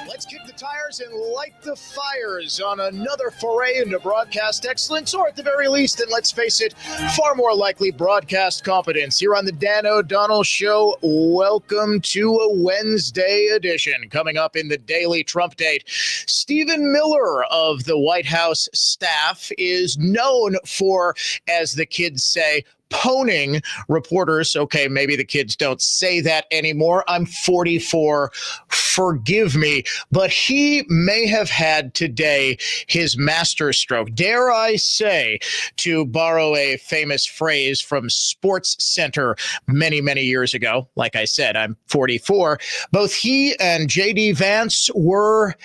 Let's kick the tires and light the fires on another foray into broadcast excellence, or at the very least, and let's face it, far more likely broadcast competence. Here on the Dan O'Donnell Show, welcome to a Wednesday edition. Coming up in the Daily Trump Date, Stephen Miller of the White House staff is known for, as the kids say, poning reporters. Okay, maybe the kids don't say that anymore. I'm 44. Forgive me. But he may have had today his masterstroke, dare I say, to borrow a famous phrase from Sports Center many, many years ago. Like I said, I'm 44. Both he and J.D. Vance were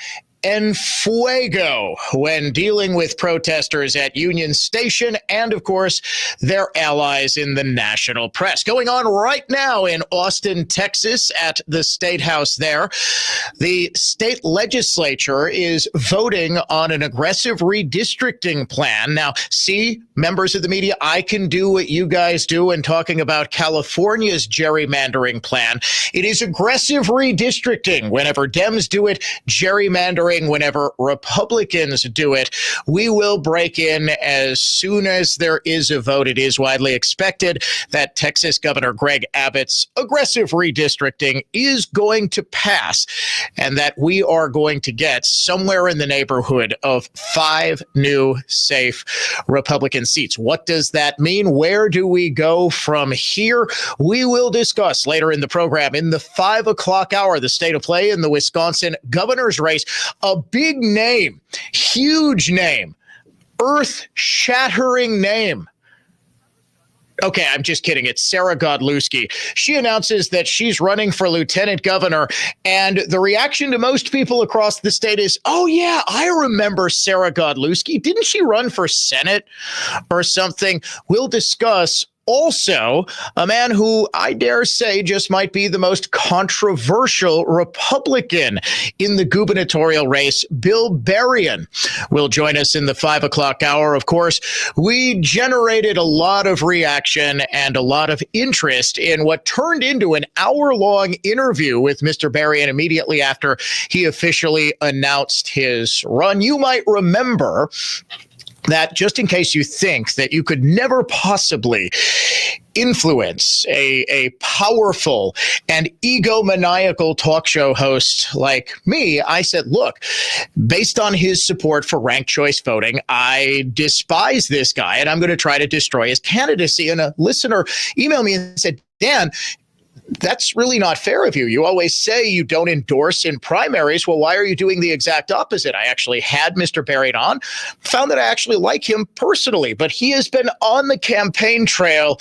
en fuego when dealing with protesters at Union Station and, of course, their allies in the national press. Going on right now in Austin, Texas, at the State House there, the state legislature is voting on an aggressive redistricting plan. Now, see, members of the media, I can do what you guys do in talking about California's gerrymandering plan. It is aggressive redistricting. Whenever Dems do it, gerrymandering whenever Republicans do it. We will break in as soon as there is a vote. It is widely expected that Texas Governor Greg Abbott's aggressive redistricting is going to pass, and that we are going to get somewhere in the neighborhood of 5 new safe Republican seats. What does that mean? Where do we go from here? We will discuss later in the program. In the 5 o'clock hour, the state of play in the Wisconsin governor's race. A big name, huge name, earth-shattering name. Okay, I'm just kidding. It's Sarah Godlewski. She announces that she's running for lieutenant governor, and the reaction to most people across the state is, oh, yeah, I remember Sarah Godlewski. Didn't she run for Senate or something? We'll discuss. Also, a man who I dare say just might be the most controversial Republican in the gubernatorial race, Bill Berrien, will join us in the 5 o'clock hour. Of course, we generated a lot of reaction and a lot of interest in what turned into an hour-long interview with Mr. Berrien immediately after he officially announced his run. You might remember that, just in case you think that you could never possibly influence a powerful and egomaniacal talk show host like me, I said, look, based on his support for ranked choice voting, I despise this guy and I'm going to try to destroy his candidacy. And a listener emailed me and said, Dan, that's really not fair of you. You always say you don't endorse in primaries. Well, why are you doing the exact opposite? I actually had Mr. Berrien on, found that I actually like him personally, but he has been on the campaign trail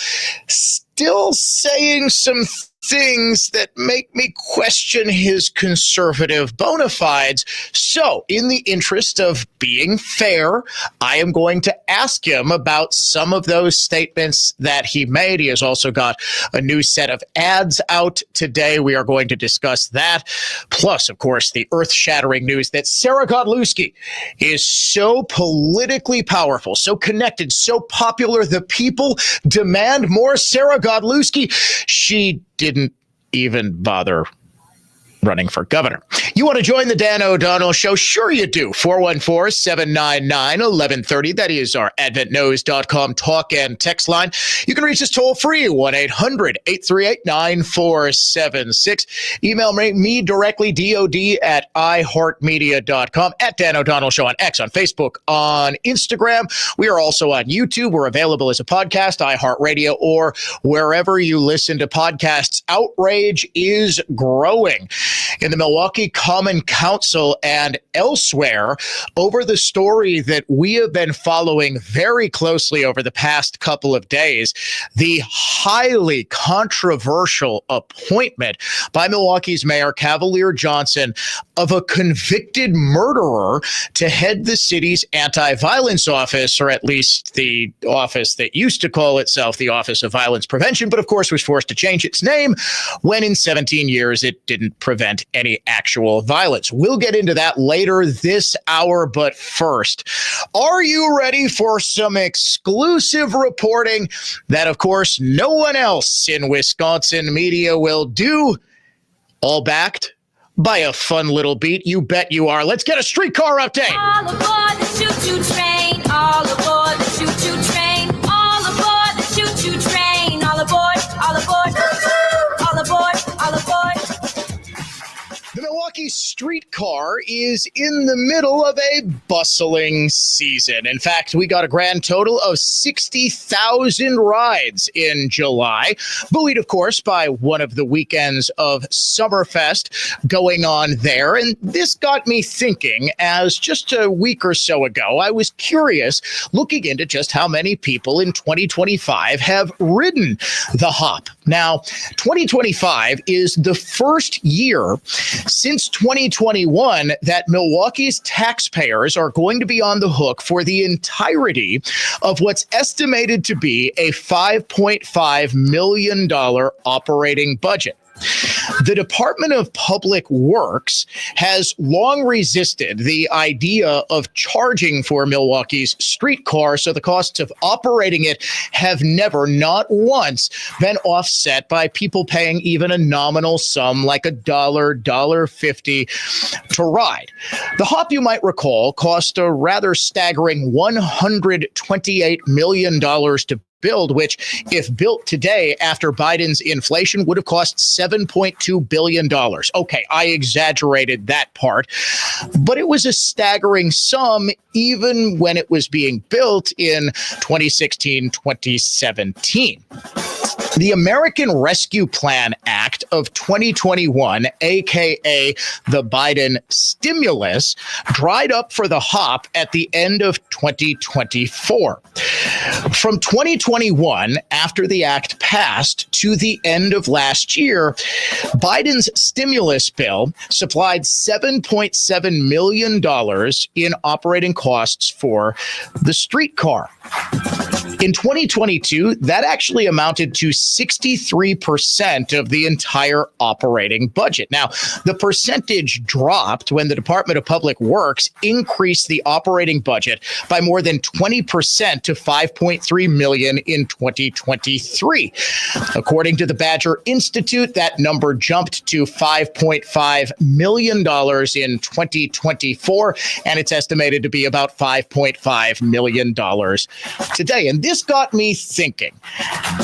still saying some things that make me question his conservative bona fides. So, in the interest of being fair, I am going to ask him about some of those statements that he made. He has also got a new set of ads out today. We are going to discuss that. Plus, of course, the earth-shattering news that Sarah Godlewski is so politically powerful, so connected, so popular. The people demand more Sarah Godlewski. She didn't even bother running for governor. You want to join the Dan O'Donnell Show? Sure you do. 414-799-1130. That is our adventknows.com talk and text line. You can reach us toll free, 1-800-838-9476. Email me directly, DOD@iHeartMedia.com, at Dan O'Donnell Show on X, on Facebook, on Instagram. We are also on YouTube. We're available as a podcast, iHeartRadio, or wherever you listen to podcasts. Outrage is growing in the Milwaukee Common Council and elsewhere over the story that we have been following very closely over the past couple of days, the highly controversial appointment by Milwaukee's Mayor Cavalier Johnson of a convicted murderer to head the city's anti-violence office, or at least the office that used to call itself the Office of Violence Prevention, but of course was forced to change its name when in 17 years it didn't prevent any actual violence. We'll get into that later this hour, but first, are you ready for some exclusive reporting that, of course, no one else in Wisconsin media will do, all backed by a fun little beat? You bet you are. Let's get a streetcar update. All aboard the choo-choo train. All aboard the choo-choo train. All aboard the choo-choo train. All aboard, all aboard, all aboard, all aboard. The Milwaukee streetcar is in the middle of a bustling season. In fact, we got a grand total of 60,000 rides in July, buoyed, of course, by one of the weekends of Summerfest going on there. And this got me thinking, as just a week or so ago, I was curious looking into just how many people in 2025 have ridden the hop. Now, 2025 is the first year since 2021 that Milwaukee's taxpayers are going to be on the hook for the entirety of what's estimated to be a $5.5 million operating budget. The Department of Public Works has long resisted the idea of charging for Milwaukee's streetcar, so the costs of operating it have never, not once, been offset by people paying even a nominal sum like $1.50 to ride. The hop, you might recall, cost a rather staggering $128 million to build, which, if built today after Biden's inflation, would have cost $7.2 billion. Okay, I exaggerated that part, but it was a staggering sum even when it was being built in 2016, 2017. The American Rescue Plan Act of 2021, aka the Biden stimulus, dried up for the hop at the end of 2024. From 2021, after the act passed, to the end of last year, Biden's stimulus bill supplied $7.7 million in operating costs for the streetcar. In 2022, that actually amounted to 63% of the entire operating budget. Now, the percentage dropped when the Department of Public Works increased the operating budget by more than 20% to $5.3 million in 2023. According to the Badger Institute, that number jumped to $5.5 million in 2024, and it's estimated to be about $5.5 million today. And this got me thinking,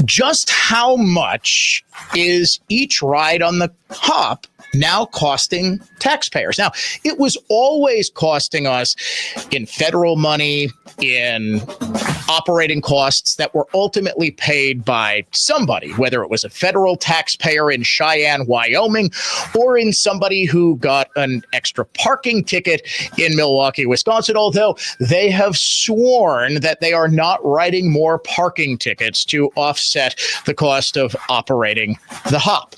just how much is each ride on the hop now costing taxpayers? Now, it was always costing us in federal money, in operating costs that were ultimately paid by somebody, whether it was a federal taxpayer in Cheyenne, Wyoming, or in somebody who got an extra parking ticket in Milwaukee, Wisconsin, although they have sworn that they are not writing more parking tickets to offset the cost of operating the hop.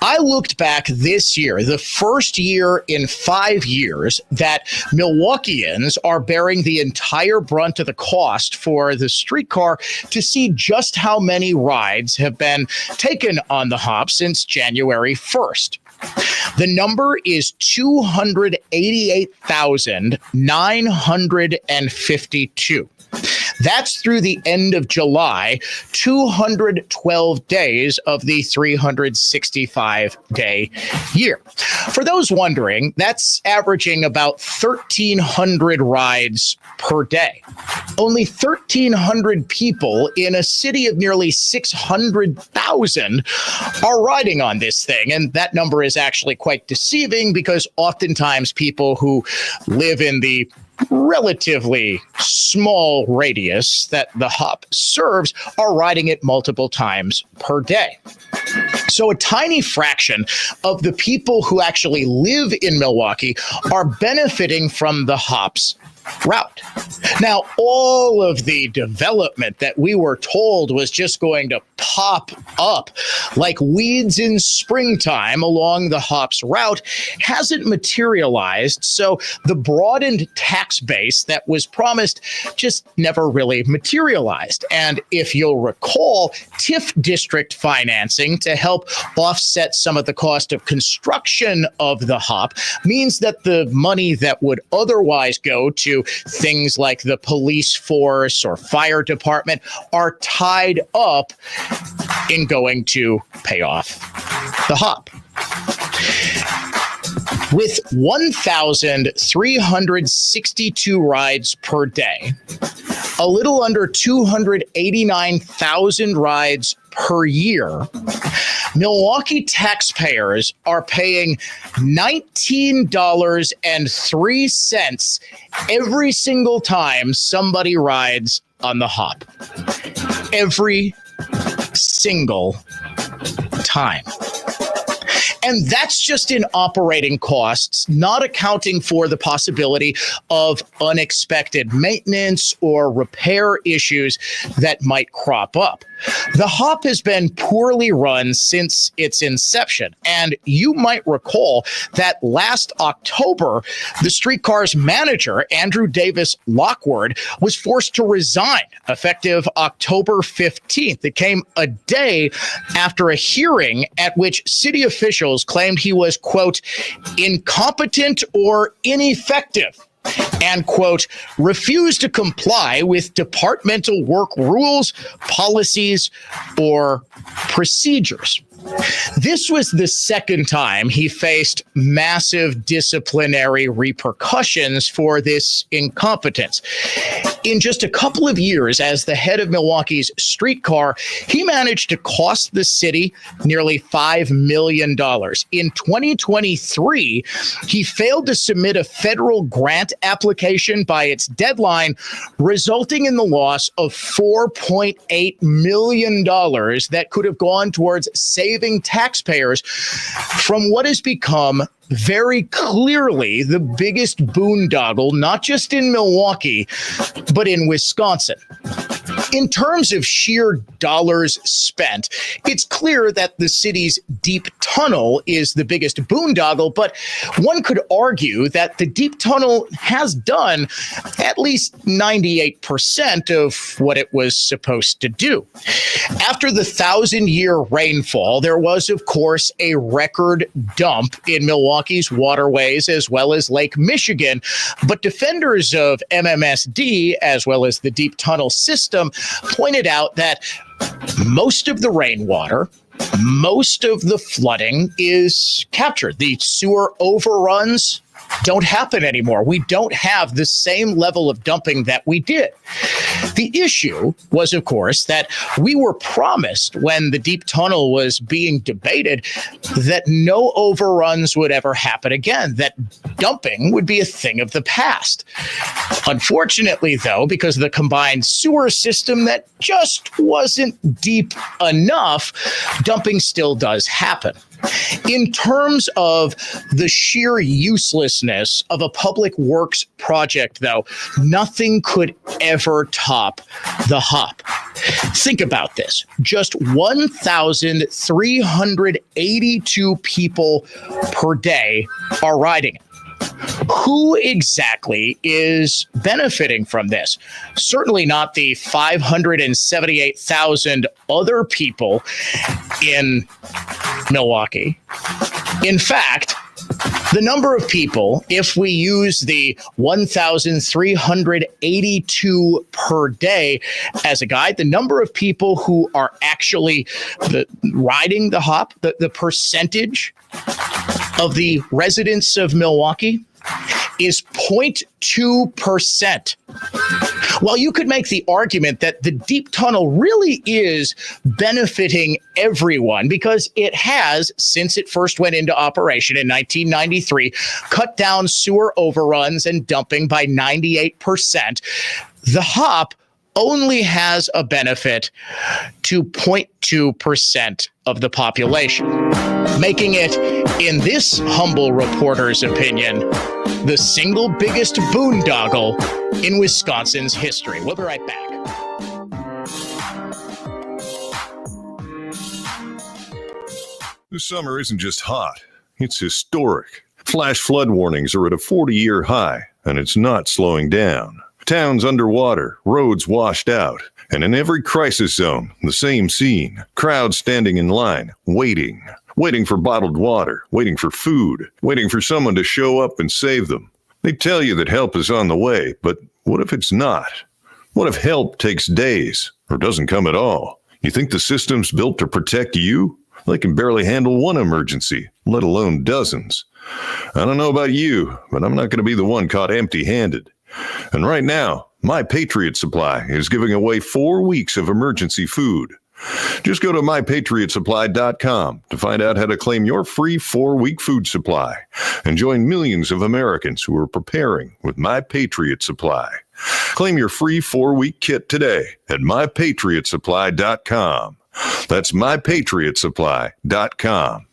I looked back this year, the first year in 5 years that Milwaukeeans are bearing the entire brunt of the cost for the streetcar, to see just how many rides have been taken on the hop since January 1st. The number is 288,952. That's through the end of July, 212 days of the 365-day year. For those wondering, that's averaging about 1,300 rides per day. Only 1,300 people in a city of nearly 600,000 are riding on this thing. And that number is actually quite deceiving, because oftentimes people who live in the relatively small radius that the hop serves are riding it multiple times per day. So So a tiny fraction of the people who actually live in Milwaukee are benefiting from the hops route. Now, all of the development that we were told was just going to pop up like weeds in springtime along the hops route hasn't materialized. So the broadened tax base that was promised just never really materialized. And if you'll recall, TIF district financing to help offset some of the cost of construction of the hop means that the money that would otherwise go to things like the police force or fire department are tied up in going to pay off the hop. With 1,362 rides per day, a little under 289,000 rides per year, Milwaukee taxpayers are paying $19.03 every single time somebody rides on the hop. Every single time. And that's just in operating costs, not accounting for the possibility of unexpected maintenance or repair issues that might crop up. The hop has been poorly run since its inception, and you might recall that last October, the streetcar's manager, Andrew Davis Lockwood, was forced to resign effective October 15th. It came a day after a hearing at which city officials claimed he was, quote, incompetent or ineffective, and, quote, refused to comply with departmental work rules, policies, or procedures. This was the second time he faced massive disciplinary repercussions for this incompetence. In just a couple of years as the head of Milwaukee's streetcar, he managed to cost the city nearly $5 million. In 2023, he failed to submit a federal grant application by its deadline, resulting in the loss of $4.8 million that could have gone towards saving taxpayers from what has become very clearly the biggest boondoggle, not just in Milwaukee, but in Wisconsin. In terms of sheer dollars spent, it's clear that the city's deep tunnel is the biggest boondoggle, but one could argue that the deep tunnel has done at least 98% of what it was supposed to do. After the 1,000-year rainfall, there was, of course, a record dump in Milwaukee's waterways as well as Lake Michigan, but defenders of MMSD, as well as the deep tunnel system, pointed out that most of the rainwater, most of the flooding is captured. The sewer overruns don't happen anymore. We don't have the same level of dumping that we did. The issue was, of course, that we were promised when the deep tunnel was being debated that no overruns would ever happen again, that dumping would be a thing of the past. Unfortunately, though, because of the combined sewer system that just wasn't deep enough, dumping still does happen. In terms of the sheer uselessness of a public works project, though, nothing could ever top the hop. Think about this. Just 1,382 people per day are riding it. Who exactly is benefiting from this? Certainly not the 578,000 other people in Milwaukee. In fact, the number of people, if we use the 1,382 per day as a guide, the number of people who are actually riding the hop, the percentage of the residents of Milwaukee is 0.2%. While you could make the argument that the deep tunnel really is benefiting everyone because it has, since it first went into operation in 1993, cut down sewer overruns and dumping by 98%, the hop only has a benefit to 0.2% of the population, making it, in this humble reporter's opinion, the single biggest boondoggle in Wisconsin's history. We'll be right back. This summer isn't just hot, it's historic. Flash flood warnings are at a 40-year high, and it's not slowing down. Towns underwater, roads washed out, and in every crisis zone, the same scene. Crowds standing in line, waiting for bottled water, waiting for food, waiting for someone to show up and save them. They tell you that help is on the way, but what if it's not? What if help takes days or doesn't come at all? You think the system's built to protect you? They can barely handle one emergency, let alone dozens. I don't know about you, but I'm not going to be the one caught empty-handed. And right now, My Patriot Supply is giving away 4 weeks of emergency food. Just go to mypatriotsupply.com to find out how to claim your free 4-week food supply and join millions of Americans who are preparing with My Patriot Supply. Claim your free 4-week kit today at mypatriotsupply.com. That's mypatriotsupply.com.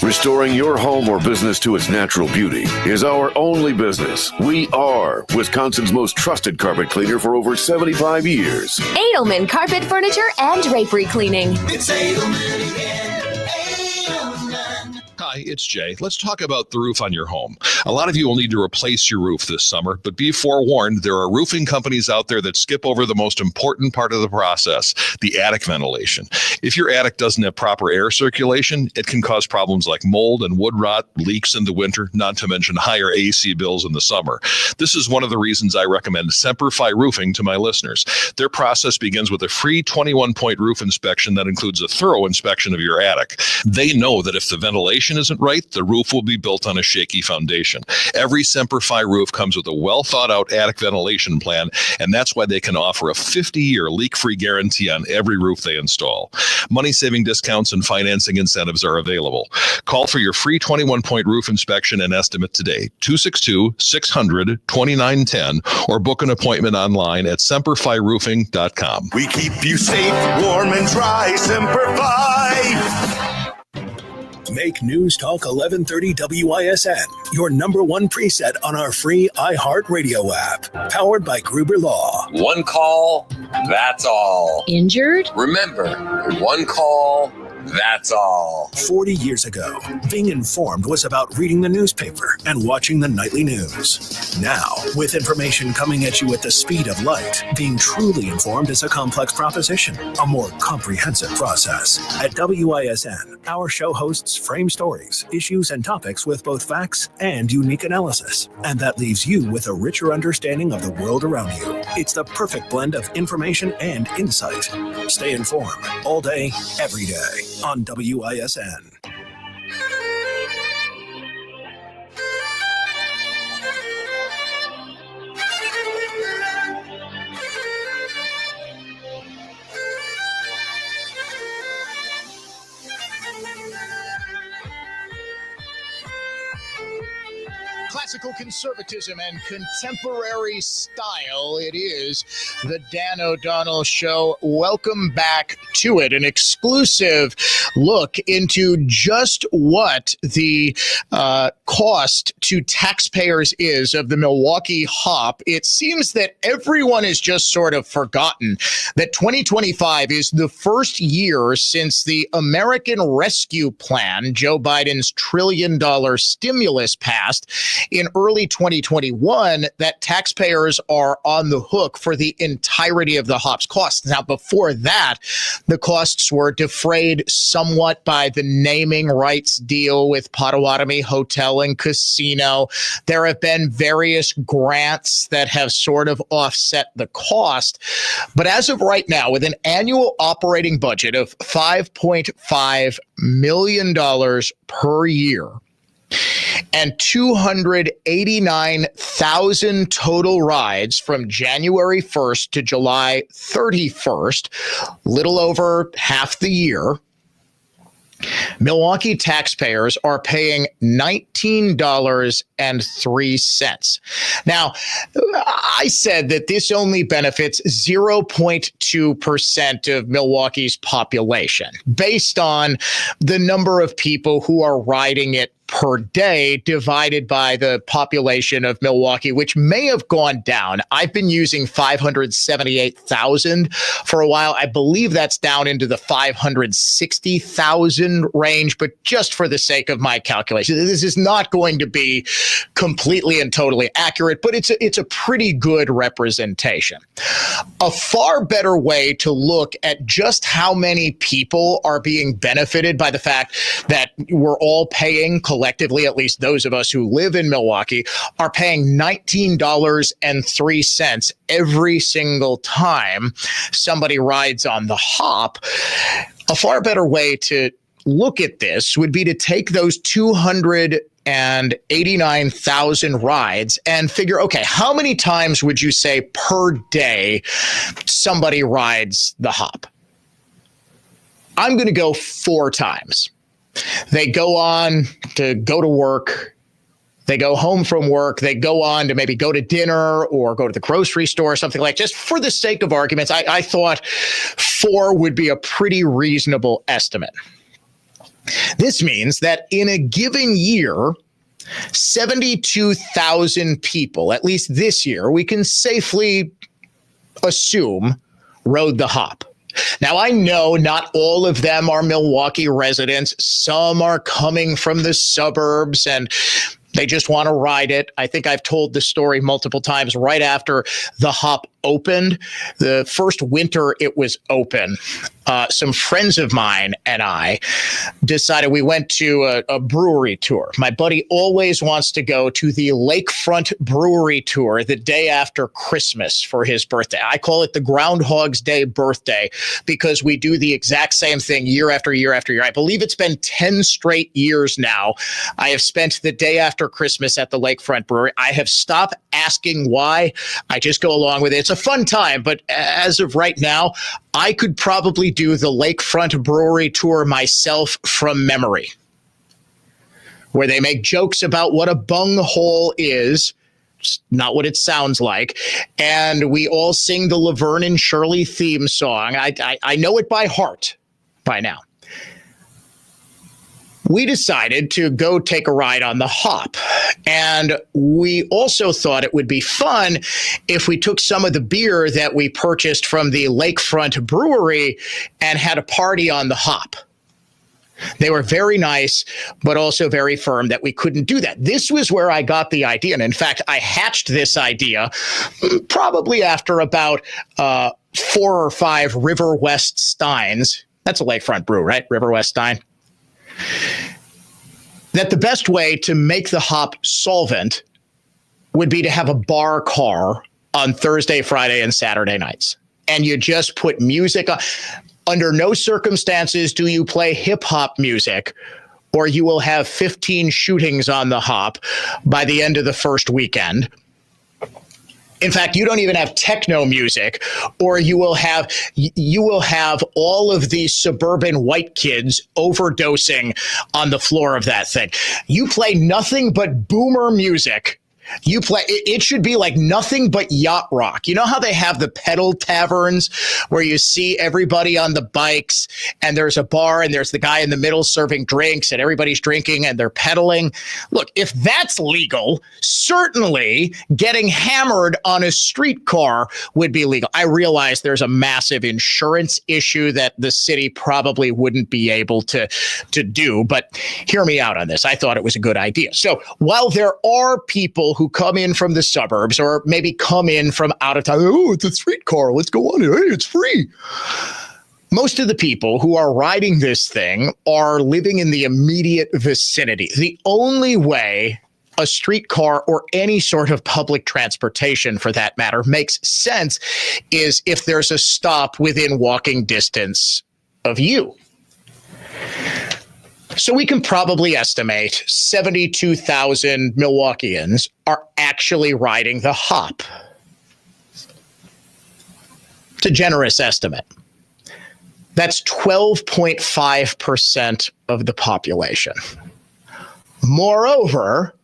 Restoring your home or business to its natural beauty is our only business. We are Wisconsin's most trusted carpet cleaner for over 75 years. Edelman Carpet, Furniture, and Drapery Cleaning. It's Edelman again. Hi, it's Jay. Let's talk about the roof on your home. A lot of you will need to replace your roof this summer, but be forewarned, there are roofing companies out there that skip over the most important part of the process, the attic ventilation. If your attic doesn't have proper air circulation, it can cause problems like mold and wood rot, leaks in the winter, not to mention higher AC bills in the summer. This is one of the reasons I recommend Semperfi Roofing to my listeners. Their process begins with a free 21-point roof inspection that includes a thorough inspection of your attic. They know that if the ventilation isn't right, the roof will be built on a shaky foundation. Every Semperfi roof comes with a well-thought-out attic ventilation plan, and that's why they can offer a 50-year leak-free guarantee on every roof they install. Money-saving discounts and financing incentives are available. Call for your free 21-point roof inspection and estimate today, 262-600-2910, or book an appointment online at semperfiroofing.com. We keep you safe, warm, and dry. Semperfi. Make News Talk 1130 WISN your number one preset on our free iHeartRadio app, powered by Gruber Law. One call, that's all. Injured? Remember, one call, that's all. 40 years ago, being informed was about reading the newspaper and watching the nightly news. Now, with information coming at you at the speed of light, being truly informed is a complex proposition, a more comprehensive process. At WISN, our show hosts frame stories, issues, and topics with both facts and unique analysis. And that leaves you with a richer understanding of the world around you. It's the perfect blend of information and insight. Stay informed all day, every day on WISN. Classical conservatism and contemporary style. It is the Dan O'Donnell Show. Welcome back to it. An exclusive look into just what the cost to taxpayers is of the Milwaukee hop. It seems that everyone has just sort of forgotten that 2025 is the first year since the American Rescue Plan, Joe Biden's $1 trillion stimulus, passed in early 2021, that taxpayers are on the hook for the entirety of the hop's costs. Now, before that, the costs were defrayed somewhat by the naming rights deal with Potawatomi Hotel and Casino. There have been various grants that have sort of offset the cost. But as of right now, with an annual operating budget of $5.5 million per year, and 289,000 total rides from January 1st to July 31st, little over half the year, Milwaukee taxpayers are paying $19.03. Now, I said that this only benefits 0.2% of Milwaukee's population based on the number of people who are riding it per day divided by the population of Milwaukee, which may have gone down. I've been using 578,000 for a while. I believe that's down into the 560,000 range, but just for the sake of my calculation, this is not going to be completely and totally accurate, but it's a pretty good representation. A far better way to look at just how many people are being benefited by the fact that we're all paying collectively, at least those of us who live in Milwaukee, are paying $19.03 every single time somebody rides on the hop. A far better way to look at this would be to take those 289,000 rides and figure, okay, how many times would you say per day somebody rides the hop? I'm going to go 4 times. They go on to go to work. They go home from work. They go on to maybe go to dinner or go to the grocery store or something like that. Just for the sake of arguments, I thought 4 would be a pretty reasonable estimate. This means that in a given year, 72,000 people, at least this year, we can safely assume rode the hop. Now, I know not all of them are Milwaukee residents. Some are coming from the suburbs and they just want to ride it. I think I've told this story multiple times. Right after the hop opened, the first winter it was open, some friends of mine and I decided we went to a brewery tour. My buddy always wants to go to the Lakefront Brewery Tour the day after Christmas for his birthday. I call it the Groundhog's Day birthday because we do the exact same thing year after year after year. I believe it's been 10 straight years now. I have spent the day after Christmas at the Lakefront Brewery. I have stopped asking why. I just go along with it. It's a fun time, but as of right now, I could probably do the Lakefront Brewery Tour myself from memory, where they make jokes about what a bunghole is. It's not what it sounds like. And we all sing the Laverne and Shirley theme song. I know it by heart by now. We decided to go take a ride on the hop. And we also thought it would be fun if we took some of the beer that we purchased from the Lakefront Brewery and had a party on the hop. They were very nice, but also very firm that we couldn't do that. This was where I got the idea. And in fact, I hatched this idea probably after about 4 or 5 River West Steins. That's a Lakefront brew, right? River West Stein. That the best way to make the hop solvent would be to have a bar car on Thursday, Friday, and Saturday nights. And you just put music on. Under no circumstances do you play hip hop music, or you will have 15 shootings on the hop by the end of the first weekend. In fact, you don't even have techno music, or you will have all of these suburban white kids overdosing on the floor of that thing. You play nothing but boomer music. It should be like nothing but yacht rock. You know how they have the pedal taverns where you see everybody on the bikes and there's a bar and there's the guy in the middle serving drinks and everybody's drinking and they're pedaling? Look, if that's legal, certainly getting hammered on a streetcar would be legal. I realize there's a massive insurance issue that the city probably wouldn't be able to do, but hear me out on this. I thought it was a good idea. So while there are people who come in from the suburbs or maybe come in from out of town, oh, it's a streetcar, let's go on it, hey, it's free. Most of the people who are riding this thing are living in the immediate vicinity. The only way a streetcar or any sort of public transportation for that matter makes sense is if there's a stop within walking distance of you. So we can probably estimate 72,000 Milwaukeeans are actually riding the hop. It's a generous estimate. That's 12.5% of the population. Moreover,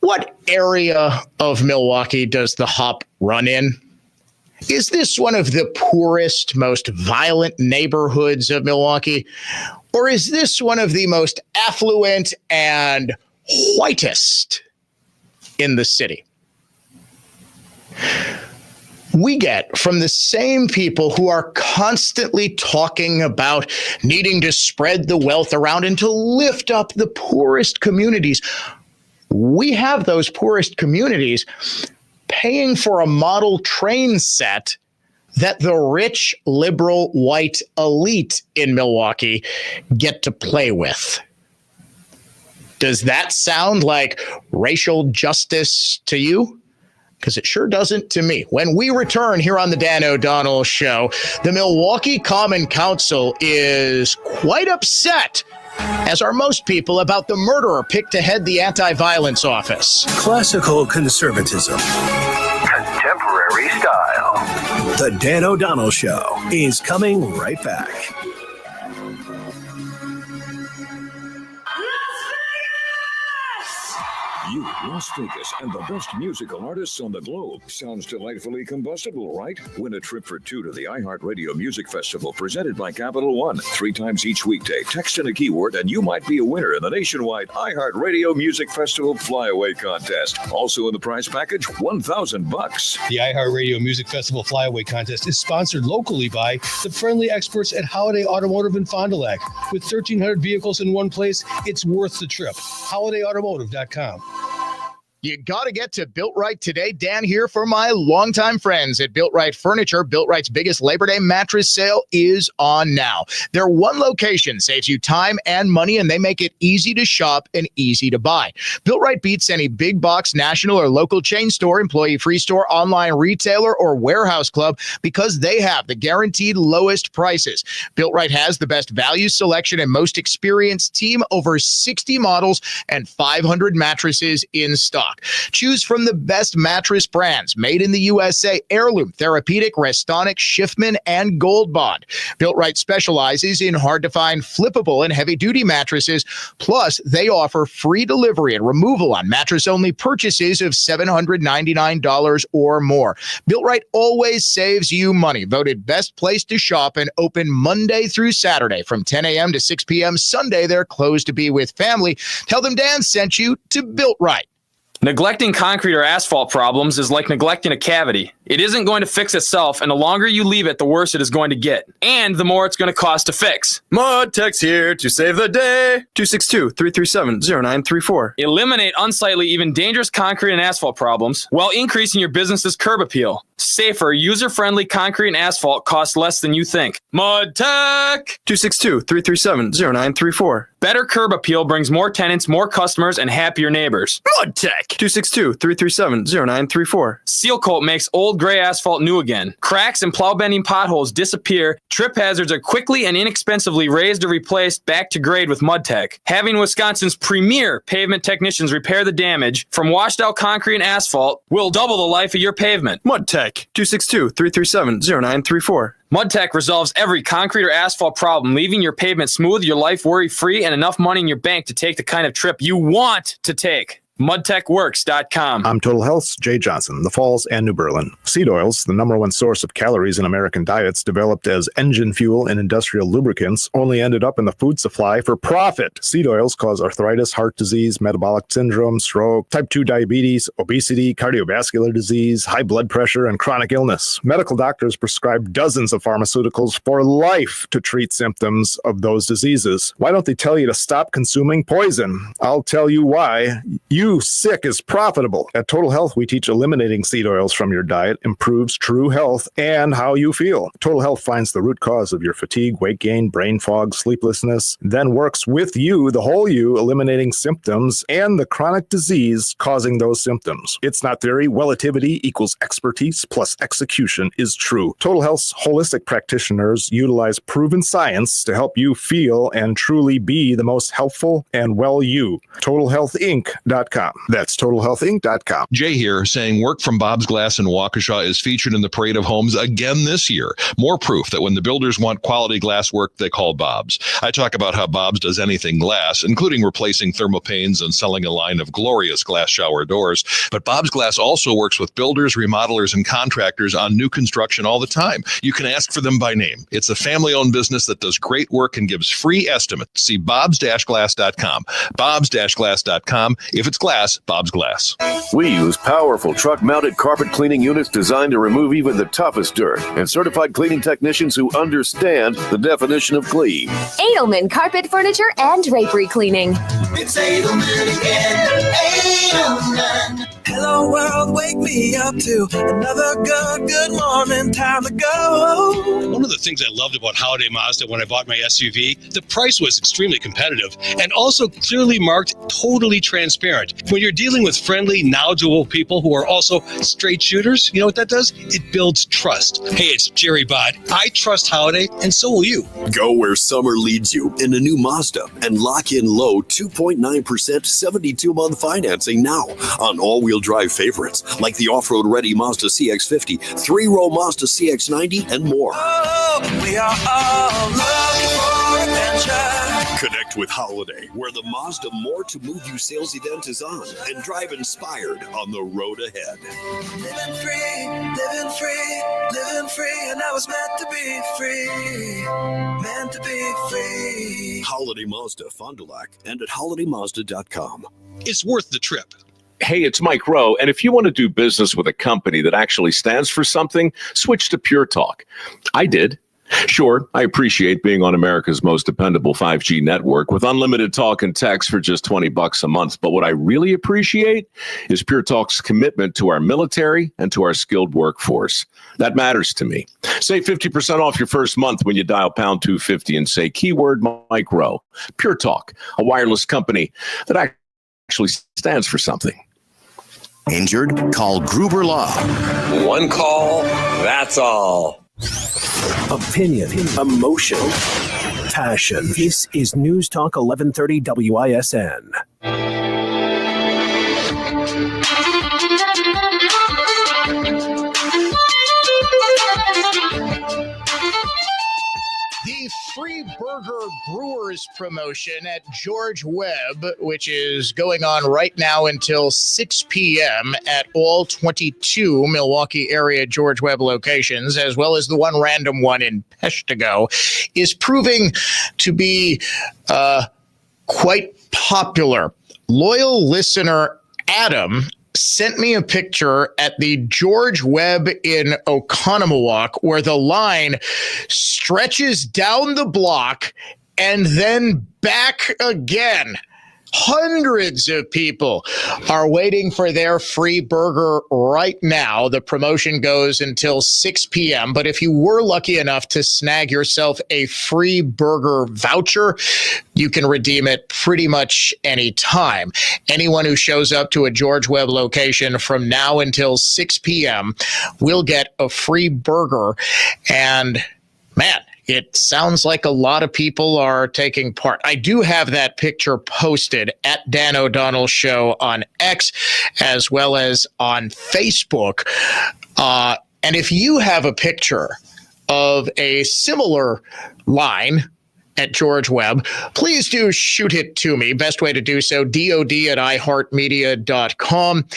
what area of Milwaukee does the hop run in? Is this one of the poorest, most violent neighborhoods of Milwaukee? Or is this one of the most affluent and whitest in the city? We get from the same people who are constantly talking about needing to spread the wealth around and to lift up the poorest communities. We have those poorest communities paying for a model train set that the rich, liberal, white elite in Milwaukee get to play with. Does that sound like racial justice to you? Because it sure doesn't to me. When we return here on the Dan O'Donnell Show, the Milwaukee Common Council is quite upset, as are most people, about the murderer picked to head the anti-violence office. Classical conservatism. Contemporary style. The Dan O'Donnell Show is coming right back. You, Las Vegas, and the best musical artists on the globe. Sounds delightfully combustible, right? Win a trip for two to the iHeartRadio Music Festival presented by Capital One. 3 times each weekday. Text in a keyword and you might be a winner in the nationwide iHeartRadio Music Festival Flyaway Contest. Also in the prize package, $1,000. The iHeartRadio Music Festival Flyaway Contest is sponsored locally by the friendly experts at Holiday Automotive in Fond du Lac. With 1,300 vehicles in one place, it's worth the trip. HolidayAutomotive.com. You got to get to Built Right today. Dan here for my longtime friends at Built Right Furniture. Built Right's biggest Labor Day mattress sale is on now. Their one location saves you time and money, and they make it easy to shop and easy to buy. Built Right beats any big box, national or local chain store, employee-free store, online retailer, or warehouse club because they have the guaranteed lowest prices. Built Right has the best value selection and most experienced team, over 60 models and 500 mattresses in stock. Choose from the best mattress brands made in the USA: Heirloom, Therapeutic, Restonic, Schiffman, and Gold Bond. Built Right specializes in hard-to-find flippable and heavy-duty mattresses. Plus, they offer free delivery and removal on mattress-only purchases of $799 or more. Built Right always saves you money. Voted best place to shop and open Monday through Saturday from 10 a.m. to 6 p.m. Sunday, they're closed to be with family. Tell them Dan sent you to Built Right. Neglecting concrete or asphalt problems is like neglecting a cavity. It isn't going to fix itself, and the longer you leave it, the worse it is going to get. And the more it's going to cost to fix. Mud Tech's here to save the day. 262-337-0934. Eliminate unsightly, even dangerous concrete and asphalt problems while increasing your business's curb appeal. Safer, user-friendly concrete and asphalt costs less than you think. Mud Tech! 262-337-0934. Better curb appeal brings more tenants, more customers, and happier neighbors. Mud Tech! 262-337-0934. Seal Coat makes old gray asphalt new again. Cracks and plow bending potholes disappear. Trip hazards are quickly and inexpensively raised or replaced back to grade with Mud Tech. Having Wisconsin's premier pavement technicians repair the damage from washed out concrete and asphalt will double the life of your pavement. Mud Tech. 262-337-0934. Mud Tech resolves every concrete or asphalt problem, leaving your pavement smooth, your life worry-free, and enough money in your bank to take the kind of trip you want to take. MudTechWorks.com. I'm Total Health's Jay Johnson, the Falls and New Berlin. Seed oils, the #1 source of calories in American diets, developed as engine fuel in industrial lubricants, only ended up in the food supply for profit. Seed oils cause arthritis, heart disease, metabolic syndrome, stroke, type 2 diabetes, obesity, cardiovascular disease, high blood pressure, and chronic illness. Medical doctors prescribe dozens of pharmaceuticals for life to treat symptoms of those diseases. Why don't they tell you to stop consuming poison? I'll tell you why. You sick is profitable. At Total Health, we teach eliminating seed oils from your diet improves true health and how you feel. Total Health finds the root cause of your fatigue, weight gain, brain fog, sleeplessness, then works with you, the whole you, eliminating symptoms and the chronic disease causing those symptoms. It's not theory. Relativity equals expertise plus execution is true. Total Health's holistic practitioners utilize proven science to help you feel and truly be the most healthful and well you. TotalHealthInc.com. TotalHealthInc.com. That's TotalHealthInc.com. Jay here saying work from Bob's Glass in Waukesha is featured in the Parade of Homes again this year. More proof that when the builders want quality glass work, they call Bob's. I talk about how Bob's does anything glass, including replacing thermopanes and selling a line of glorious glass shower doors. But Bob's Glass also works with builders, remodelers, and contractors on new construction all the time. You can ask for them by name. It's a family-owned business that does great work and gives free estimates. See bobs-glass.com. bobs-glass.com. If it's glass, Bob's Glass. We use powerful truck-mounted carpet cleaning units designed to remove even the toughest dirt, and certified cleaning technicians who understand the definition of clean. Edelman Carpet Furniture and Drapery Cleaning. It's Edelman again. Edelman. Hello world, wake me up to another good morning. Time to go. One of the things I loved about Holiday Mazda when I bought my SUV, the price was extremely competitive and also clearly marked, totally transparent. When you're dealing with friendly, knowledgeable people who are also straight shooters, you know what that does? It builds trust. Hey, it's Jerry Bott. I trust Holiday, and so will you. Go where summer leads you in a new Mazda and lock in low 2.9% 72-month financing now on all-wheel drive favorites like the off-road ready Mazda CX-50, 3-row Mazda CX-90, and more. Oh, we are all looking for adventure. Connect with Holiday, where the Mazda More to Move You sales event is on, and drive inspired on the road ahead. Living free, and I was meant to be free, meant to be free. Holiday Mazda, Fond du Lac, and at holidaymazda.com. It's worth the trip. Hey, it's Mike Rowe, and if you want to do business with a company that actually stands for something, switch to Pure Talk. I did. Sure, I appreciate being on America's most dependable 5G network with unlimited talk and text for just $20 a month. But what I really appreciate is Pure Talk's commitment to our military and to our skilled workforce. That matters to me. Save 50% off your first month when you dial pound 250 and say keyword Mike Rowe. Pure Talk, a wireless company that actually stands for something. Injured? Call Gruber Law. One call, that's all. Opinion, emotion, passion. This is News Talk 1130 WISN. The Free Burger Brewers promotion at George Webb, which is going on right now until 6 p.m. at all 22 Milwaukee area George Webb locations, as well as the one random one in Peshtigo, is proving to be quite popular. Loyal listener Adam sent me a picture at the George Webb in Oconomowoc where the line stretches down the block and then back again. Hundreds of people are waiting for their free burger right now. The promotion goes until 6 p.m. But if you were lucky enough to snag yourself a free burger voucher, you can redeem it pretty much any time. Anyone who shows up to a George Webb location from now until 6 p.m. will get a free burger. And man, it sounds like a lot of people are taking part. I do have that picture posted at Dan O'Donnell Show on X as well as on Facebook. And if you have a picture of a similar line at George Webb, please do shoot it to me. Best way to do so, DOD@iHeartMedia.com,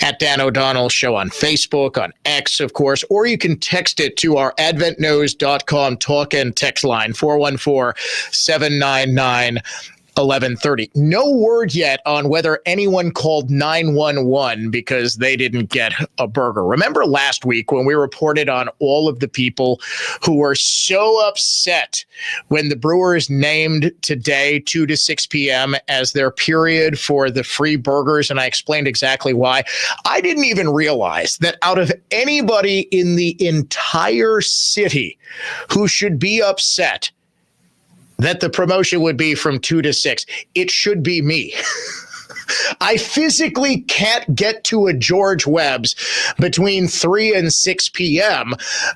at Dan O'Donnell Show on Facebook, on X, of course, or you can text it to our AdventNows.com talk and text line, 414-799-1130. No word yet on whether anyone called 911 because they didn't get a burger. Remember last week when we reported on all of the people who were so upset when the Brewers named today, 2 to 6 p.m. as their period for the free burgers, and I explained exactly why. I didn't even realize that out of anybody in the entire city who should be upset that the promotion would be from 2 to 6. It should be me. I physically can't get to a George Webb's between 3 and 6 p.m.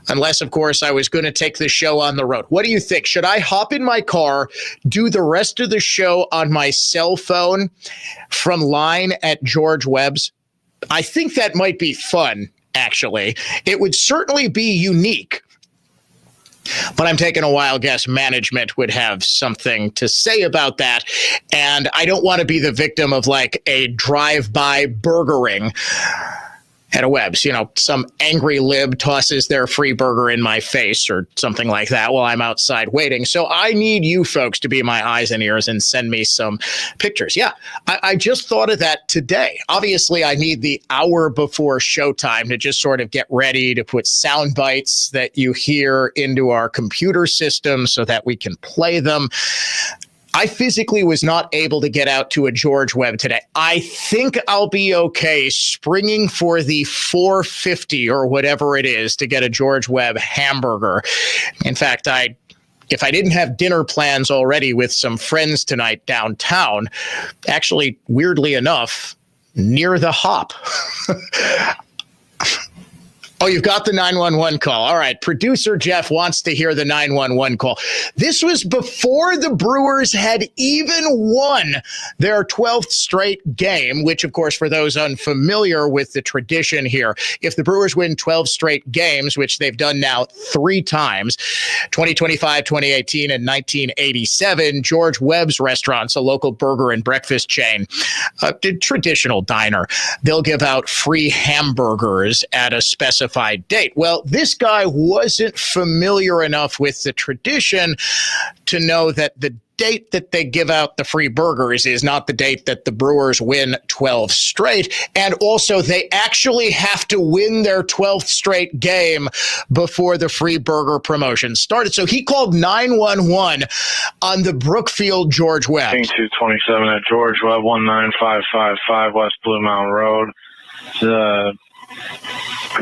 unless, of course, I was going to take the show on the road. What do you think? Should I hop in my car, do the rest of the show on my cell phone from line at George Webb's? I think that might be fun, actually. It would certainly be unique. But I'm taking a wild guess management would have something to say about that. And I don't want to be the victim of like a drive-by burgering at a Webb's. You know, some angry lib tosses their free burger in my face or something like that while I'm outside waiting. So I need you folks to be my eyes and ears and send me some pictures. Yeah, I just thought of that today. Obviously, I need the hour before showtime to just sort of get ready to put sound bites that you hear into our computer system so that we can play them. I physically was not able to get out to a George Webb today. I think I'll be okay springing for the $4.50 or whatever it is to get a George Webb hamburger. In fact, if I didn't have dinner plans already with some friends tonight downtown, actually, weirdly enough, near the Hop. Oh, you've got the 911 call. All right. Producer Jeff wants to hear the 911 call. This was before the Brewers had even won their 12th straight game, which, of course, for those unfamiliar with the tradition here, if the Brewers win 12 straight games, which they've done now 3 times, 2025, 2018, and 1987, George Webb's Restaurants, a local burger and breakfast chain, a traditional diner, they'll give out free hamburgers at a specified date. Well, this guy wasn't familiar enough with the tradition to know that the date that they give out the free burgers is not the date that the Brewers win 12 straight. And also, they actually have to win their 12th straight game before the free burger promotion started. So he called 911 on the Brookfield George Webb. 227 at George Webb, 19555 West Blue Mountain Road.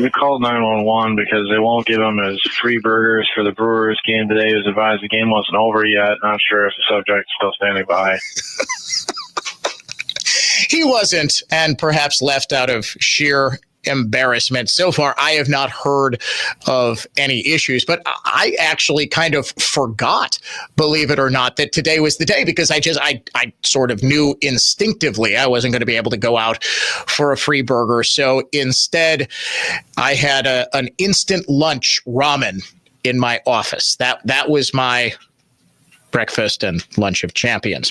We called 911 because they won't give him his free burgers for the Brewers game today. He was advised the game wasn't over yet. Not sure if the subject is still standing by. He wasn't, and perhaps left out of sheer embarrassment. So far, I have not heard of any issues, but I actually kind of forgot, believe it or not, that today was the day because I sort of knew instinctively I wasn't going to be able to go out for a free burger. So instead, I had an instant lunch ramen in my office. That was my breakfast and lunch of champions.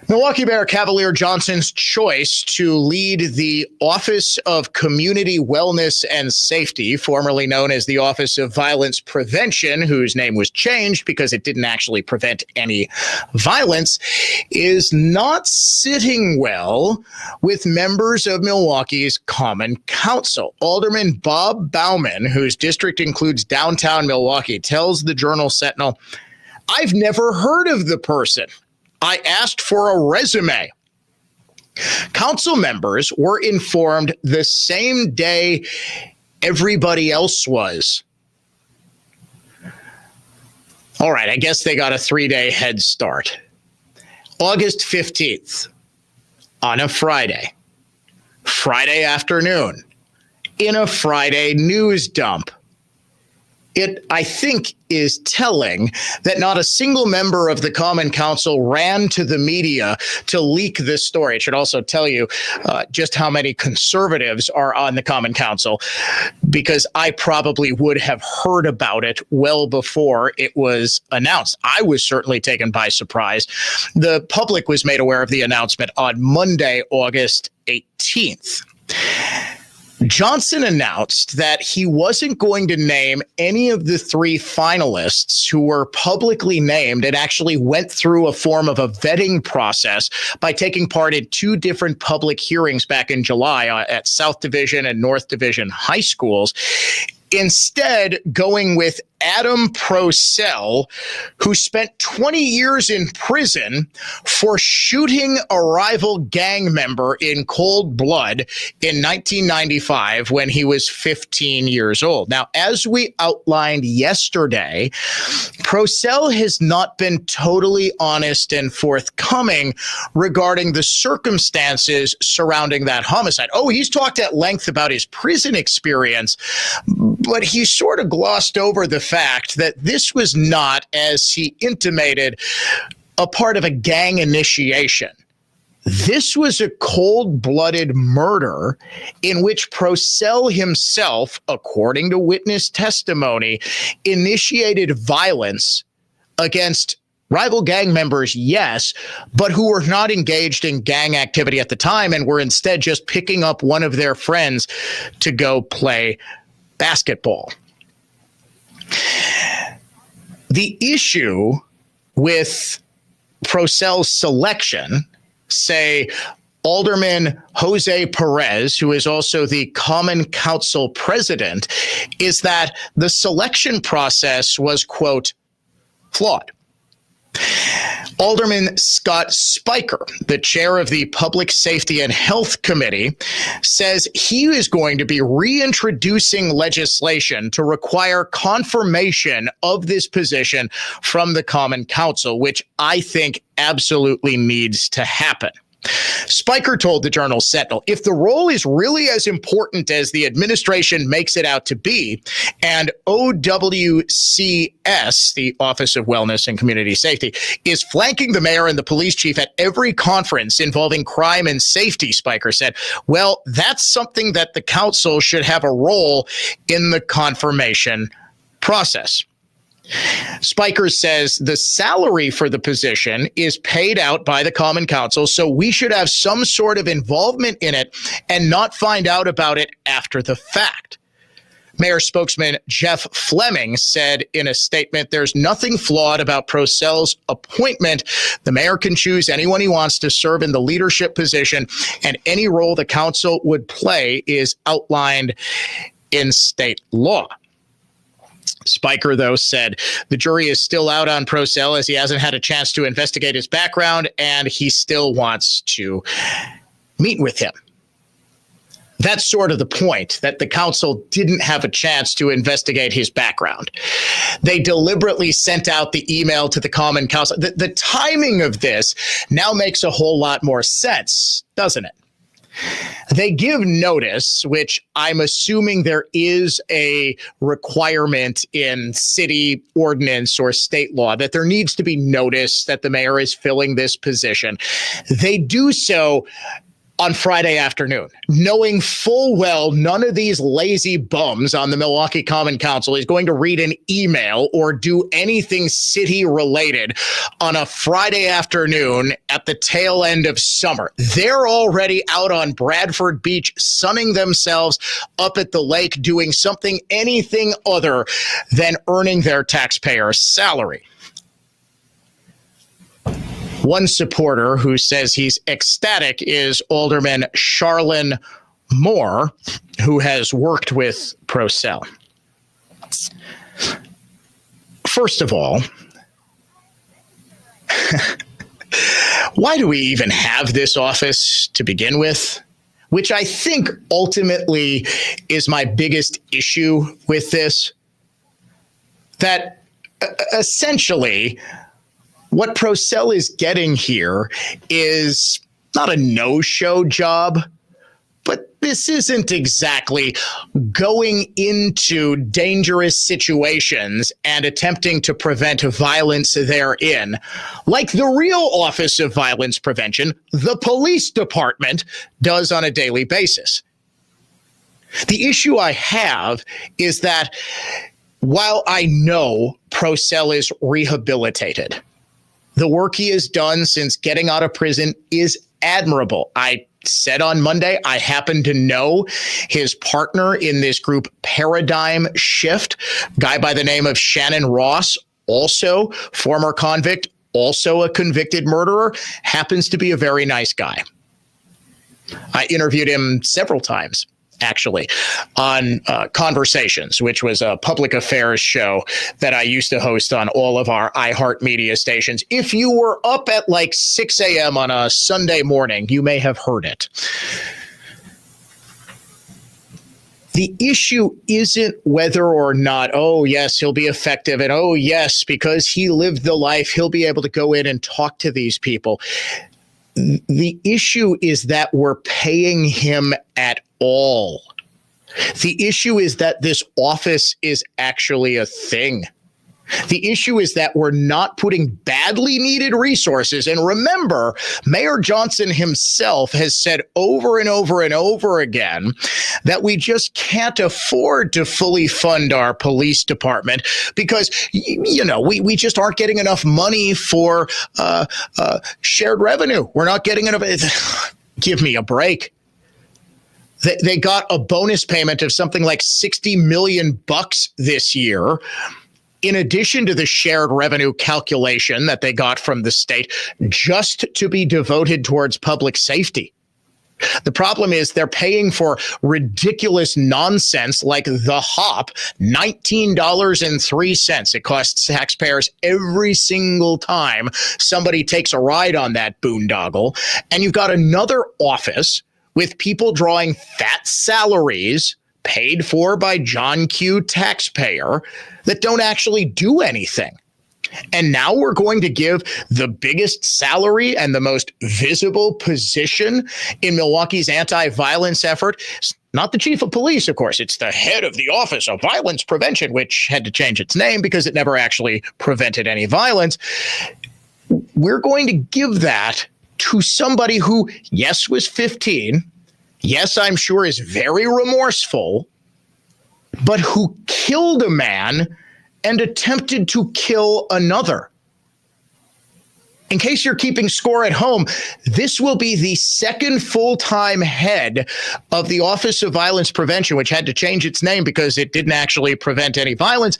Milwaukee Bear Cavalier Johnson's choice to lead the Office of Community Wellness and Safety, formerly known as the Office of Violence Prevention, whose name was changed because it didn't actually prevent any violence, is not sitting well with members of Milwaukee's Common Council. Alderman Bob Bauman, whose district includes downtown Milwaukee, tells the Journal Sentinel, "I've never heard of the person. I asked for a resume." Council members were informed the same day everybody else was. All right, I guess they got a 3-day head start. August 15th, on a Friday afternoon, in a Friday news dump. It, I think, is telling that not a single member of the Common Council ran to the media to leak this story. It should also tell you just how many conservatives are on the Common Council, because I probably would have heard about it well before it was announced. I was certainly taken by surprise. The public was made aware of the announcement on Monday, August 18th. Johnson announced that he wasn't going to name any of the 3 finalists who were publicly named and actually went through a form of a vetting process by taking part in 2 different public hearings back in July at South Division and North Division high schools. Instead, going with Adam Procell, who spent 20 years in prison for shooting a rival gang member in cold blood in 1995 when he was 15 years old. Now, as we outlined yesterday, Procell has not been totally honest and forthcoming regarding the circumstances surrounding that homicide. Oh, he's talked at length about his prison experience, but he sort of glossed over the fact that this was not, as he intimated, a part of a gang initiation. This was a cold-blooded murder in which Procell himself, according to witness testimony, initiated violence against rival gang members, yes, but who were not engaged in gang activity at the time and were instead just picking up one of their friends to go play basketball. The issue with Procell's selection, say Alderman Jose Perez, who is also the Common Council president, is that the selection process was, quote, flawed. Alderman Scott Spiker, the chair of the Public Safety and Health Committee, says he is going to be reintroducing legislation to require confirmation of this position from the Common Council, which I think absolutely needs to happen. Spiker told the Journal Sentinel, if the role is really as important as the administration makes it out to be, and OWCS, the Office of Wellness and Community Safety, is flanking the mayor and the police chief at every conference involving crime and safety, Spiker said, well, that's something that the council should have a role in the confirmation process. Spiker says the salary for the position is paid out by the Common Council, so we should have some sort of involvement in it and not find out about it after the fact. Mayor spokesman Jeff Fleming said in a statement, there's nothing flawed about Procell's appointment. The mayor can choose anyone he wants to serve in the leadership position, and any role the council would play is outlined in state law. Spiker, though, said the jury is still out on Procell as he hasn't had a chance to investigate his background, and he still wants to meet with him. That's sort of the point, that the council didn't have a chance to investigate his background. They deliberately sent out the email to the Common Council. The timing of this now makes a whole lot more sense, doesn't it? They give notice, which I'm assuming there is a requirement in city ordinance or state law that there needs to be notice that the mayor is filling this position. They do so on Friday afternoon, knowing full well none of these lazy bums on the Milwaukee Common Council is going to read an email or do anything city related on a Friday afternoon at the tail end of summer. They're already out on Bradford Beach, sunning themselves up at the lake, doing something, anything other than earning their taxpayer salary. One supporter who says he's ecstatic is Alderman Charlene Moore, who has worked with Procell. First of all, why do we even have this office to begin with? Which I think ultimately is my biggest issue with this. That essentially what Procell is getting here is not a no-show job, but this isn't exactly going into dangerous situations and attempting to prevent violence therein, like the real Office of Violence Prevention, the police department, does on a daily basis. The issue I have is that while I know Procell is rehabilitated, the work he has done since getting out of prison is admirable. I said on Monday, I happen to know his partner in this group Paradigm Shift, guy by the name of Shannon Ross, also former convict, also a convicted murderer, happens to be a very nice guy. I interviewed him several times. actually, on Conversations, which was a public affairs show that I used to host on all of our iHeartMedia stations. If you were up at like 6 a.m. on a Sunday morning, you may have heard it. The issue isn't whether or not, oh, yes, he'll be effective, and oh, yes, because he lived the life, he'll be able to go in and talk to these people. The issue is that we're paying him at all. The issue is that this office is actually a thing. The issue is that we're not putting badly needed resources. And remember, Mayor Johnson himself has said over and over and over again that we just can't afford to fully fund our police department because, you know, we just aren't getting enough money for shared revenue. We're not getting enough. Give me a break. They got a bonus payment of something like $60 million this year, in addition to the shared revenue calculation that they got from the state, just to be devoted towards public safety. The problem is they're paying for ridiculous nonsense like the HOP, $19.03. It costs taxpayers every single time somebody takes a ride on that boondoggle. And you've got another office with people drawing fat salaries paid for by John Q. taxpayer that don't actually do anything. And now we're going to give the biggest salary and the most visible position in Milwaukee's anti-violence effort. It's not the chief of police, of course. It's the head of the Office of Violence Prevention, which had to change its name because it never actually prevented any violence. We're going to give that to somebody who, yes, was 15, yes, I'm sure is very remorseful, but who killed a man and attempted to kill another. In case you're keeping score at home, this will be the second full-time head of the Office of Violence Prevention, which had to change its name because it didn't actually prevent any violence.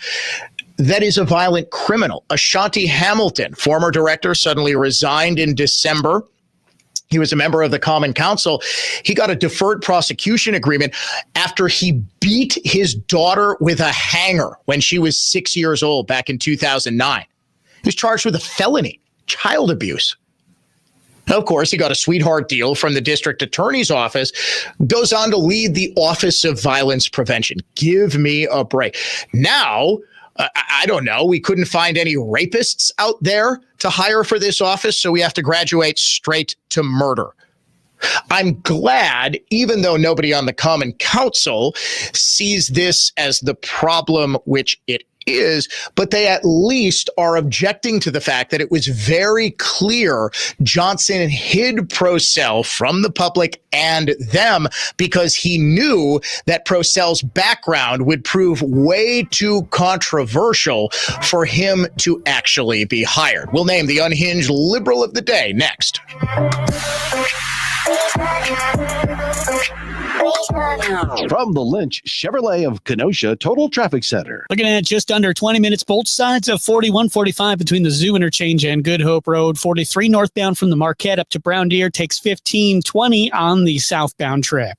That is a violent criminal. Ashanti Hamilton, former director, suddenly resigned in December. He was a member of the Common Council. He got a deferred prosecution agreement after he beat his daughter with a hanger when she was 6 years old back in 2009. He was charged with a felony, child abuse. Of course, he got a sweetheart deal from the district attorney's office, goes on to lead the Office of Violence Prevention. Give me a break. Now, I don't know, we couldn't find any rapists out there to hire for this office, so we have to graduate straight to murder. I'm glad, even though nobody on the Common Council sees this as the problem, which it is, but they at least are objecting to the fact that it was very clear Johnson hid Procell from the public and them because he knew that Procell's background would prove way too controversial for him to actually be hired. We'll name the unhinged liberal of the day next. From the Lynch Chevrolet of Kenosha Total Traffic Center. Looking at just under 20 minutes, both sides of 4145 between the Zoo Interchange and Good Hope Road. 43 northbound from the Marquette up to Brown Deer takes 15:20 on the southbound trip.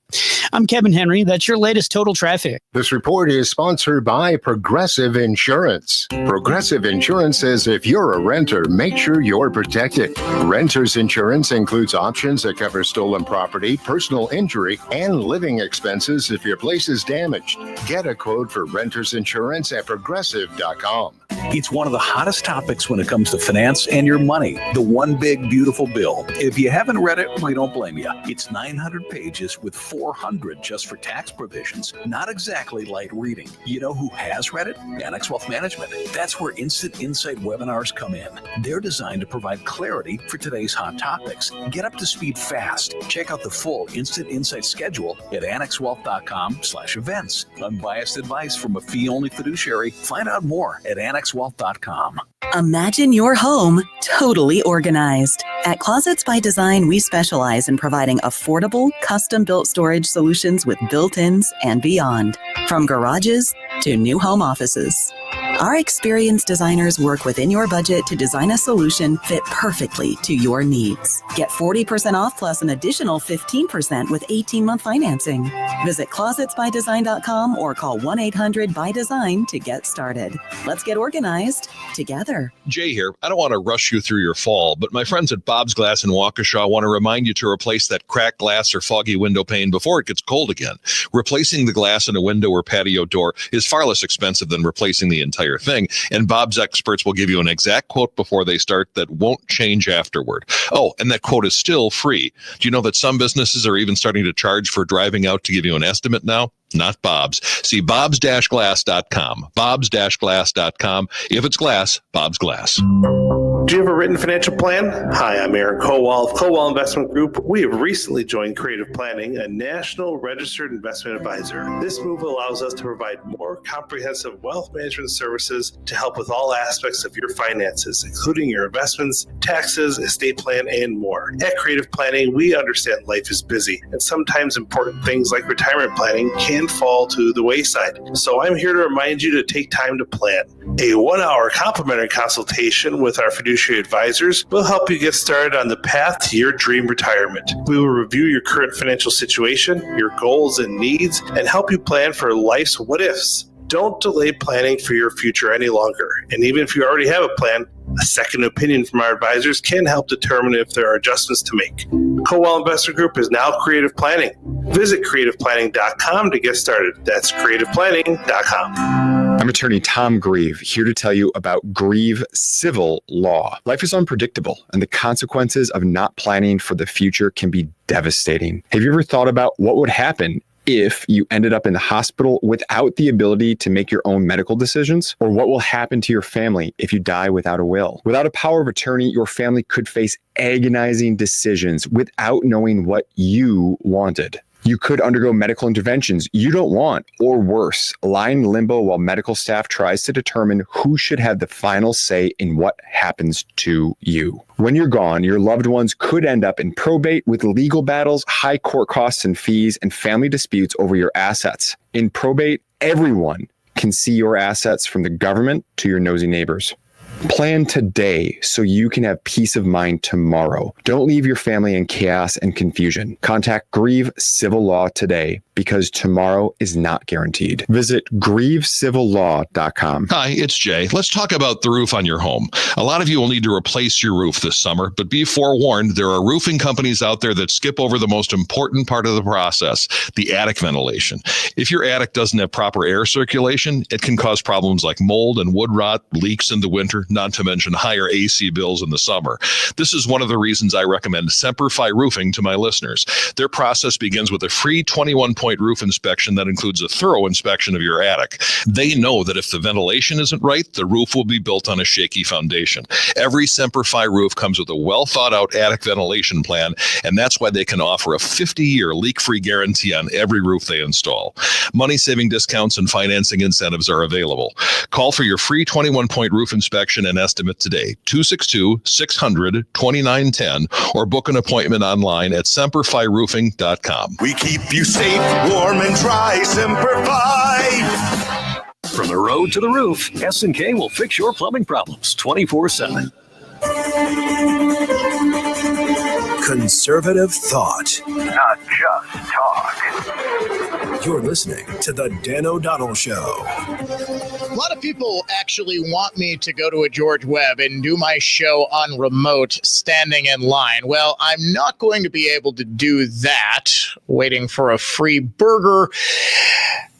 I'm Kevin Henry. That's your latest total traffic. This report is sponsored by Progressive Insurance. Progressive Insurance says if you're a renter, make sure you're protected. Renter's insurance includes options that cover stolen property, personal injury, and living expenses if your place is damaged. Get a quote for renter's insurance at progressive.com. It's one of the hottest topics when it comes to finance and your money. The One Big Beautiful Bill. If you haven't read it, we don't blame you. It's 900 pages with 400 just for tax provisions. Not exactly light reading. You know who has read it? Annex Wealth Management. That's where Instant Insight webinars come in. They're designed to provide clarity for today's hot topics. Get up to speed fast. Check out the full Instant Insight schedule at annexwealth.com/events. Unbiased advice from a fee-only fiduciary. Find out more at annexwealth.com. Imagine your home totally organized. At Closets by Design, we specialize in providing affordable, custom-built storage solutions with built-ins and beyond, from garages to new home offices. Our experienced designers work within your budget to design a solution fit perfectly to your needs. Get 40% off plus an additional 15% with 18-month financing. Visit closetsbydesign.com or call 1-800-BY-DESIGN to get started. Let's get organized together. Jay here. I don't want to rush you through your fall, but my friends at Bob's Glass in Waukesha want to remind you to replace that cracked glass or foggy window pane before it gets cold again. Replacing the glass in a window or patio door is far less expensive than replacing the entire thing, and Bob's experts will give you an exact quote before they start that won't change afterward. Oh, and that quote is still free. Do you know that some businesses are even starting to charge for driving out to give you an estimate now? Not Bob's. See bobs-glass.com. Bobs-glass.com. If it's glass, Bob's Glass. Do you have a written financial plan? Hi, I'm Aaron Kowal of Kowal Investment Group. We have recently joined Creative Planning, a national registered investment advisor. This move allows us to provide more comprehensive wealth management services to help with all aspects of your finances, including your investments, taxes, estate plan, and more. At Creative Planning, we understand life is busy, and sometimes important things like retirement planning can fall to the wayside. So I'm here to remind you to take time to plan. A 1-hour complimentary consultation with our fiduciary advisors will help you get started on the path to your dream retirement. We will review your current financial situation, your goals and needs, and help you plan for life's what-ifs. Don't delay planning for your future any longer. And even if you already have a plan, a second opinion from our advisors can help determine if there are adjustments to make. Kowal Investment Group is now Creative Planning. Visit creativeplanning.com to get started. That's creativeplanning.com. I'm attorney Tom Grieve, here to tell you about Grieve Civil Law. Life is unpredictable, and the consequences of not planning for the future can be devastating. Have you ever thought about what would happen if you ended up in the hospital without the ability to make your own medical decisions? Or what will happen to your family if you die without a will? Without a power of attorney, your family could face agonizing decisions without knowing what you wanted. You could undergo medical interventions you don't want, or worse, lie in limbo while medical staff tries to determine who should have the final say in what happens to you. When you're gone, your loved ones could end up in probate with legal battles, high court costs and fees, and family disputes over your assets. In probate, everyone can see your assets, from the government to your nosy neighbors. Plan today so you can have peace of mind tomorrow. Don't leave your family in chaos and confusion. Contact Grieve Civil Law today, because tomorrow is not guaranteed. Visit grievecivillaw.com. Hi, it's Jay. Let's talk about the roof on your home. A lot of you will need to replace your roof this summer, but be forewarned, there are roofing companies out there that skip over the most important part of the process, the attic ventilation. If your attic doesn't have proper air circulation, it can cause problems like mold and wood rot, leaks in the winter, not to mention higher AC bills in the summer. This is one of the reasons I recommend Semperfi Roofing to my listeners. Their process begins with a free 21-point roof inspection that includes a thorough inspection of your attic. They know that if the ventilation isn't right, the roof will be built on a shaky foundation. Every Semperfi roof comes with a well-thought-out attic ventilation plan, and that's why they can offer a 50-year leak-free guarantee on every roof they install. Money-saving discounts and financing incentives are available. Call for your free 21-point roof inspection and estimate today, 262-600-2910, or book an appointment online at semperfiroofing.com. We keep you safe, warm, and dry. Semperfi. From the road to the roof, S&K will fix your plumbing problems 24/7. Conservative thought. Not just talk. You're listening to The Dan O'Donnell Show. A lot of people actually want me to go to a George Webb and do my show on remote, standing in line. Well, I'm not going to be able to do that, waiting for a free burger.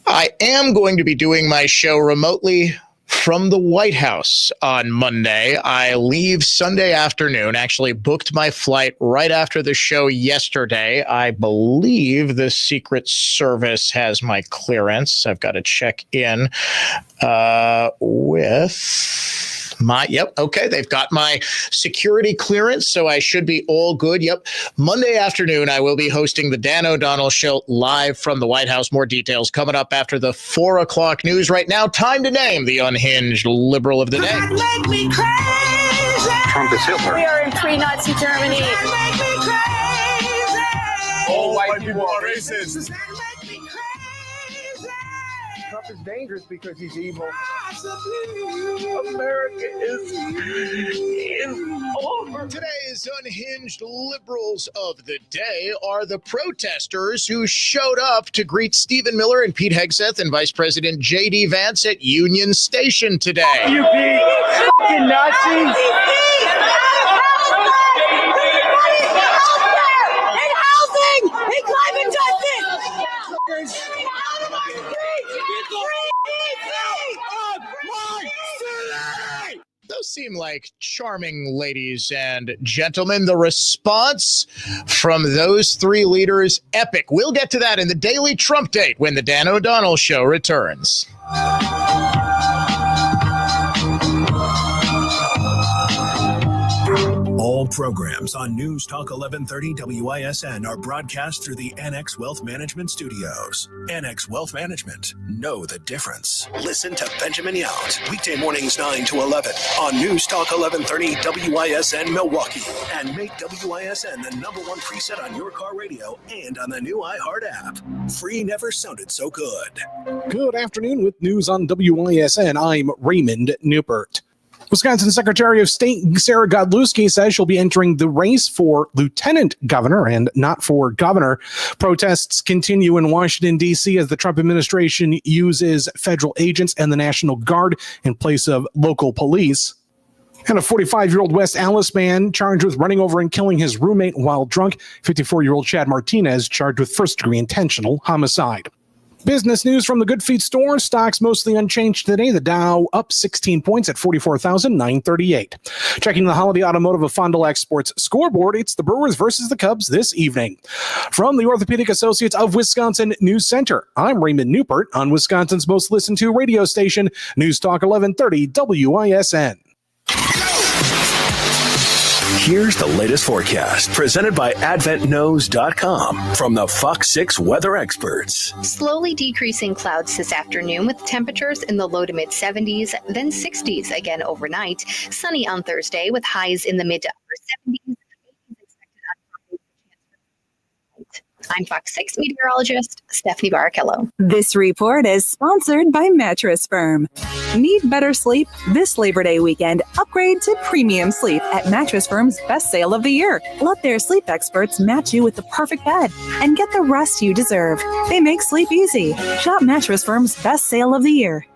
I am going to be doing my show remotely from the White House on Monday. I leave Sunday afternoon, actually booked my flight right after the show yesterday. I believe the Secret Service has my clearance. I've got to check in with my, okay, they've got my security clearance, so I should be all good. Monday afternoon, I will be hosting the Dan O'Donnell Show live from the White House. More details coming up after the 4 o'clock news. Right now, time to name the unhinged liberal of the day. Make me crazy. Trump is Hitler. We are in pre-Nazi Germany. Make me crazy. All white people are racist. Trump is dangerous because he's evil. America is over. Today's unhinged liberals of the day are the protesters who showed up to greet Stephen Miller and Pete Hegseth and Vice President J.D. Vance at Union Station today. You fucking Nazis! Those seem like charming ladies and gentlemen. The response from those three leaders, epic. We'll get to that in the Daily Trump Date when the Dan O'Donnell Show returns. All programs on News Talk 1130 WISN are broadcast through the NX Wealth Management Studios. NX Wealth Management. Know the difference. Listen to Benjamin Yount, weekday mornings 9 to 11 on News Talk 1130 WISN Milwaukee. And make WISN the #1 preset on your car radio and on the new iHeart app. Free never sounded so good. Good afternoon with news on WISN. I'm Raymond Newport. Wisconsin Secretary of State Sarah Godlewski says she'll be entering the race for lieutenant governor and not for governor. Protests continue in Washington, D.C. as the Trump administration uses federal agents and the National Guard in place of local police. And a 45-year-old West Allis man charged with running over and killing his roommate while drunk. 54-year-old Chad Martinez charged with first-degree intentional homicide. Business news from the Good Feet store. Stocks mostly unchanged today. The Dow up 16 points at 44,938. Checking the Holiday Automotive of Fond du Lac Sports scoreboard, it's the Brewers versus the Cubs this evening. From the Orthopedic Associates of Wisconsin News Center, I'm Raymond Newport on Wisconsin's most listened to radio station, News Talk 1130 WISN. Here's the latest forecast presented by AdventKnows.com from the Fox 6 weather experts. Slowly decreasing clouds this afternoon with temperatures in the low to mid 70s, then 60s again overnight. Sunny on Thursday with highs in the mid to upper 70s. I'm Fox 6 meteorologist Stephanie Barrichello. This report is sponsored by Mattress Firm. Need better sleep? This Labor Day weekend, upgrade to premium sleep at Mattress Firm's best sale of the year. Let their sleep experts match you with the perfect bed and get the rest you deserve. They make sleep easy. Shop Mattress Firm's best sale of the year.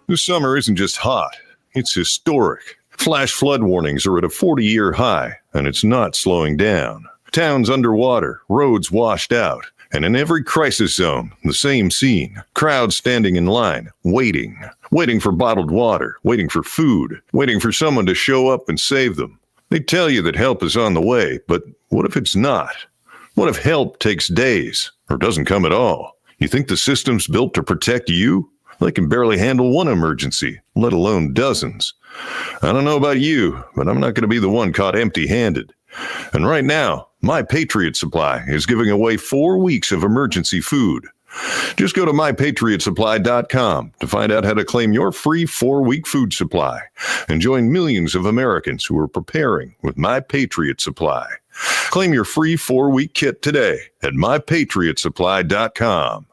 This summer isn't just hot, it's historic. Flash flood warnings are at a 40-year high, and it's not slowing down. Towns underwater, roads washed out, and in every crisis zone, the same scene. Crowds standing in line, waiting for bottled water, waiting for food, waiting for someone to show up and save them. They tell you that help is on the way, but what if it's not? What if help takes days or doesn't come at all? You think the system's built to protect you? They can barely handle one emergency, let alone dozens. I don't know about you, but I'm not going to be the one caught empty-handed. And right now, My Patriot Supply is giving away 4 weeks of emergency food. Just go to mypatriotsupply.com to find out how to claim your free 4-week food supply and join millions of Americans who are preparing with My Patriot Supply. Claim your free 4-week kit today at mypatriotsupply.com.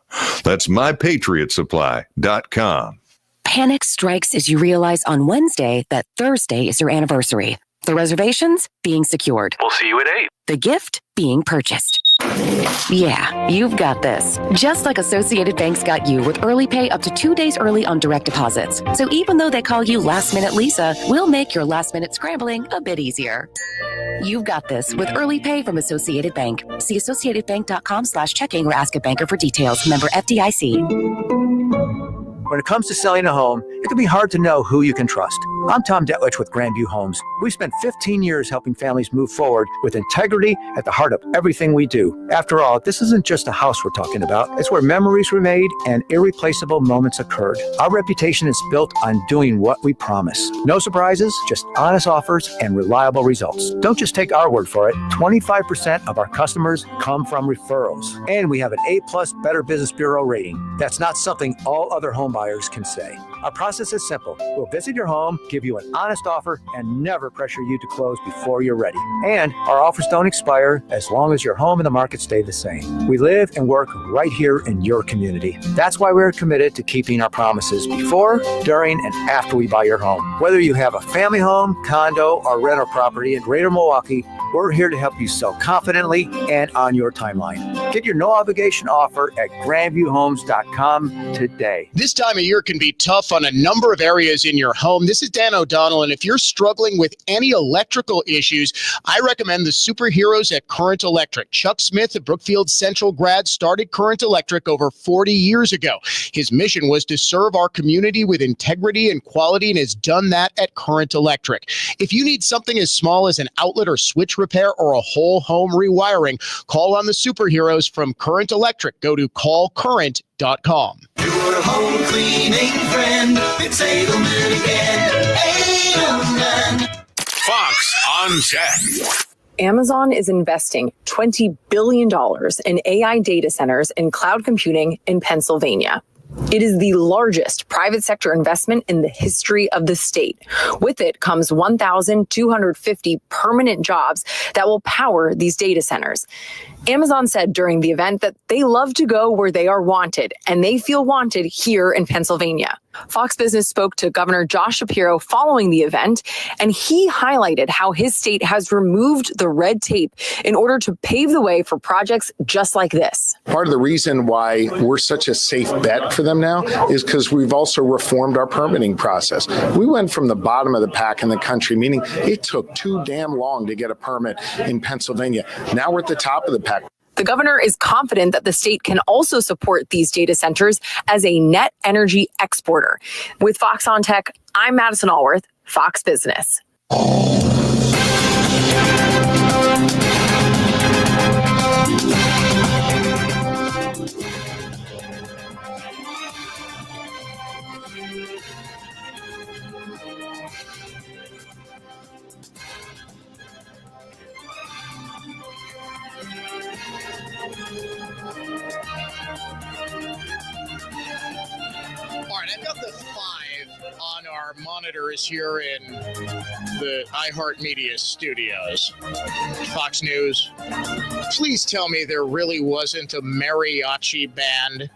That's mypatriotsupply.com. Panic strikes as you realize on Wednesday that Thursday is your anniversary. The reservations being secured. We'll see you at 8. The gift being purchased. Yeah, you've got this. Just like Associated Bank's got you with early pay up to 2 days early on direct deposits. So even though they call you Last Minute Lisa, we'll make your last minute scrambling a bit easier. You've got this with early pay from Associated Bank. See associatedbank.com/checking or ask a banker for details. Member FDIC. When it comes to selling a home, it can be hard to know who you can trust. I'm Tom Detwich with Grandview Homes. We've spent 15 years helping families move forward with integrity at the heart of everything we do. After all, this isn't just a house we're talking about. It's where memories were made and irreplaceable moments occurred. Our reputation is built on doing what we promise. No surprises, just honest offers and reliable results. Don't just take our word for it. 25% of our customers come from referrals. And we have an A+ Better Business Bureau rating. That's not something all other home buyers buyers can say. Our process is simple. We'll visit your home, give you an honest offer, and never pressure you to close before you're ready. And our offers don't expire as long as your home and the market stay the same. We live and work right here in your community. That's why we're committed to keeping our promises before, during, and after we buy your home. Whether you have a family home, condo, or rental property in Greater Milwaukee, we're here to help you sell confidently and on your timeline. Get your no-obligation offer at grandviewhomes.com today. This time of year can be tough on a number of areas in your home. This is Dan O'Donnell, and if you're struggling with any electrical issues, I recommend the superheroes at Current Electric. Chuck Smith, a Brookfield Central grad, started Current Electric over 40 years ago. His mission was to serve our community with integrity and quality, and has done that at Current Electric. If you need something as small as an outlet or switch repair or a whole home rewiring, call on the superheroes from Current Electric. Go to callcurrent.com. Your home cleaning friend, it's Edelman again. Edelman. Fox on Tech. Amazon is investing $20 billion in AI data centers and cloud computing in Pennsylvania. It is the largest private sector investment in the history of the state. With it comes 1,250 permanent jobs that will power these data centers. Amazon said during the event that they love to go where they are wanted, and they feel wanted here in Pennsylvania. Fox Business spoke to Governor Josh Shapiro following the event, and he highlighted how his state has removed the red tape in order to pave the way for projects just like this. Part of the reason why we're such a safe bet for them now is because we've also reformed our permitting process. We went from the bottom of the pack in the country, meaning it took too damn long to get a permit in Pennsylvania. Now we're at the top of the pack. The governor is confident that the state can also support these data centers as a net energy exporter. With Fox on Tech, I'm Madison Allworth, Fox Business. I've got the 5 on our monitors here in the iHeartMedia studios. Fox News. Please tell me there really wasn't a mariachi band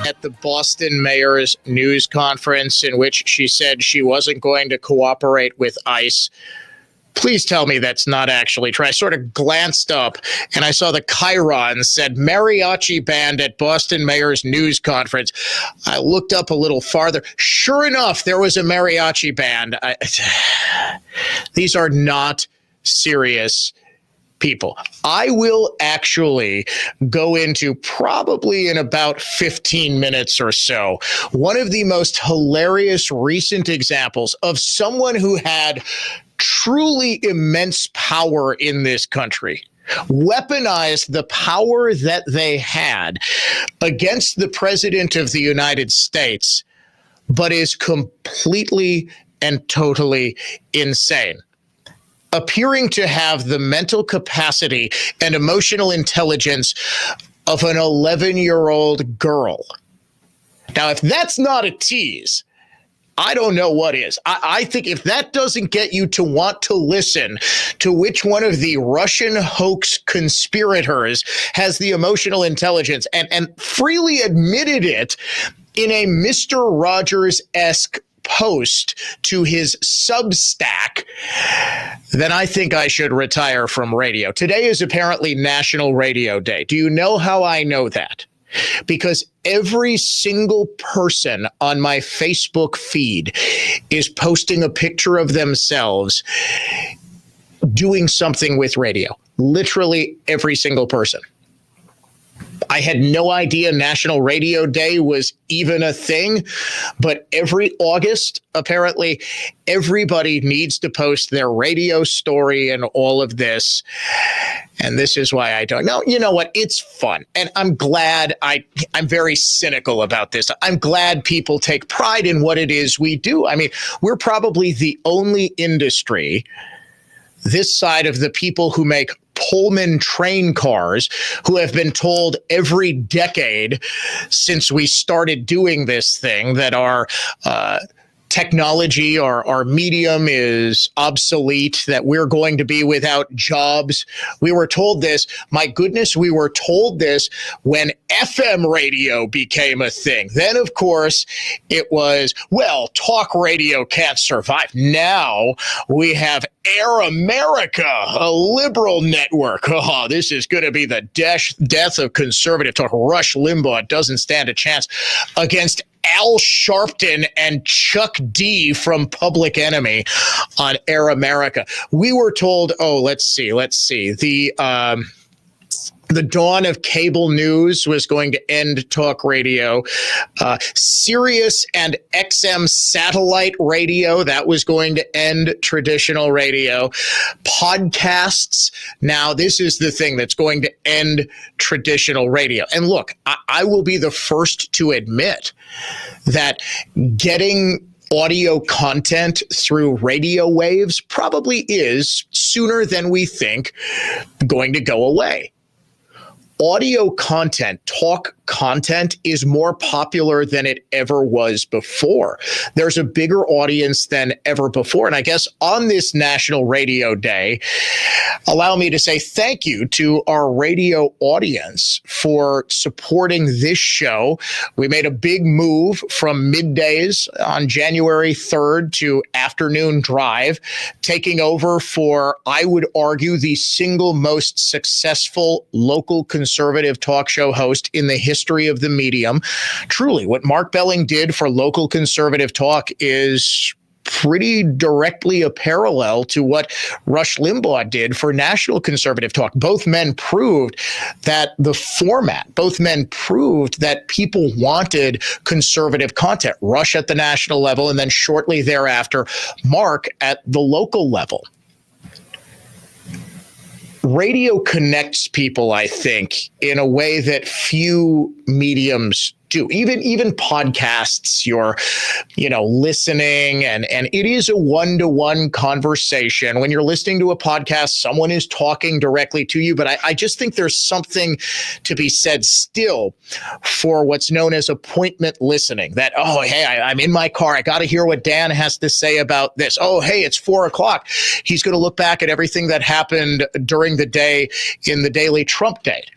at the Boston mayor's news conference in which she said she wasn't going to cooperate with ICE. Please tell me that's not actually true. I sort of glanced up and I saw the Chiron said mariachi band at Boston mayor's news conference. I looked up a little farther. Sure enough, there was a mariachi band. These are not serious people. I will actually go into, probably in about 15 minutes or so, one of the most hilarious recent examples of someone who had truly immense power in this country, weaponized the power that they had against the president of the United States, but is completely and totally insane, appearing to have the mental capacity and emotional intelligence of an 11-year-old girl. Now, if that's not a tease, I don't know what is. I think if that doesn't get you to want to listen to which one of the Russian hoax conspirators has the emotional intelligence and freely admitted it in a Mr. Rogers-esque post to his Substack, then I think I should retire from radio. Today is apparently National Radio Day. Do you know how I know that? Because every single person on my Facebook feed is posting a picture of themselves doing something with radio. Literally every single person. I had no idea National Radio Day was even a thing, but every August, apparently, everybody needs to post their radio story and all of this. And this is why I don't know. You know what? It's fun. And I'm glad I'm very cynical about this. I'm glad people take pride in what it is we do. I mean, we're probably the only industry this side of the people who make Pullman train cars who have been told every decade since we started doing this thing that our technology, our medium is obsolete, that we're going to be without jobs. We were told this. My goodness, we were told this when FM radio became a thing. Then, of course, it was, well, talk radio can't survive. Now we have Air America, a liberal network. Oh, this is going to be the death of conservative talk. Rush Limbaugh doesn't stand a chance against Al Sharpton and Chuck D from Public Enemy on Air America. We were told, let's see. The dawn of cable news was going to end talk radio. Sirius and XM satellite radio, that was going to end traditional radio. Podcasts, now this is the thing that's going to end traditional radio. And look, I will be the first to admit that getting audio content through radio waves probably is, sooner than we think, going to go away. Audio content, talk content, is more popular than it ever was before. There's a bigger audience than ever before. And I guess on this National Radio Day, allow me to say thank you to our radio audience for supporting this show. We made a big move from middays on January 3rd to afternoon drive, taking over for, I would argue, the single most successful local conservative talk show host in the history of the medium. Truly, what Mark Belling did for local conservative talk is pretty directly a parallel to what Rush Limbaugh did for national conservative talk. Both men proved that the format, both men proved that people wanted conservative content. Rush at the national level, and then shortly thereafter, Mark at the local level. Radio connects people, I think, in a way that few mediums do. Even podcasts, you're, listening, and it is a one-to-one conversation. When you're listening to a podcast, someone is talking directly to you. But I just think there's something to be said still for what's known as appointment listening. That, I'm in my car. I got to hear what Dan has to say about this. It's 4:00. He's going to look back at everything that happened during the day in the daily Trump date.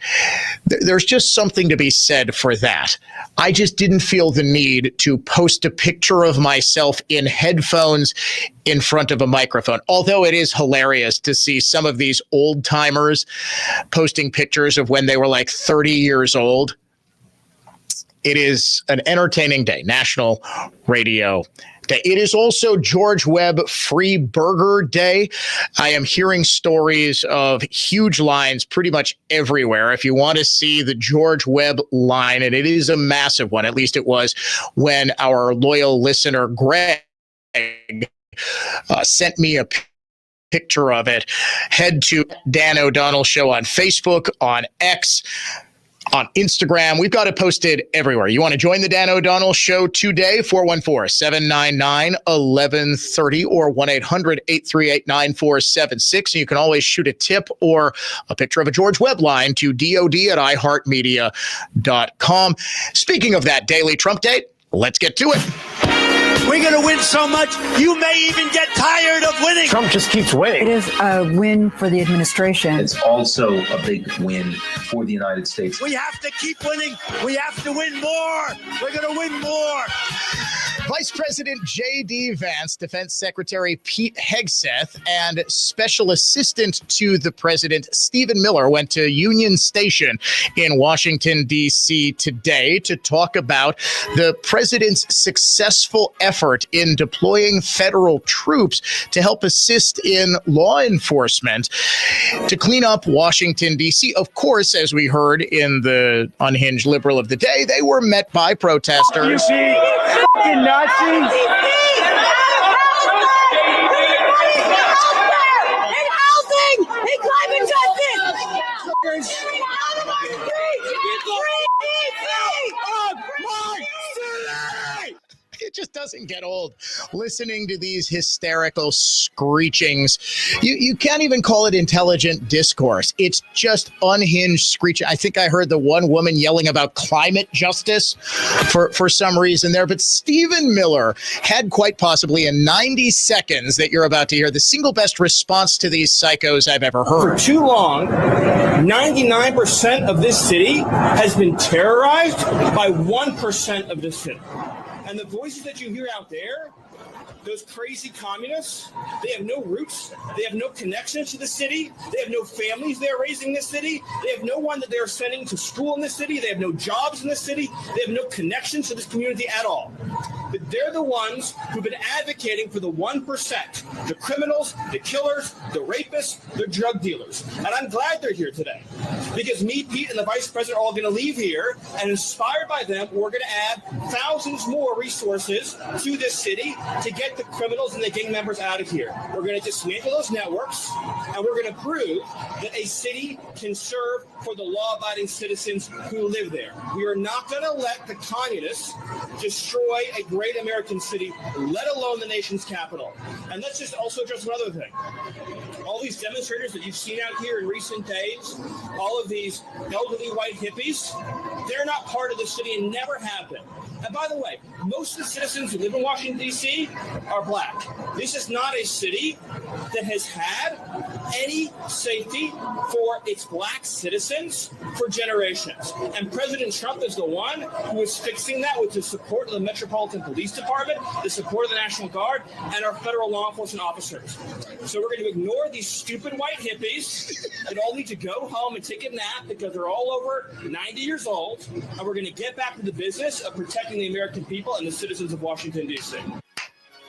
There's just something to be said for that. I just didn't feel the need to post a picture of myself in headphones in front of a microphone. Although it is hilarious to see some of these old timers posting pictures of when they were like 30 years old. It is an entertaining day, National Radio Day. It is also George Webb Free Burger Day. I am hearing stories of huge lines pretty much everywhere. If you want to see the George Webb line, and it is a massive one, at least it was when our loyal listener Greg sent me a picture of it, head to Dan O'Donnell Show on Facebook, on X, on Instagram. We've got it posted everywhere. You want to join the Dan O'Donnell Show today? 414-799-1130 or 1-800-838-9476. And you can always shoot a tip or a picture of a George Webb line to dod@iheartmedia.com. Speaking of that daily Trump date, let's get to it. We're going to win so much, you may even get tired of winning. Trump just keeps winning. It is a win for the administration. It's also a big win for the United States. We have to keep winning. We have to win more. We're going to win more. Vice President J.D. Vance, Defense Secretary Pete Hegseth, and Special Assistant to the President Stephen Miller went to Union Station in Washington, D.C. today to talk about the president's successful effort in deploying federal troops to help assist in law enforcement to clean up Washington, D.C. Of course, as we heard in the Unhinged Liberal of the Day, they were met by protesters. You see, fucking Nazis. In housing, in climate justice. It just doesn't doesn't get old listening to these hysterical screechings. You can't even call it intelligent discourse. It's just unhinged screeching. I think I heard the one woman yelling about climate justice for some reason there. But Stephen Miller had quite possibly in 90 seconds that you're about to hear the single best response to these psychos I've ever heard. For too long, 99% of this city has been terrorized by 1% of the city. And the voices that you hear out there, those crazy communists, they have no roots. They have no connections to the city. They have no families they're raising in this city. They have no one that they're sending to school in this city. They have no jobs in this city. They have no connections to this community at all. But they're the ones who've been advocating for the 1%, the criminals, the killers, the rapists, the drug dealers. And I'm glad they're here today because me, Pete, and the vice president are all going to leave here, and inspired by them, we're going to add thousands more resources to this city to get the criminals and the gang members out of here. We're going to dismantle those networks, and we're going to prove that a city can serve for the law-abiding citizens who live there. We are not going to let the communists destroy a great American city, let alone the nation's capital. And let's just also address another thing. All these demonstrators that you've seen out here in recent days, all of these elderly white hippies, they're not part of the city and never have been. And by the way, most of the citizens who live in Washington, D.C. are black. This is not a city that has had any safety for its black citizens for generations. And President Trump is the one who is fixing that with the support of the Metropolitan Police Department, the support of the National Guard, and our federal law enforcement officers. So we're going to ignore these stupid white hippies that all need to go home and take a nap because they're all over 90 years old. And we're going to get back to the business of protecting the American people and the citizens of Washington, D.C.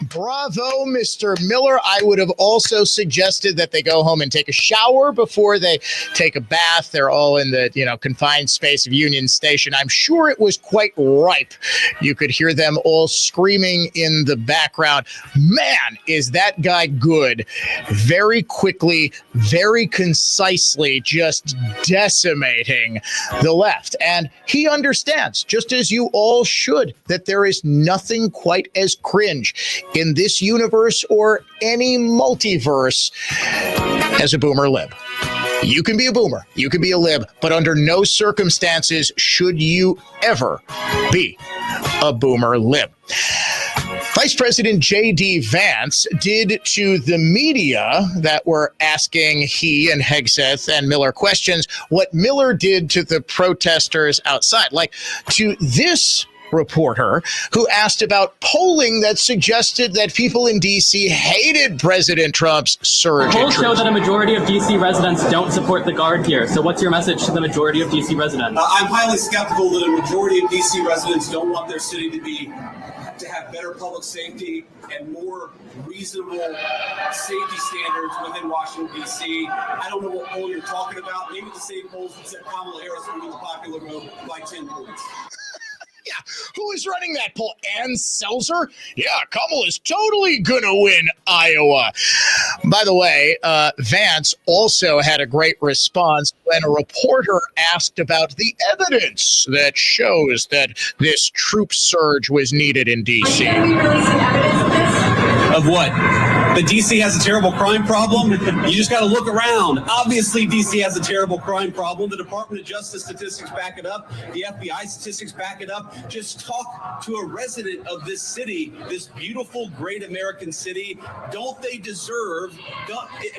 Bravo, Mr. Miller. I would have also suggested that they go home and take a shower before they take a bath. They're all in the, confined space of Union Station. I'm sure it was quite ripe. You could hear them all screaming in the background. Man, is that guy good. Very quickly, very concisely, just decimating the left. And he understands, just as you all should, that there is nothing quite as cringe in this universe or any multiverse as a boomer lib. You can be a boomer, you can be a lib, but under no circumstances should you ever be a boomer lib. Vice President J.D. Vance did to the media that were asking he and Hegseth and Miller questions what Miller did to the protesters outside, like to this reporter who asked about polling that suggested that people in D.C. hated President Trump's surge. Polls show that a majority of D.C. residents don't support the Guard here. So what's your message to the majority of D.C. residents? I'm highly skeptical that a majority of D.C. residents don't want their city to have better public safety and more reasonable safety standards within Washington, D.C. I don't know what poll you're talking about. Maybe the same polls that said Kamala Harris would win the popular vote by 10 points. Yeah, who is running that poll? Ann Selzer? Yeah, Kamala's totally gonna win Iowa. By the way, Vance also had a great response when a reporter asked about the evidence that shows that this troop surge was needed in D.C. Of what? That D.C. has a terrible crime problem? You just got to look around. Obviously, D.C. has a terrible crime problem. The Department of Justice statistics back it up. The FBI statistics back it up. Just talk to a resident of this city, this beautiful, great American city. Don't they deserve?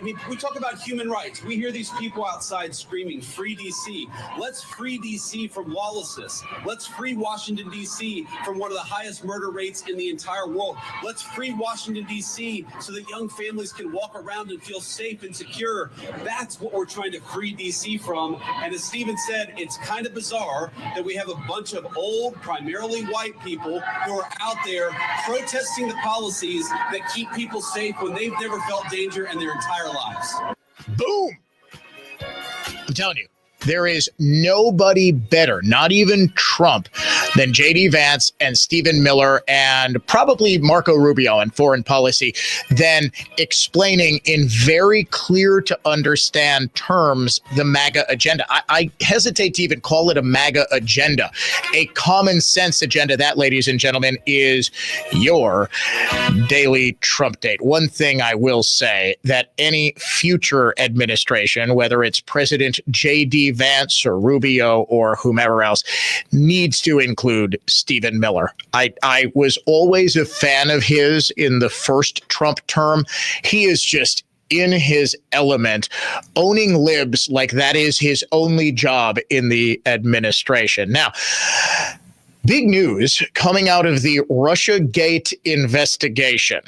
We talk about human rights. We hear these people outside screaming, free D.C. Let's free D.C. from lawlessness. Let's free Washington, D.C. from one of the highest murder rates in the entire world. Let's free Washington, D.C. so that young families can walk around and feel safe and secure. That's what we're trying to free D.C. from. And as Stephen said, it's kind of bizarre that we have a bunch of old, primarily white people who are out there protesting the policies that keep people safe when they've never felt danger in their entire lives. Boom! I'm telling you. There is nobody better, not even Trump, than J.D. Vance and Stephen Miller and probably Marco Rubio in foreign policy than explaining in very clear to understand terms the MAGA agenda. I hesitate to even call it a MAGA agenda. A common sense agenda, that, ladies and gentlemen, is your daily Trump date. One thing I will say, that any future administration, whether it's President J.D. Vance or Rubio or whomever else, needs to include Stephen Miller. I was always a fan of his in the first Trump term. He is just in his element, owning libs like that is his only job in the administration. Now, big news coming out of the Russiagate investigation.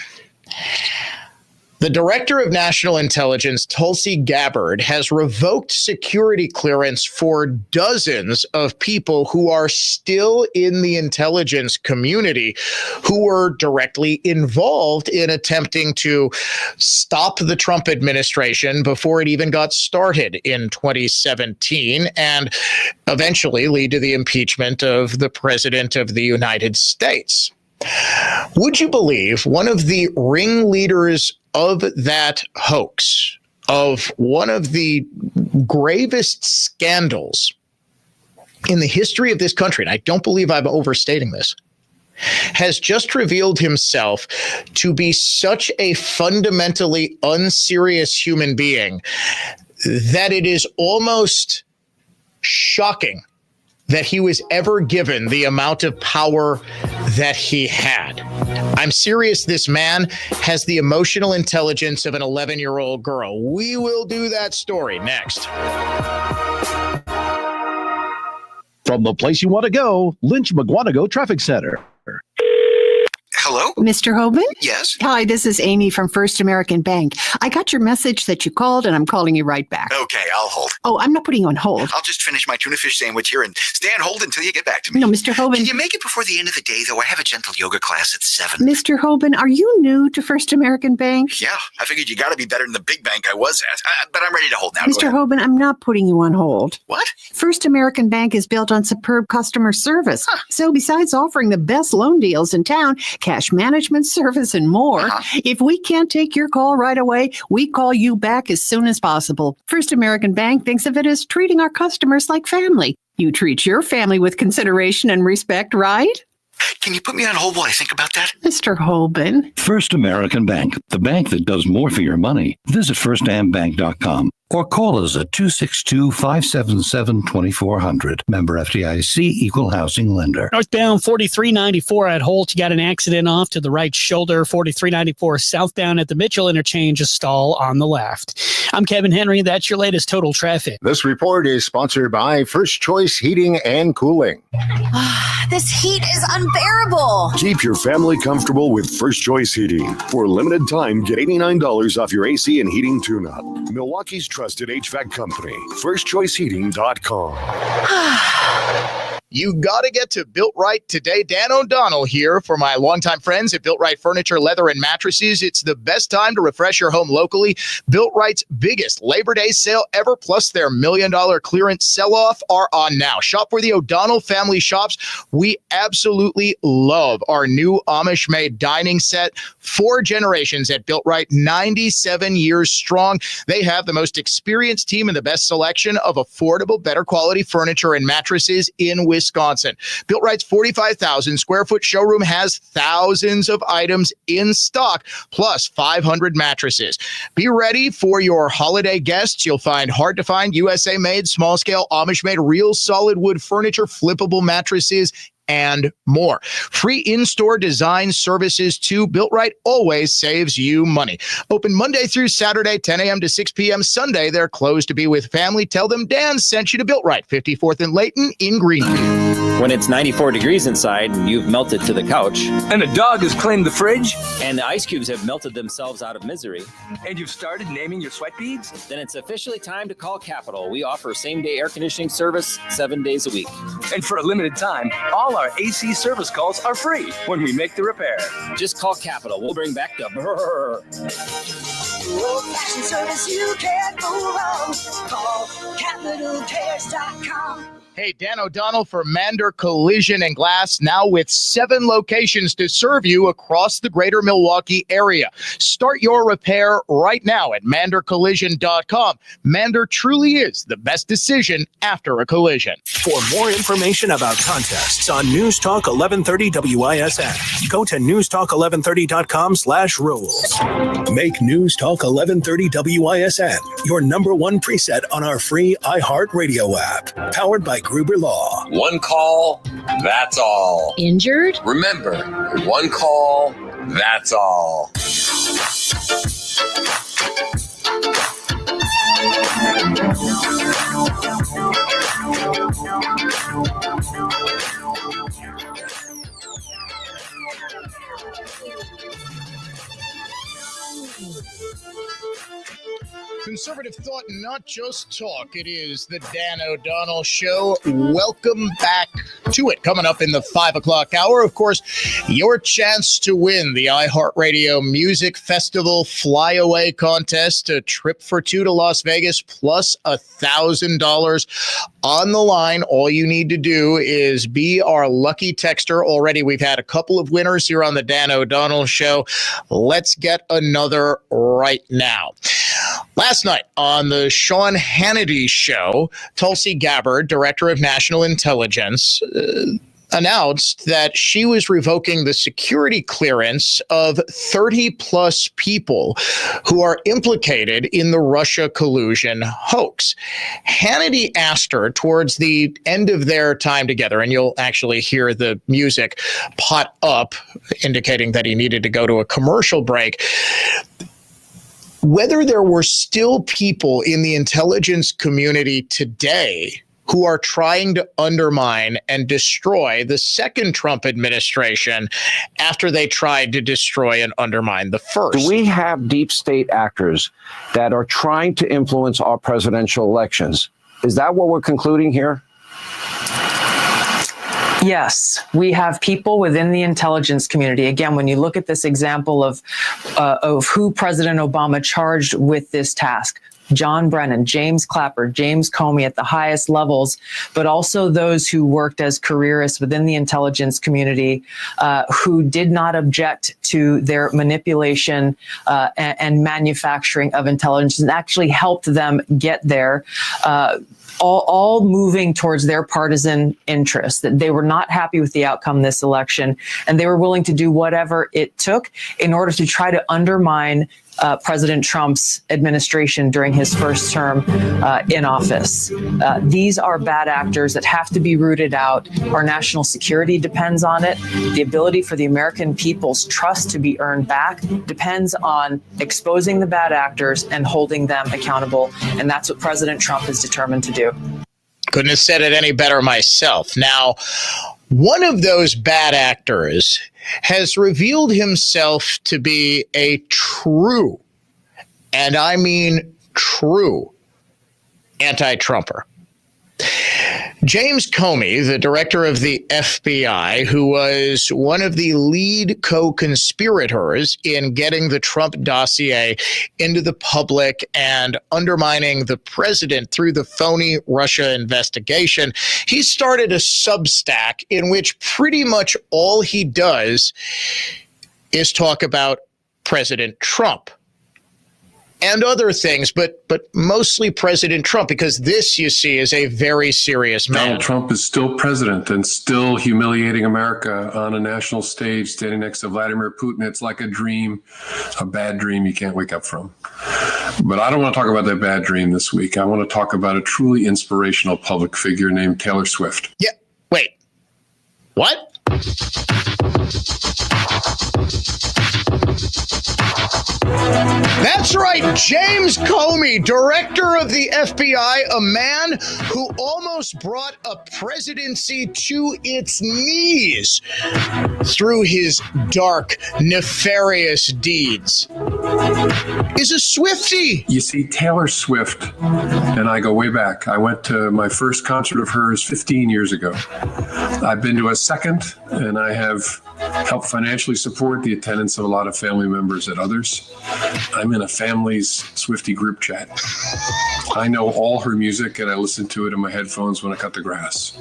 The Director of National Intelligence, Tulsi Gabbard, has revoked security clearance for dozens of people who are still in the intelligence community who were directly involved in attempting to stop the Trump administration before it even got started in 2017 and eventually lead to the impeachment of the President of the United States. Would you believe one of the ringleaders of that hoax, of one of the gravest scandals in the history of this country, and I don't believe I'm overstating this, has just revealed himself to be such a fundamentally unserious human being that it is almost shocking that he was ever given the amount of power that he had. I'm serious. This man has the emotional intelligence of an 11-year-old girl. We will do that story next. From the place you want to go, Lynch McGuanago Traffic Center. Hello? Mr. Hoban? Yes? Hi, this is Amy from First American Bank. I got your message that you called, and I'm calling you right back. Okay, I'll hold. Oh, I'm not putting you on hold. I'll just finish my tuna fish sandwich here and stay on hold until you get back to me. No, Mr. Hoban. Can you make it before the end of the day, though? I have a gentle yoga class at 7. Mr. Hoban, are you new to First American Bank? Yeah, I figured you got to be better than the big bank I was at. But I'm ready to hold now. Mr. Hoban, I'm not putting you on hold. What? First American Bank is built on superb customer service. Huh. So besides offering the best loan deals in town, cash management service, and more, if we can't take your call right away, we call you back as soon as possible. First American Bank thinks of it as treating our customers like family. You treat your family with consideration and respect, right? Can you put me on hold while I think about that? Mr. Hoban. First American Bank, the bank that does more for your money. Visit firstambank.com or call us at 262-577-2400. Member FDIC, Equal Housing Lender. Northbound 4394 at Holt, you got an accident off to the right shoulder. 4394 southbound at the Mitchell interchange, a stall on the left. I'm Kevin Henry. That's your latest total traffic. This report is sponsored by First Choice Heating and Cooling. This heat is unbearable. Keep your family comfortable with First Choice Heating. For a limited time, get $89 off your AC and heating tune-up. Milwaukee's trusted HVAC company, firstchoiceheating.com. You got to get to Built Right today. Dan O'Donnell here for my longtime friends at Built Right Furniture, Leather, and Mattresses. It's the best time to refresh your home locally. Built Right's biggest Labor Day sale ever, plus their $1 million clearance sell-off are on now. Shop where the O'Donnell family shops. We absolutely love our new Amish-made dining set. 4 generations at Built Right, 97 years strong. They have the most experienced team and the best selection of affordable, better quality furniture and mattresses in Wisconsin. Built Right's 45,000 square foot showroom has thousands of items in stock, plus 500 mattresses. Be ready for your holiday guests. You'll find hard to find USA made, small scale, Amish made, real solid wood furniture, flippable mattresses, and more. Free in-store design services too. Built Right always saves you money. Open Monday through Saturday, 10 a.m. to 6 p.m. Sunday, they're closed to be with family. Tell them Dan sent you to Built Right, 54th and Layton in Greenview. When it's 94 degrees inside and you've melted to the couch, and a dog has claimed the fridge, and the ice cubes have melted themselves out of misery, and you've started naming your sweat beads, then it's officially time to call Capital. We offer same-day air conditioning service 7 days a week. And for a limited time, all our AC service calls are free when we make the repair. Just call Capital. We'll bring back the brrr. Old-fashioned service you can't go wrong. Call CapitalCares.com. Hey, Dan O'Donnell for Mander Collision and Glass, now with 7 locations to serve you across the greater Milwaukee area. Start your repair right now at mandercollision.com. Mander truly is the best decision after a collision. For more information about contests on News Talk 1130 WISN, go to newstalk1130.com/rules. Make News Talk 1130 WISN your #1 preset on our free iHeartRadio app, powered by Gruber Law. One call, that's all. Injured? Remember, one call, that's all. Conservative thought, not just talk. It is the Dan O'Donnell Show. Welcome back to it. Coming up in the 5 o'clock hour, of course, your chance to win the iHeartRadio Music Festival Flyaway Contest, a trip for 2 to Las Vegas, plus $1,000 on the line. All you need to do is be our lucky texter. Already, we've had a couple of winners here on the Dan O'Donnell Show. Let's get another right now. Last night on the Sean Hannity show, Tulsi Gabbard, Director of National Intelligence, announced that she was revoking the security clearance of 30-plus people who are implicated in the Russia collusion hoax. Hannity asked her towards the end of their time together, and you'll actually hear the music pot up, indicating that he needed to go to a commercial break, whether there were still people in the intelligence community today who are trying to undermine and destroy the second Trump administration after they tried to destroy and undermine the first. Do we have deep state actors that are trying to influence our presidential elections? Is that what we're concluding here? Yes, we have people within the intelligence community. Again, when you look at this example of who President Obama charged with this task, John Brennan, James Clapper, James Comey at the highest levels, but also those who worked as careerists within the intelligence community who did not object to their manipulation and manufacturing of intelligence and actually helped them get there. All moving towards their partisan interests, that they were not happy with the outcome of this election, and they were willing to do whatever it took in order to try to undermine President Trump's administration during his first term in office. These are bad actors that have to be rooted out. Our national security depends on it. The ability for the American people's trust to be earned back depends on exposing the bad actors and holding them accountable. And that's what President Trump is determined to do. Couldn't have said it any better myself. Now, one of those bad actors has revealed himself to be a true, and I mean true, anti-Trumper. James Comey, the director of the FBI, who was one of the lead co-conspirators in getting the Trump dossier into the public and undermining the president through the phony Russia investigation, he started a Substack in which pretty much all he does is talk about President Trump and other things, but mostly President Trump, because this, you see, is a very serious man. Donald Trump is still president and still humiliating America on a national stage, standing next to Vladimir Putin. It's like a dream, a bad dream you can't wake up from. But I don't want to talk about that bad dream this week. I want to talk about a truly inspirational public figure named Taylor Swift. Yeah, wait, what? That's right, James Comey, director of the FBI, a man who almost brought a presidency to its knees through his dark, nefarious deeds, is a Swiftie. You see, Taylor Swift and I go way back. I went to my first concert of hers 15 years ago. I've been to a second, and I have help financially support the attendance of a lot of family members at others. I'm in a family's Swiftie group chat. I know all her music and I listen to it in my headphones when I cut the grass.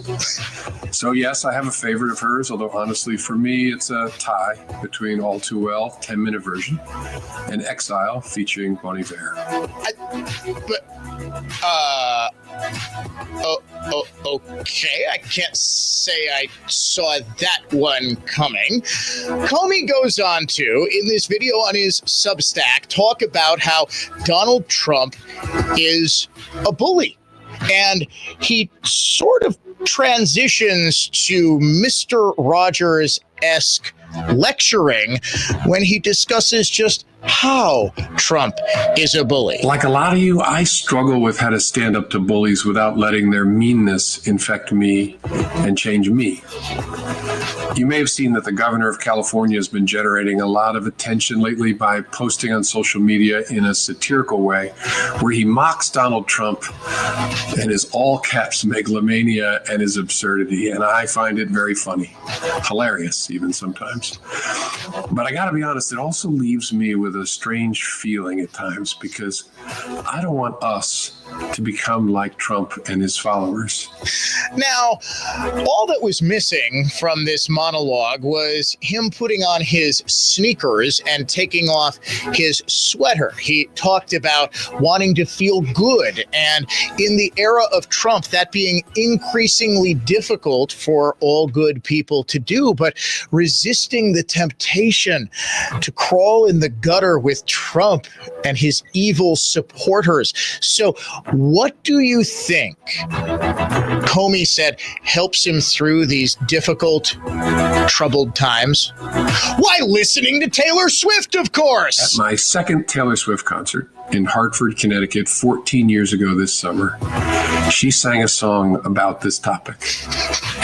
So yes, I have a favorite of hers, although honestly for me it's a tie between All Too Well, 10-minute version, and Exile featuring Bon Iver. Okay, I can't say I saw that one coming. Comey goes on to, in this video on his Substack, talk about how Donald Trump is a bully. And he sort of transitions to Mr. Rogers-esque lecturing when he discusses just how Trump is a bully. Like a lot of you, I struggle with how to stand up to bullies without letting their meanness infect me and change me. You may have seen that the governor of California has been generating a lot of attention lately by posting on social media in a satirical way where he mocks Donald Trump and his all caps megalomania and his absurdity. And I find it very funny, hilarious even sometimes. But I got to be honest, it also leaves me with a strange feeling at times because I don't want us to become like Trump and his followers. Now, all that was missing from this monologue was him putting on his sneakers and taking off his sweater. He talked about wanting to feel good, and in the era of Trump, that being increasingly difficult for all good people to do, but resisting the temptation to crawl in the gutter with Trump and his evil supporters. So what do you think, Comey said, helps him through these difficult, troubled times? Why, listening to Taylor Swift, of course. At my second Taylor Swift concert in Hartford, Connecticut, 14 years ago this summer, she sang a song about this topic,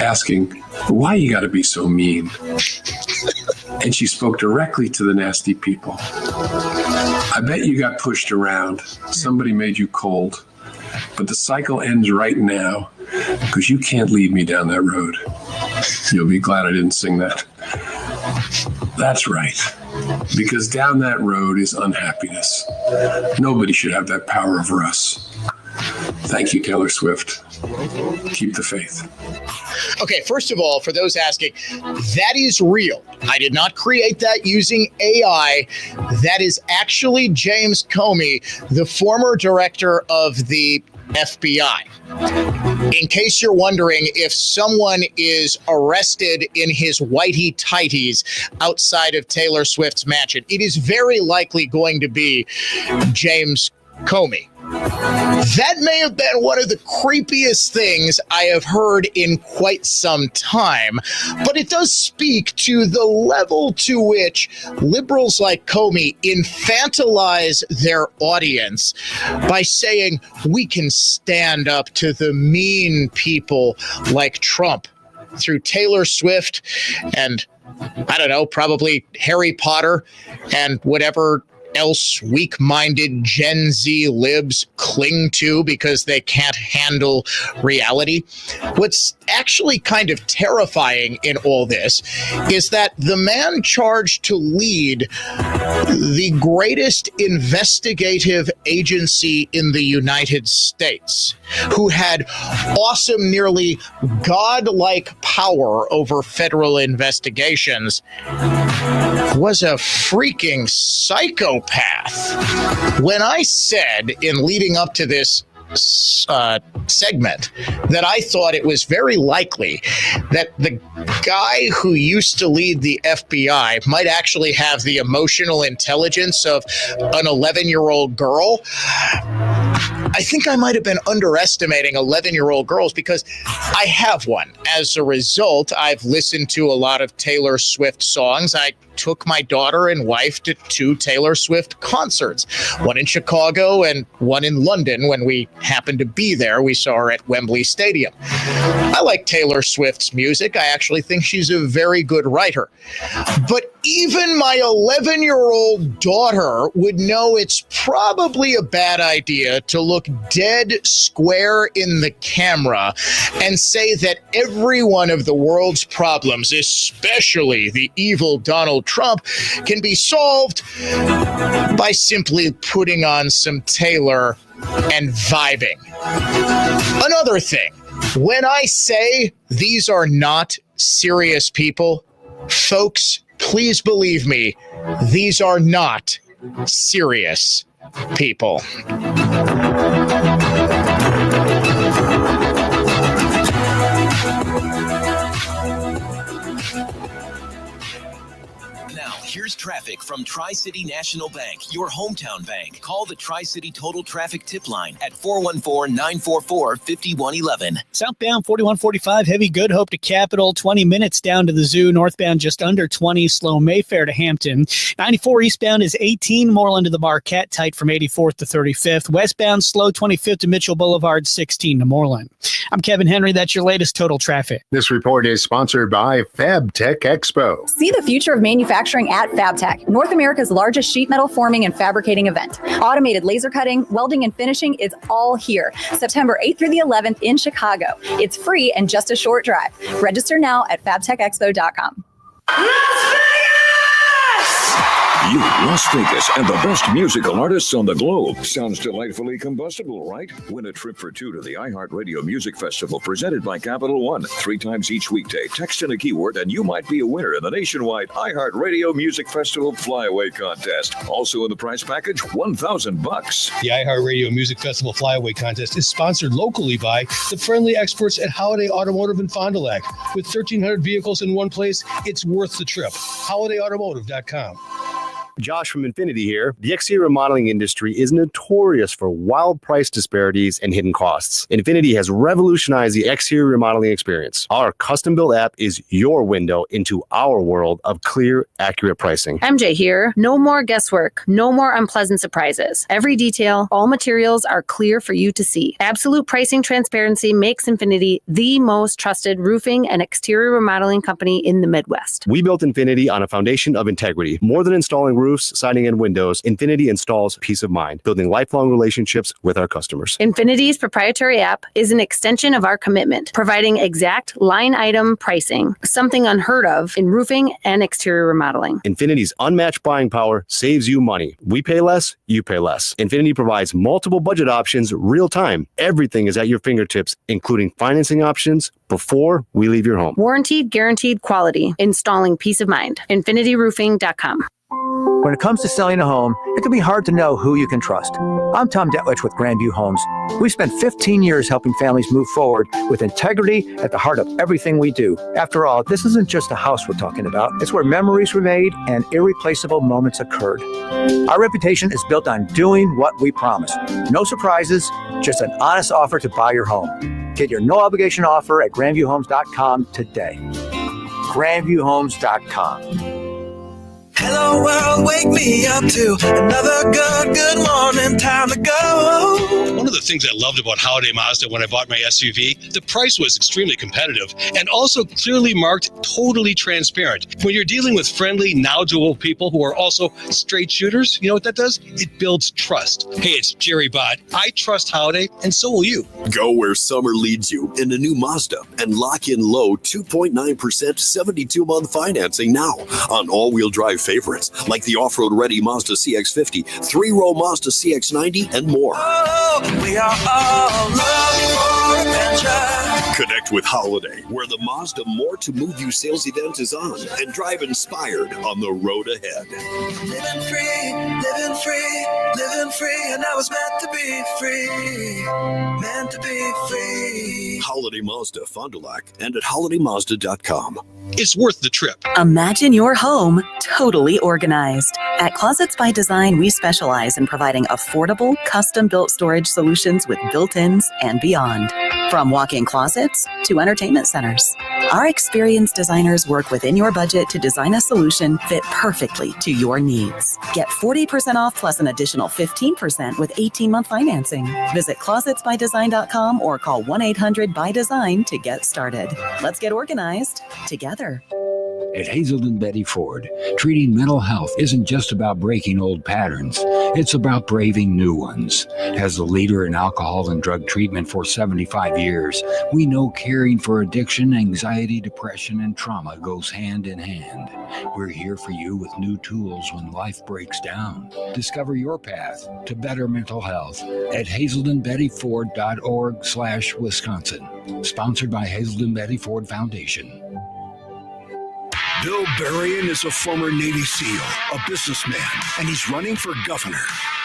asking, why you gotta be so mean? And she spoke directly to the nasty people. I bet you got pushed around. Somebody made you cold. But the cycle ends right now because you can't lead me down that road. You'll be glad I didn't sing that. That's right. Because down that road is unhappiness. Nobody should have that power over us. Thank you, Taylor Swift. Keep the faith. Okay, first of all, for those asking, that is real. I did not create that using AI. That is actually James Comey, the former director of the FBI. In case you're wondering if someone is arrested in his whitey tighties outside of Taylor Swift's mansion, it is very likely going to be James Comey. That may have been one of the creepiest things I have heard in quite some time, but it does speak to the level to which liberals like Comey infantilize their audience by saying we can stand up to the mean people like Trump through Taylor Swift and, I don't know, probably Harry Potter and whatever else weak-minded Gen Z libs cling to because they can't handle reality. What's actually kind of terrifying in all this is that the man charged to lead the greatest investigative agency in the United States, who had awesome, nearly godlike power over federal investigations, was a freaking psychopath. When I said in leading up to this segment that I thought it was very likely that the guy who used to lead the FBI might actually have the emotional intelligence of an 11-year-old girl, I think I might have been underestimating 11-year-old girls because I have one. As a result, I've listened to a lot of Taylor Swift songs. I took my daughter and wife to 2 Taylor Swift concerts, one in Chicago and one in London. When we happened to be there, we saw her at Wembley Stadium. I like Taylor Swift's music. I actually think she's a very good writer. But even my 11-year-old daughter would know it's probably a bad idea to look dead square in the camera and say that every one of the world's problems, especially the evil Donald Trump, can be solved by simply putting on some Taylor and vibing. Another thing, when I say these are not serious people, folks, please believe me, these are not serious people. Here's traffic from Tri-City National Bank, your hometown bank. Call the Tri-City Total Traffic Tip Line at 414-944-5111. Southbound 4145, heavy Good Hope to Capitol, 20 minutes down to the zoo. Northbound just under 20, slow Mayfair to Hampton. 94 eastbound is 18, Moreland to the Marquette, tight from 84th to 35th. Westbound slow 25th to Mitchell Boulevard, 16 to Moreland. I'm Kevin Henry. That's your latest total traffic. This report is sponsored by FabTech Expo. See the future of manufacturing at FabTech, North America's largest sheet metal forming and fabricating event. Automated laser cutting, welding, and finishing is all here. September 8th through the 11th in Chicago. It's free and just a short drive. Register now at fabtechexpo.com. You, Las Vegas, and the best musical artists on the globe. Sounds delightfully combustible, right? Win a trip for two to the iHeartRadio Music Festival presented by Capital One. 3 times each weekday. Text in a keyword and you might be a winner in the nationwide iHeartRadio Music Festival Flyaway Contest. Also in the prize package, $1,000. The iHeartRadio Music Festival Flyaway Contest is sponsored locally by the friendly experts at Holiday Automotive in Fond du Lac. With 1,300 vehicles in one place, it's worth the trip. HolidayAutomotive.com. Josh from Infinity here. The exterior remodeling industry is notorious for wild price disparities and hidden costs. Infinity has revolutionized the exterior remodeling experience. Our custom-built app is your window into our world of clear, accurate pricing. MJ here. No more guesswork. No more unpleasant surprises. Every detail, all materials are clear for you to see. Absolute pricing transparency makes Infinity the most trusted roofing and exterior remodeling company in the Midwest. We built Infinity on a foundation of integrity. More than installing roofs, siding, and windows, Infinity installs peace of mind, building lifelong relationships with our customers. Infinity's proprietary app is an extension of our commitment, providing exact line item pricing, something unheard of in roofing and exterior remodeling. Infinity's unmatched buying power saves you money. We pay less, you pay less. Infinity provides multiple budget options real time. Everything is at your fingertips, including financing options before we leave your home. Warranted, guaranteed quality, installing peace of mind. InfinityRoofing.com. When it comes to selling a home, it can be hard to know who you can trust. I'm Tom Detwich with Grandview Homes. We've spent 15 years helping families move forward with integrity at the heart of everything we do. After all, this isn't just a house we're talking about. It's where memories were made and irreplaceable moments occurred. Our reputation is built on doing what we promise. No surprises, just an honest offer to buy your home. Get your no-obligation offer at grandviewhomes.com today. grandviewhomes.com. Hello world, wake me up to another good morning, time to go. One of the things I loved about Holiday Mazda when I bought my SUV, the price was extremely competitive and also clearly marked, totally transparent. When you're dealing with friendly, knowledgeable people who are also straight shooters, you know what that does? It builds trust. Hey, it's Jerry Bott. I trust Holiday, and so will you. Go where summer leads you in a new Mazda and lock in low 2.9% 72-month financing now on all-wheel drive favorites like the off-road ready Mazda CX-50, 3-row Mazda CX-90, and more. Oh, we are all looking for adventure. Connect with Holiday, where the Mazda More to Move You sales event is on, and drive inspired on the road ahead. Living free, and I was meant to be free. Meant to be free. Holiday Mazda, Fond du Lac, and at holidaymazda.com. It's worth the trip. Imagine your home totally organized. At Closets by Design, we specialize in providing affordable, custom-built storage solutions with built-ins and beyond. From walk-in closets to entertainment centers. Our experienced designers work within your budget to design a solution fit perfectly to your needs. Get 40% off plus an additional 15% with 18-month financing. Visit closetsbydesign.com or call 1-800-BY-DESIGN to get started. Let's get organized together. At Hazelden Betty Ford, treating mental health isn't just about breaking old patterns. It's about braving new ones. As the leader in alcohol and drug treatment for 75 years, we know caring for addiction, anxiety, depression, and trauma goes hand in hand. We're here for you with new tools when life breaks down. Discover your path to better mental health at hazeldenbettyford.org/Wisconsin. Sponsored by Hazelden Betty Ford Foundation. Bill Berrien is a former Navy SEAL, a businessman, and he's running for governor.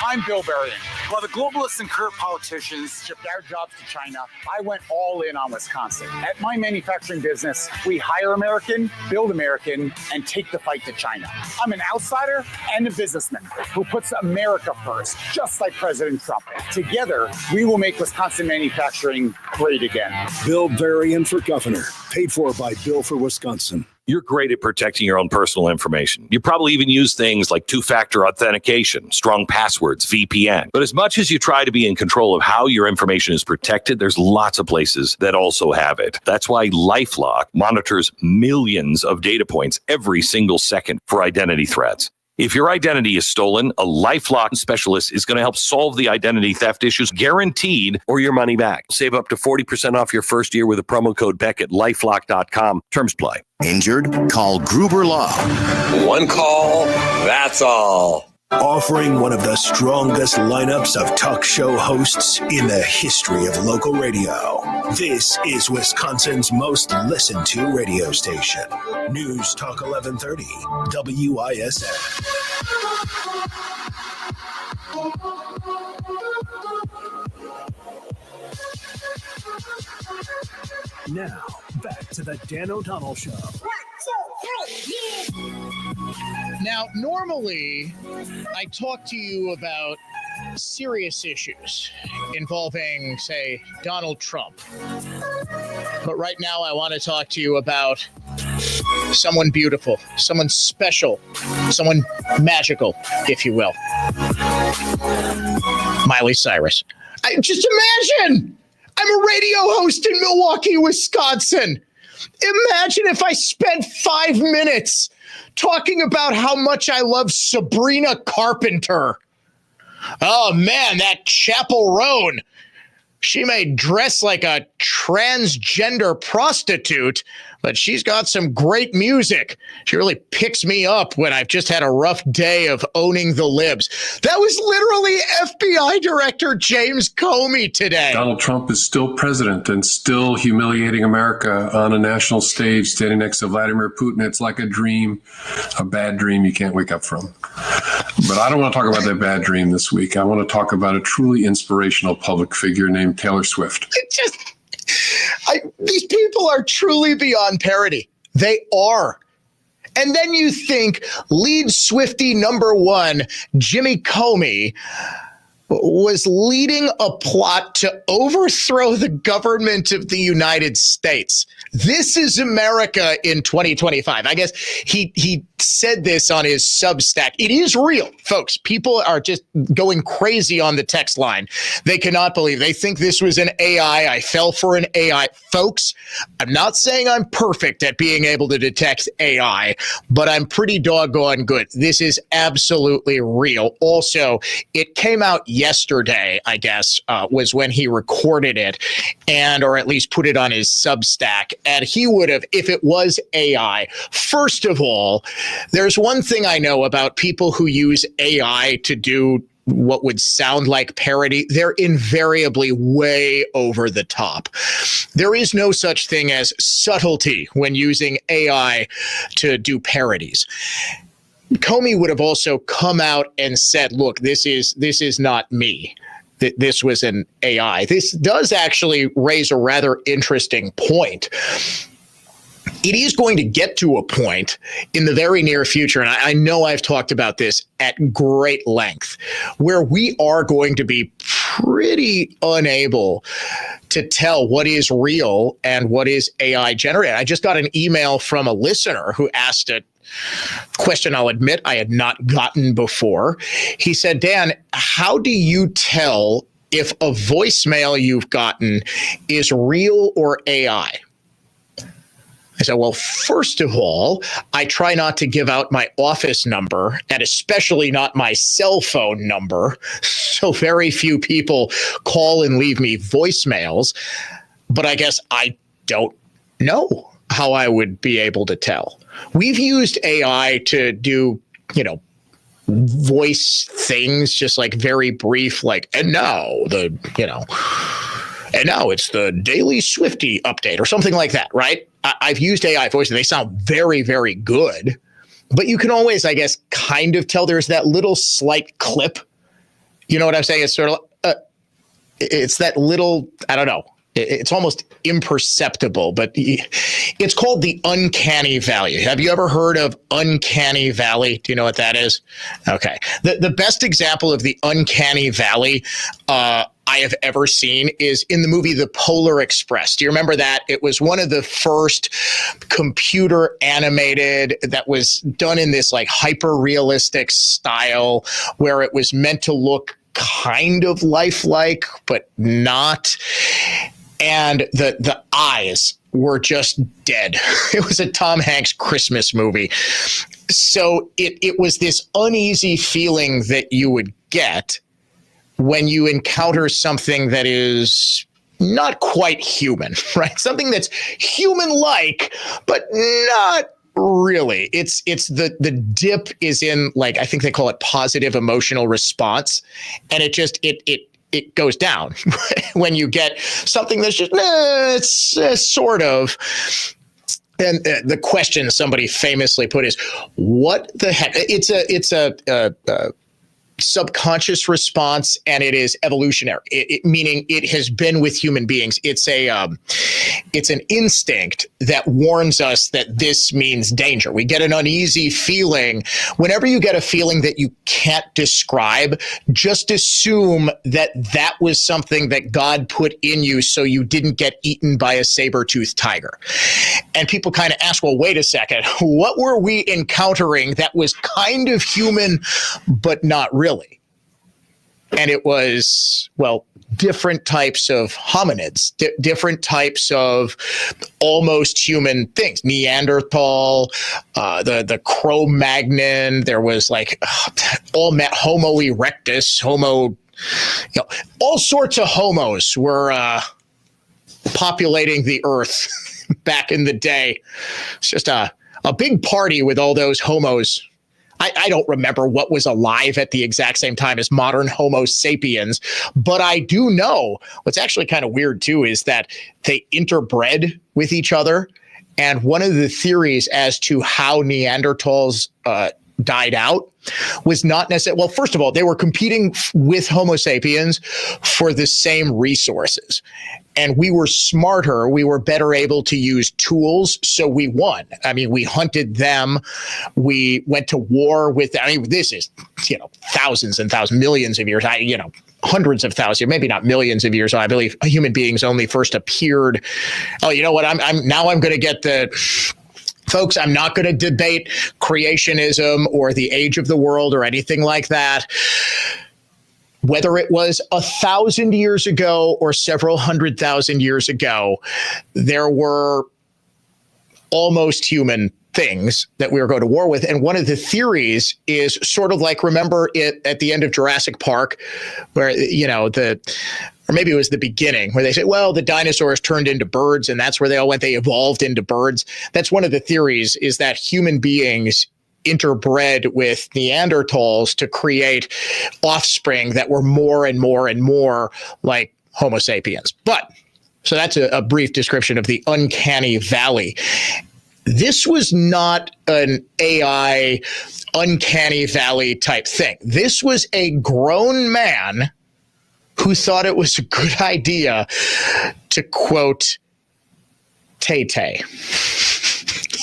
I'm Bill Berrien. While the globalists and corrupt politicians shipped our jobs to China, I went all in on Wisconsin. At my manufacturing business, we hire American, build American, and take the fight to China. I'm an outsider and a businessman who puts America first, just like President Trump. Together, we will make Wisconsin manufacturing great again. Bill Berrien for governor, paid for by Bill for Wisconsin. You're great at protecting your own personal information. You probably even use things like two-factor authentication, strong passwords, VPN. But as much as you try to be in control of how your information is protected, there's lots of places that also have it. That's why LifeLock monitors millions of data points every single second for identity threats. If your identity is stolen, a LifeLock specialist is going to help solve the identity theft issues, guaranteed, or your money back. Save up to 40% off your first year with a promo code Beck at LifeLock.com. Terms apply. Injured? Call Gruber Law. One call, that's all. Offering one of the strongest lineups of talk show hosts in the history of local radio. This is Wisconsin's most listened to radio station. News Talk 1130, WISN. Now, back to the Dan O'Donnell Show. 1, 2, 3, Now, normally, I talk to you about serious issues involving, say, Donald Trump. But right now, I want to talk to you about someone beautiful, someone special, someone magical, if you will. Miley Cyrus. Just imagine! I'm a radio host in Milwaukee, Wisconsin. Imagine if I spent 5 minutes talking about how much I love Sabrina Carpenter. Oh, man, that Chapel Roan. She may dress like a transgender prostitute, but she's got some great music. She really picks me up when I've just had a rough day of owning the libs. That was literally FBI Director James Comey today. Donald Trump is still president and still humiliating America on a national stage, standing next to Vladimir Putin. It's like a dream, a bad dream you can't wake up from. But I don't want to talk about that bad dream this week. I want to talk about a truly inspirational public figure named Taylor Swift. These people are truly beyond parody. They are. And then you think lead Swiftie number one, Jimmy Comey, was leading a plot to overthrow the government of the United States. This is America in 2025. I guess he said this on his Substack. It is real, folks. People are just going crazy on the text line. They cannot believe. They think this was an AI. I fell for an AI. Folks, I'm not saying I'm perfect at being able to detect AI, but I'm pretty doggone good. This is absolutely real. Also, it came out yesterday, I guess, was when he recorded it or at least put it on his Substack. And he would have, if it was AI, first of all, there's one thing I know about people who use AI to do what would sound like parody. They're invariably way over the top. There is no such thing as subtlety when using AI to do parodies. Comey would have also come out and said, look, this is not me. This was an AI. This does actually raise a rather interesting point. it is going to get to a point in the very near future, and I know I've talked about this at great length, where we are going to be pretty unable to tell what is real and what is AI generated. I just got an email from a listener who asked a question I'll admit I had not gotten before. He said, Dan, how do you tell if a voicemail you've gotten is real or AI? I said, well, first of all, I try not to give out my office number, and especially not my cell phone number. So very few people call and leave me voicemails. But I guess I don't know how I would be able to tell. We've used AI to do, voice things, just like very brief, like, and now it's the Daily Swifty update or something like that, right? I've used AI voice and they sound very, very good, but you can always, I guess, kind of tell there's that little slight clip. You know what I'm saying? It's sort of, it's that little, I don't know. It's almost imperceptible, but it's called the uncanny valley. Have you ever heard of uncanny valley? Do you know what that is? Okay. The best example of the uncanny valley I have ever seen is in the movie The Polar Express. Do you remember that? It was one of the first computer animated that was done in this like hyper realistic style where it was meant to look kind of lifelike, but not. And the eyes were just dead. It was a Tom Hanks Christmas movie. So it was this uneasy feeling that you would get when you encounter something that is not quite human, right? Something that's human-like, but not really. It's the dip is in, like, I think they call it positive emotional response. And it goes down when you get something that's just, it's sort of. And the question somebody famously put is, what the heck? It's a subconscious response, and it is evolutionary, meaning it has been with human beings. It's an instinct that warns us that this means danger. We get an uneasy feeling. Whenever you get a feeling that you can't describe, just assume that was something that God put in you so you didn't get eaten by a saber-toothed tiger. And people kind of ask, well, wait a second, what were we encountering that was kind of human but not really? And it was, well, different types of hominids, different types of almost human things. Neanderthal, the Cro-Magnon, there was like Homo erectus, all sorts of homos were populating the earth back in the day. It's just a big party with all those homos. I don't remember what was alive at the exact same time as modern Homo sapiens, but I do know what's actually kind of weird too is that they interbred with each other. And one of the theories as to how Neanderthals died out was not necessarily, well, first of all, they were competing with Homo sapiens for the same resources. And we were smarter, we were better able to use tools, so we won. I mean, we hunted them, we went to war with them. I mean, this is, thousands and thousands, millions of years, hundreds of thousands, maybe not millions of years. I believe human beings only first appeared. Oh, you know what? I'm going to get the... Folks, I'm not going to debate creationism or the age of the world or anything like that. Whether it was 1,000 years ago or several 100,000 years ago, there were almost human things that we were going to war with. And one of the theories is sort of like, remember it at the end of Jurassic Park, where, or maybe it was the beginning, where they say, well, the dinosaurs turned into birds, and that's where they all went. They evolved into birds. That's one of the theories, is that human beings interbred with Neanderthals to create offspring that were more and more and more like Homo sapiens. But, so that's a brief description of the uncanny valley. This was not an AI uncanny valley type thing. This was a grown man who thought it was a good idea to quote Tay-Tay.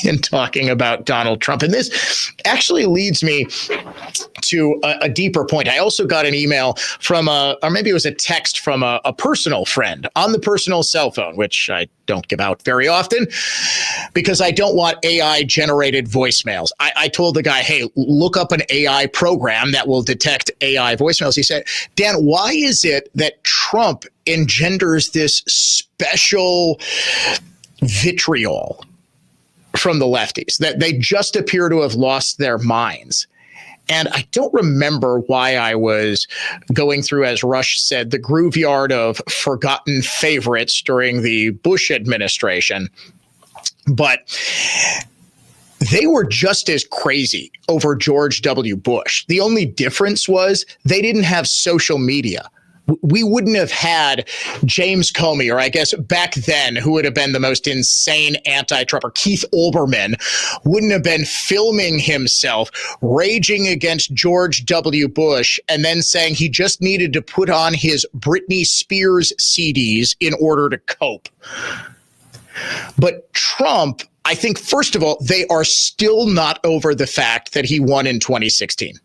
in talking about Donald Trump. And this actually leads me to a deeper point. I also got an email from or maybe it was a text from a personal friend on the personal cell phone, which I don't give out very often because I don't want AI generated voicemails. I told the guy, hey, look up an AI program that will detect AI voicemails. He said, Dan, why is it that Trump engenders this special vitriol from the lefties, that they just appear to have lost their minds? And I don't remember why I was going through, as Rush said, the graveyard of forgotten favorites during the Bush administration. But they were just as crazy over George W. Bush. The only difference was they didn't have social media. We wouldn't have had James Comey, or I guess back then, who would have been the most insane anti-Trumper, Keith Olbermann, wouldn't have been filming himself raging against George W. Bush and then saying he just needed to put on his Britney Spears CDs in order to cope. But Trump, I think, first of all, they are still not over the fact that he won in 2016.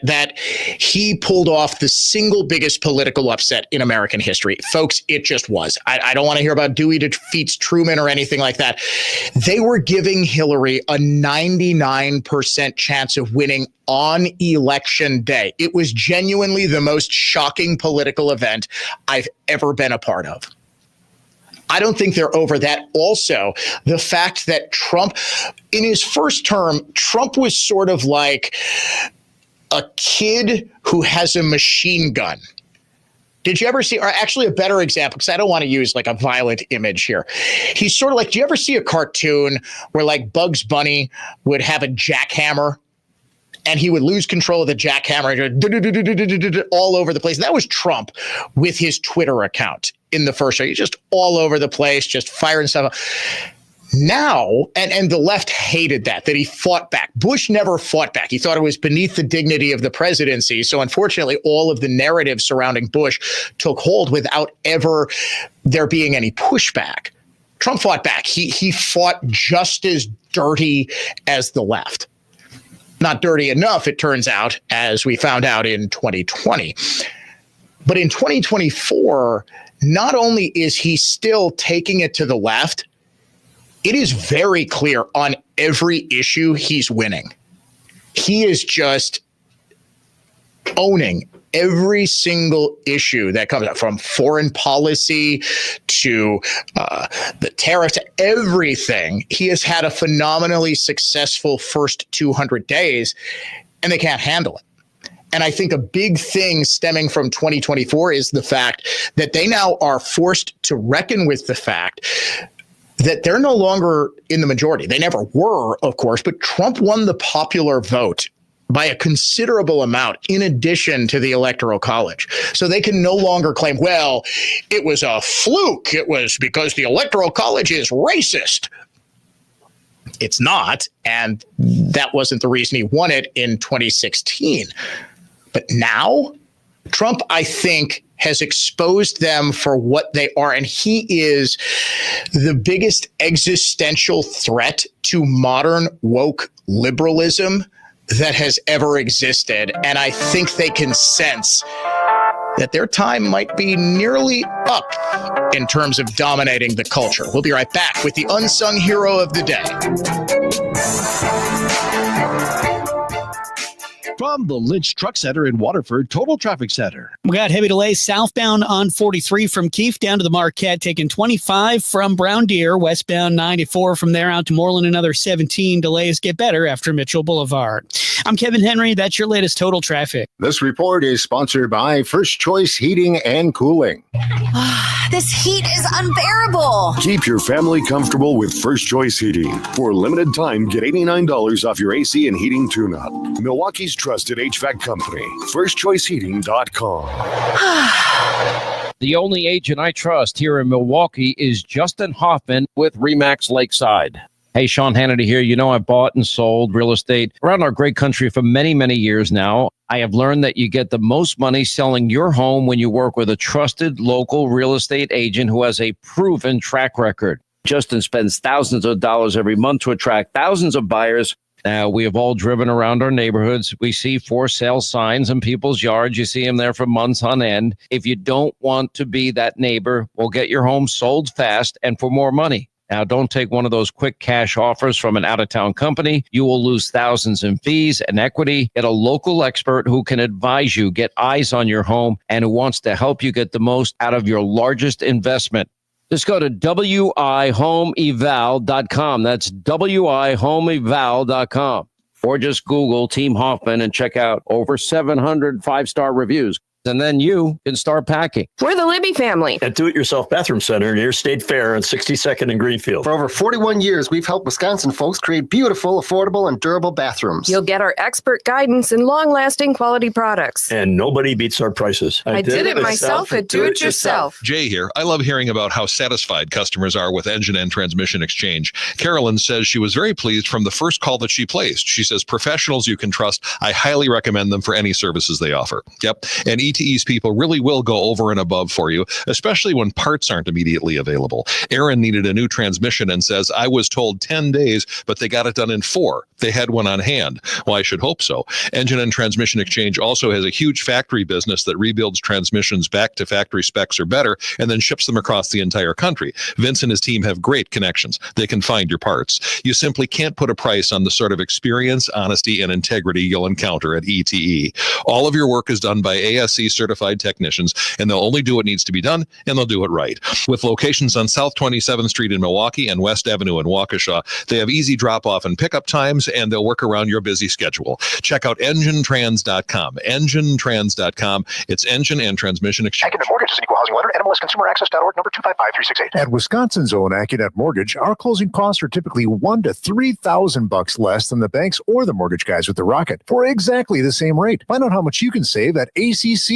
That he pulled off the single biggest political upset in American history. Folks, it just was. I don't want to hear about Dewey defeats Truman or anything like that. They were giving Hillary a 99% chance of winning on election day. It was genuinely the most shocking political event I've ever been a part of. I don't think they're over that. Also, the fact that Trump, in his first term, Trump was sort of like a kid who has a machine gun. Did you ever see, or actually a better example, because I don't want to use like a violent image here. He's sort of like, do you ever see a cartoon where like Bugs Bunny would have a jackhammer and he would lose control of the jackhammer and all over the place? That was Trump with his Twitter account in the first show. He's just all over the place, just firing stuff up. Now, and the left hated that he fought back. Bush never fought back. He thought it was beneath the dignity of the presidency. So unfortunately, all of the narrative surrounding Bush took hold without ever there being any pushback. Trump fought back. He fought just as dirty as the left. Not dirty enough, it turns out, as we found out in 2020. But in 2024, not only is he still taking it to the left, it is very clear on every issue he's winning. He is just owning every single issue that comes up, from foreign policy to the tariffs, everything. He has had a phenomenally successful first 200 days, and they can't handle it. And I think a big thing stemming from 2024 is the fact that they now are forced to reckon with the fact that they're no longer in the majority. They never were, of course, but Trump won the popular vote by a considerable amount in addition to the Electoral College. So they can no longer claim, well, it was a fluke. It was because the Electoral College is racist. It's not, and that wasn't the reason he won it in 2016. But now, Trump, I think, has exposed them for what they are, and he is the biggest existential threat to modern woke liberalism that has ever existed. And I think they can sense that their time might be nearly up in terms of dominating the culture. We'll be right back with the unsung hero of the day. From the Lynch Truck Center in Waterford, Total Traffic Center. We got heavy delays southbound on 43 from Keefe down to the Marquette, taking 25 from Brown Deer, westbound 94 from there out to Moreland, another 17. Delays get better after Mitchell Boulevard. I'm Kevin Henry. That's your latest Total Traffic. This report is sponsored by First Choice Heating and Cooling. This heat is unbearable. Keep your family comfortable with First Choice Heating. For a limited time, get $89 off your AC and heating tune-up. Milwaukee's trusted HVAC company, firstchoiceheating.com. The only agent I trust here in Milwaukee is Justin Hoffman with RE/MAX Lakeside. Hey, Sean Hannity here. You know, I've bought and sold real estate around our great country for many, many years now. I have learned that you get the most money selling your home when you work with a trusted local real estate agent who has a proven track record. Justin spends thousands of dollars every month to attract thousands of buyers. Now, we have all driven around our neighborhoods. We see for sale signs in people's yards. You see them there for months on end. If you don't want to be that neighbor, well, get your home sold fast and for more money. Now, don't take one of those quick cash offers from an out-of-town company. You will lose thousands in fees and equity. Get a local expert who can advise you, get eyes on your home, and who wants to help you get the most out of your largest investment. Just go to wihomeeval.com. That's wihomeeval.com. Or just Google Team Hoffman and check out over 700 five-star reviews. And then you can start packing. We're the Libby family at Do-It-Yourself Bathroom Center near State Fair on 62nd and Greenfield. For over 41 years, we've helped Wisconsin folks create beautiful, affordable, and durable bathrooms. You'll get our expert guidance and long-lasting quality products. And nobody beats our prices. I did it myself at Do-It-Yourself. Jay here. I love hearing about how satisfied customers are with Engine and Transmission Exchange. Carolyn says she was very pleased from the first call that she placed. She says, professionals you can trust. I highly recommend them for any services they offer. Yep. And ETE's people really will go over and above for you, especially when parts aren't immediately available. Aaron needed a new transmission and says, I was told 10 days, but they got it done in 4. They had one on hand. Well, I should hope so. Engine and Transmission Exchange also has a huge factory business that rebuilds transmissions back to factory specs or better and then ships them across the entire country. Vince and his team have great connections. They can find your parts. You simply can't put a price on the sort of experience, honesty, and integrity you'll encounter at ETE. All of your work is done by ASE certified technicians, and they'll only do what needs to be done, and they'll do it right. With locations on South 27th Street in Milwaukee and West Avenue in Waukesha, they have easy drop-off and pickup times, and they'll work around your busy schedule. Check out enginetrans.com. Enginetrans.com. It's Engine and Transmission Exchange. Accunet Mortgage is an equal housing lender. NMLSConsumerAccess.org, number 255368. At Wisconsin's own Accunet Mortgage, our closing costs are typically $1,000 to $3,000 less than the banks or the mortgage guys with the Rocket for exactly the same rate. Find out how much you can save at accunet.com.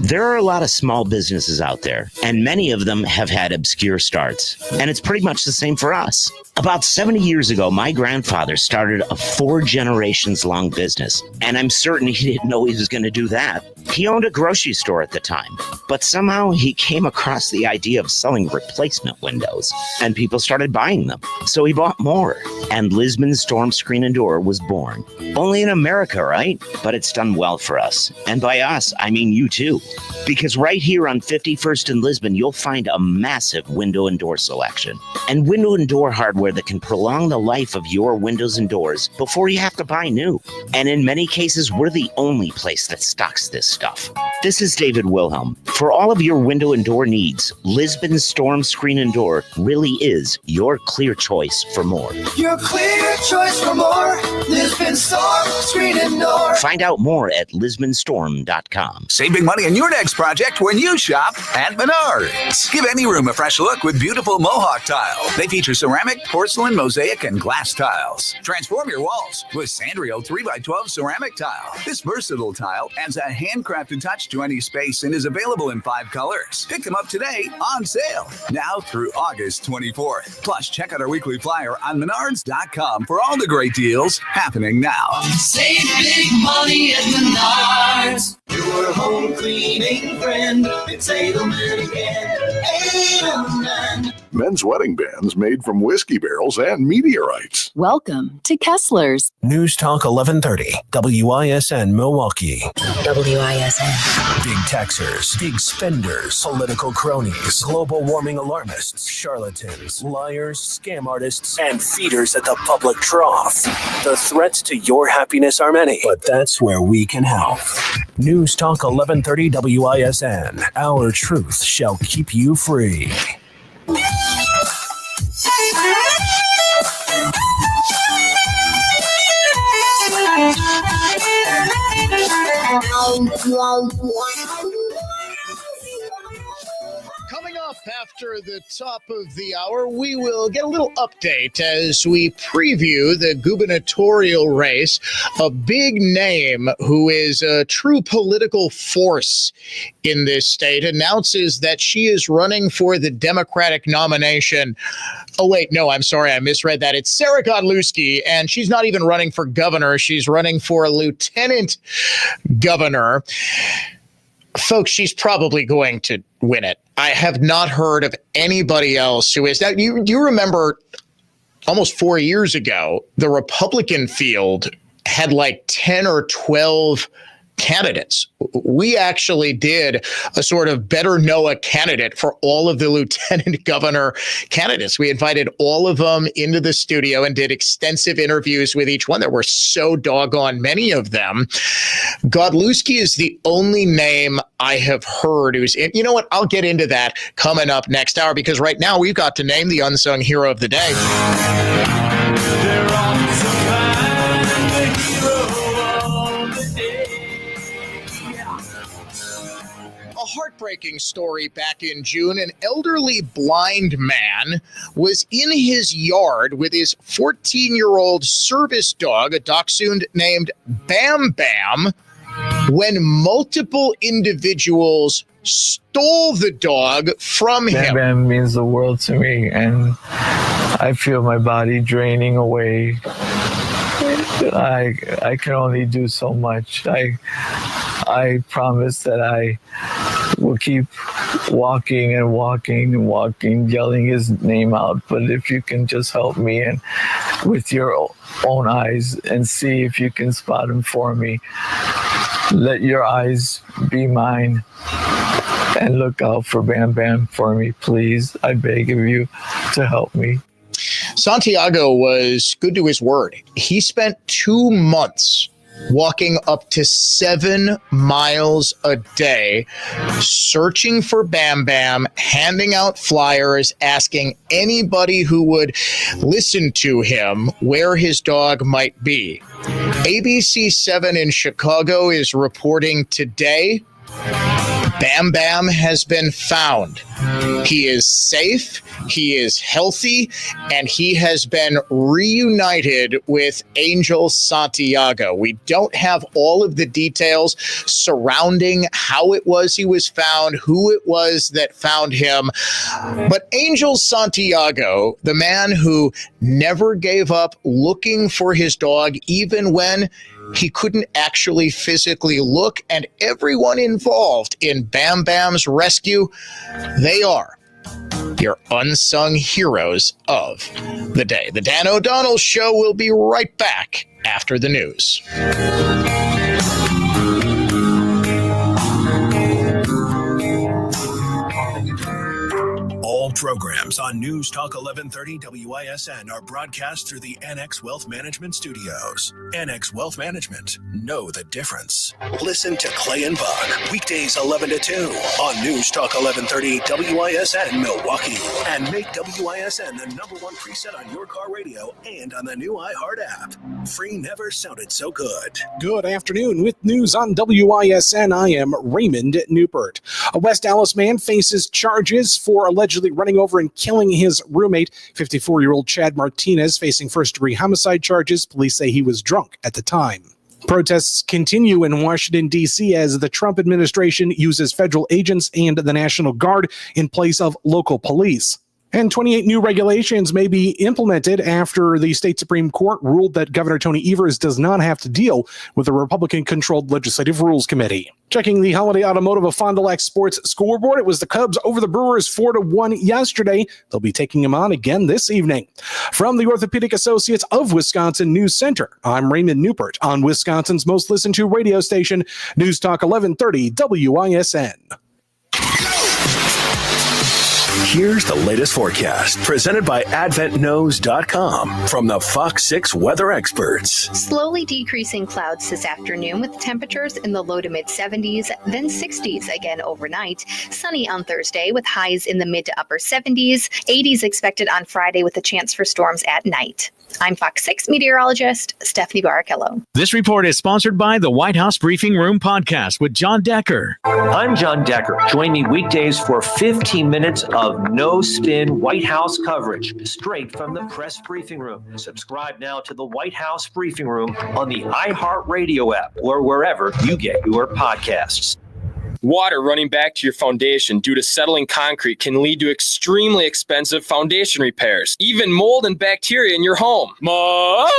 There are a lot of small businesses out there, and many of them have had obscure starts. And it's pretty much the same for us. About 70 years ago, my grandfather started a 4 generations long business, and I'm certain he didn't know he was going to do that. He owned a grocery store at the time, but somehow he came across the idea of selling replacement windows, and people started buying them. So he bought more, and Lisbon Storm Screen and Door was born. Only in America, right? But it's done well for us. And by us, I mean you too. Because right here on 51st and Lisbon, you'll find a massive window and door selection. And window and door hardware that can prolong the life of your windows and doors before you have to buy new. And in many cases, we're the only place that stocks this stuff. This is David Wilhelm. For all of your window and door needs, Lisbon Storm Screen and Door really is your clear choice for more. Your clear choice for more. Lisbon Storm Screen and Door. Find out more at lisbonstorm.com. Save big money on your next project when you shop at Menards. Give any room a fresh look with beautiful Mohawk tile. They feature ceramic, porcelain, mosaic, and glass tiles. Transform your walls with Sandrio 3x12 ceramic tile. This versatile tile adds a handcrafted touch to any space and is available in 5 colors. Pick them up today on sale, now through August 24th. Plus, check out our weekly flyer on Menards.com for all the great deals happening now. Save big money at Menards. Your home cleaning friend. It's Edelman again. Edelman. Men's wedding bands made from whiskey barrels and meteorites. Welcome to Kessler's. News Talk 1130, WISN Milwaukee. WISN. Big taxers, big spenders, political cronies, global warming alarmists, charlatans, liars, scam artists, and feeders at the public trough. The threats to your happiness are many, but that's where we can help. News Talk 1130 WISN. Our truth shall keep you free. Coming up after the top of the hour, we will get a little update as we preview the gubernatorial race. A big name who is a true political force in this state announces that she is running for the Democratic nomination. Oh, wait, no, I'm sorry. I misread that. It's Sarah Godlewski, and she's not even running for governor. She's running for lieutenant governor. Folks, she's probably going to win it. I have not heard of anybody else who is. Now, you remember almost 4 years ago, the Republican field had like 10 or 12 candidates. We actually did a sort of better know a candidate for all of the lieutenant governor candidates. We invited all of them into the studio and did extensive interviews with each one. There were so doggone many of them. Godlewski is the only name I have heard who's in. You know what? I'll get into that coming up next hour, because right now we've got to name the unsung hero of the day. Heartbreaking story back in June. An elderly blind man was in his yard with his 14-year-old service dog, a dachshund named Bam Bam, when multiple individuals stole the dog from him. Bam Bam means the world to me, and I feel my body draining away. I can only do so much. I promise that I will keep walking and walking and walking, yelling his name out. But if you can just help me and with your own eyes and see if you can spot him for me, let your eyes be mine and look out for Bam Bam for me, please. I beg of you to help me. Santiago was good to his word. He spent 2 months walking up to 7 miles a day, searching for Bam Bam, handing out flyers, asking anybody who would listen to him where his dog might be. ABC 7 in Chicago is reporting today Bam Bam has been found. He is safe, he is healthy, and he has been reunited with Angel Santiago. We don't have all of the details surrounding how it was he was found, who it was that found him. But Angel Santiago, the man who never gave up looking for his dog, even when he couldn't actually physically look, and everyone involved in Bam Bam's rescue, they are your unsung heroes of the day. The Dan O'Donnell Show will be right back after the news. All programs on News Talk 1130 WISN are broadcast through the NX Wealth Management Studios. NX Wealth Management. Know the difference. Listen to Clay and Buck weekdays 11 to 2 on News Talk 1130 WISN Milwaukee. And make WISN the #1 preset on your car radio and on the new iHeart app. Free never sounded so good. Good afternoon. With news on WISN, I am Raymond Newport. A West Dallas man faces charges for allegedly running over and killing his roommate. 54-year-old Chad Martinez facing first-degree homicide charges. Police say he was drunk at the time. Protests continue in Washington, D.C. as the Trump administration uses federal agents and the National Guard in place of local police. And 28 new regulations may be implemented after the state Supreme Court ruled that Governor Tony Evers does not have to deal with the Republican-controlled Legislative Rules Committee. Checking the Holiday Automotive of Fond du Lac Sports scoreboard, it was the Cubs over the Brewers 4-1 yesterday. They'll be taking them on again this evening. From the Orthopedic Associates of Wisconsin News Center, I'm Raymond Newport on Wisconsin's most listened to radio station, News Talk 1130 WISN. Here's the latest forecast presented by AdventKnows.com from the Fox 6 weather experts. Slowly decreasing clouds this afternoon with temperatures in the low to mid 70s, then 60s again overnight. Sunny on Thursday with highs in the mid to upper 70s. 80s expected on Friday with a chance for storms at night. I'm Fox 6 meteorologist Stephanie Barrichello. This report is sponsored by the White House Briefing Room podcast with John Decker. I'm John Decker. Join me weekdays for 15 minutes of no-spin White House coverage straight from the press briefing room. Subscribe now to the White House Briefing Room on the iHeartRadio app or wherever you get your podcasts. Water running back to your foundation due to settling concrete can lead to extremely expensive foundation repairs, even mold and bacteria in your home. MudTech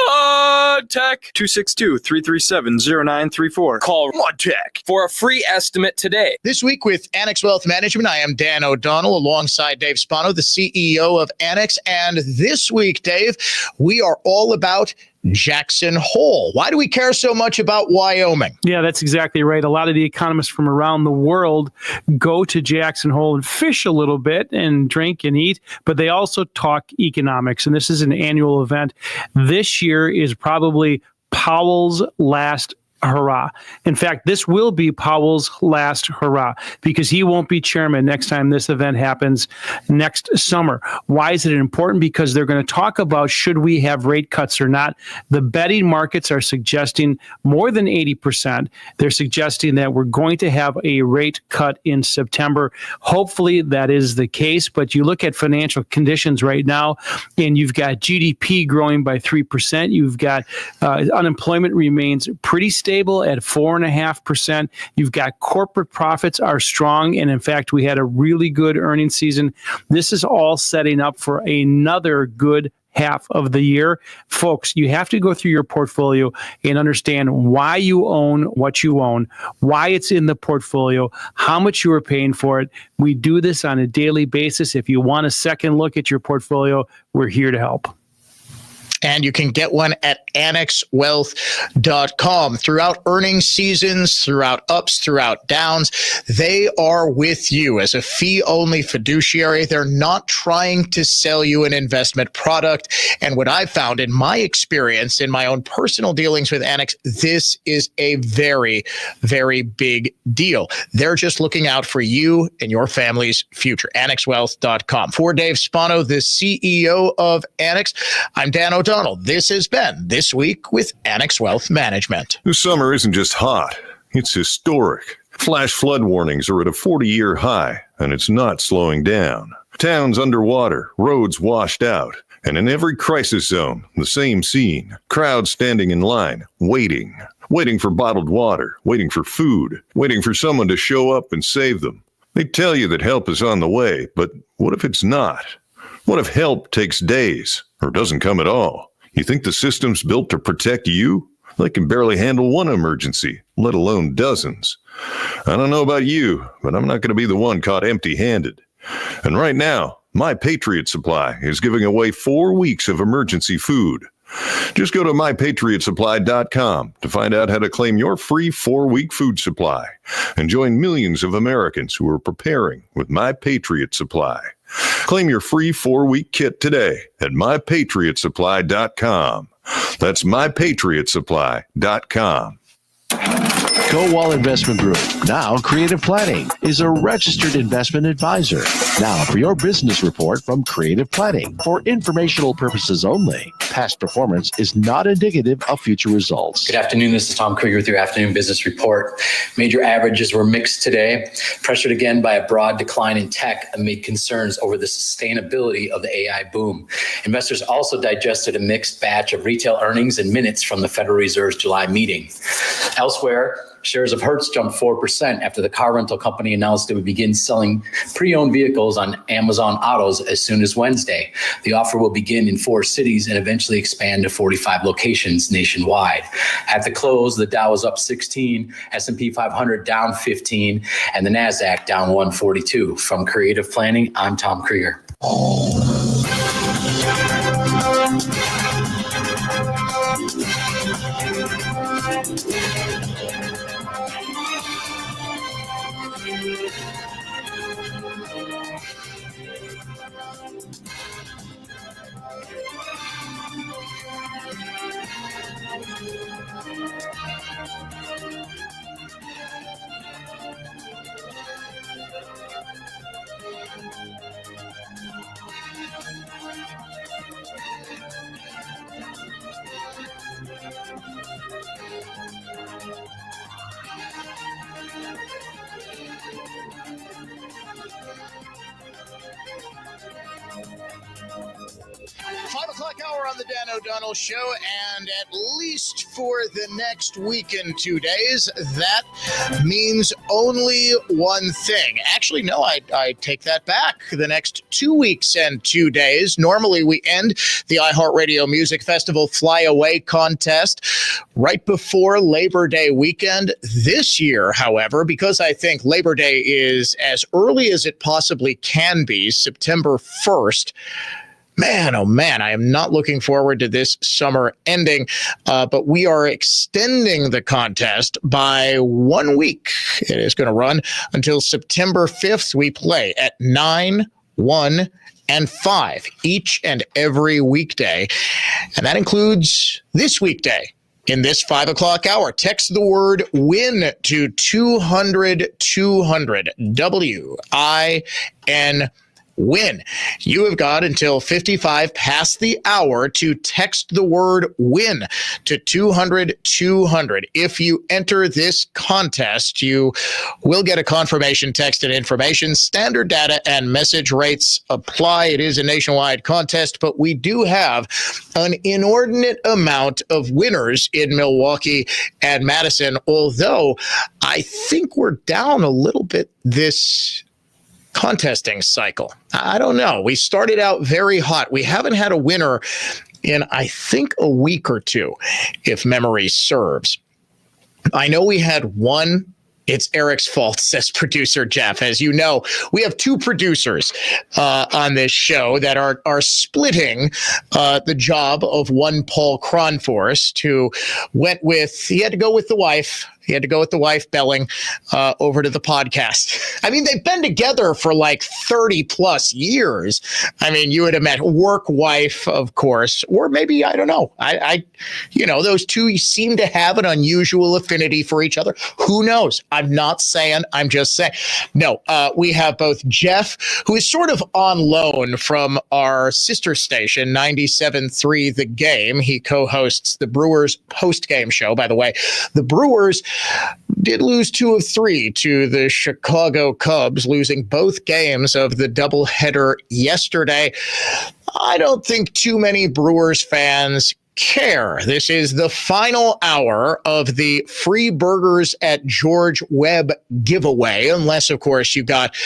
262-337-0934. Call MudTech for a free estimate today. This week with Annex Wealth Management, I am Dan O'Donnell alongside Dave Spano, the CEO of Annex. And this week, Dave, we are all about Jackson Hole. Why do we care so much about Wyoming? Yeah, that's exactly right. A lot of the economists from around the world go to Jackson Hole and fish a little bit and drink and eat, but they also talk economics. And this is an annual event. This year is probably Powell's last hurrah. In fact, this will be Powell's last hurrah because he won't be chairman next time this event happens next summer. Why is it important? Because they're going to talk about should we have rate cuts or not. The betting markets are suggesting more than 80%. They're suggesting that we're going to have a rate cut in September. Hopefully that is the case, but you look at financial conditions right now and you've got GDP growing by 3%. You've got unemployment remains pretty stable at 4.5%. You've got corporate profits are strong. And in fact, we had a really good earnings season. This is all setting up for another good half of the year. Folks, you have to go through your portfolio and understand why you own what you own, why it's in the portfolio, how much you are paying for it. We do this on a daily basis. If you want a second look at your portfolio, we're here to help. And you can get one at annexwealth.com. Throughout earnings seasons, throughout ups, throughout downs, they are with you as a fee-only fiduciary. They're not trying to sell you an investment product. And what I've found in my experience, in my own personal dealings with Annex, this is a very, very big deal. They're just looking out for you and your family's future. Annexwealth.com. For Dave Spano, the CEO of Annex, I'm Dan O'Donnell. This has been This Week with Annex Wealth Management. The summer isn't just hot, it's historic. Flash flood warnings are at a 40-year high, and it's not slowing down. Towns underwater, roads washed out, and in every crisis zone, the same scene. Crowds standing in line, waiting for bottled water, waiting for food, waiting for someone to show up and save them. They tell you that help is on the way, but what if it's not? What if help takes days or doesn't come at all? You think the system's built to protect you? They can barely handle one emergency, let alone dozens. I don't know about you, but I'm not going to be the one caught empty-handed. And right now, My Patriot Supply is giving away 4 weeks of emergency food. Just go to mypatriotsupply.com to find out how to claim your free 4-week food supply and join millions of Americans who are preparing with My Patriot Supply. Claim your free 4-week kit today at mypatriotsupply.com. That's mypatriotsupply.com. Kowal Investment Group, now Creative Planning, is a registered investment advisor. Now for your business report from Creative Planning. For informational purposes only, past performance is not indicative of future results. Good afternoon. This is Tom Krieger with your afternoon business report. Major averages were mixed today, pressured again by a broad decline in tech amid concerns over the sustainability of the AI boom. Investors also digested a mixed batch of retail earnings and minutes from the Federal Reserve's July meeting. Elsewhere, shares of Hertz jumped 4% after the car rental company announced it would begin selling pre-owned vehicles on Amazon Autos as soon as Wednesday. The offer will begin in 4 cities and eventually expand to 45 locations nationwide. At the close, the Dow was up 16, S&P 500 down 15, and the NASDAQ down 142. From Creative Planning, I'm Tom Krieger. hour on the Dan O'Donnell Show, and at least for the next week and 2 days, that means only one thing. Actually, no, I take that back. The next 2 weeks and 2 days. Normally, we end the iHeartRadio Music Festival Flyaway contest right before Labor Day weekend. This year, however, because I think Labor Day is as early as it possibly can be, September 1st, man, oh man, I am not looking forward to this summer ending, but we are extending the contest by 1 week. It is going to run until September 5th. We play at 9, 1, and 5 each and every weekday, and that includes this weekday. In this 5 o'clock hour, text the word WIN to 200 200, WIN. Win. You have got until 55 past the hour to text the word WIN to 200 200. If you enter this contest, you will get a confirmation text and information. Standard data and message rates apply. It is a nationwide contest, but we do have an inordinate amount of winners in Milwaukee and Madison, although I think we're down a little bit this contesting cycle. I don't know. We started out very hot. We haven't had a winner in, I think, a week or two, if memory serves. I know we had one. It's Eric's fault, says producer Jeff. As you know, we have two producers on this show that are splitting the job of one Paul Cronforst, who he had to go with the wife. He had to go with the wife belling over to the podcast. I mean, they've been together for like 30 plus years. I mean, you would imagine work wife, of course, or maybe, I don't know. Those two seem to have an unusual affinity for each other. Who knows? I'm not saying, I'm just saying. No, we have both Jeff, who is sort of on loan from our sister station, 97.3 The Game. He co-hosts the Brewers post-game show. By the way, the Brewers did lose 2 of 3 to the Chicago Cubs, losing both games of the doubleheader yesterday. I don't think too many Brewers fans care. This is the final hour of the free burgers at George Webb giveaway, unless, of course, you got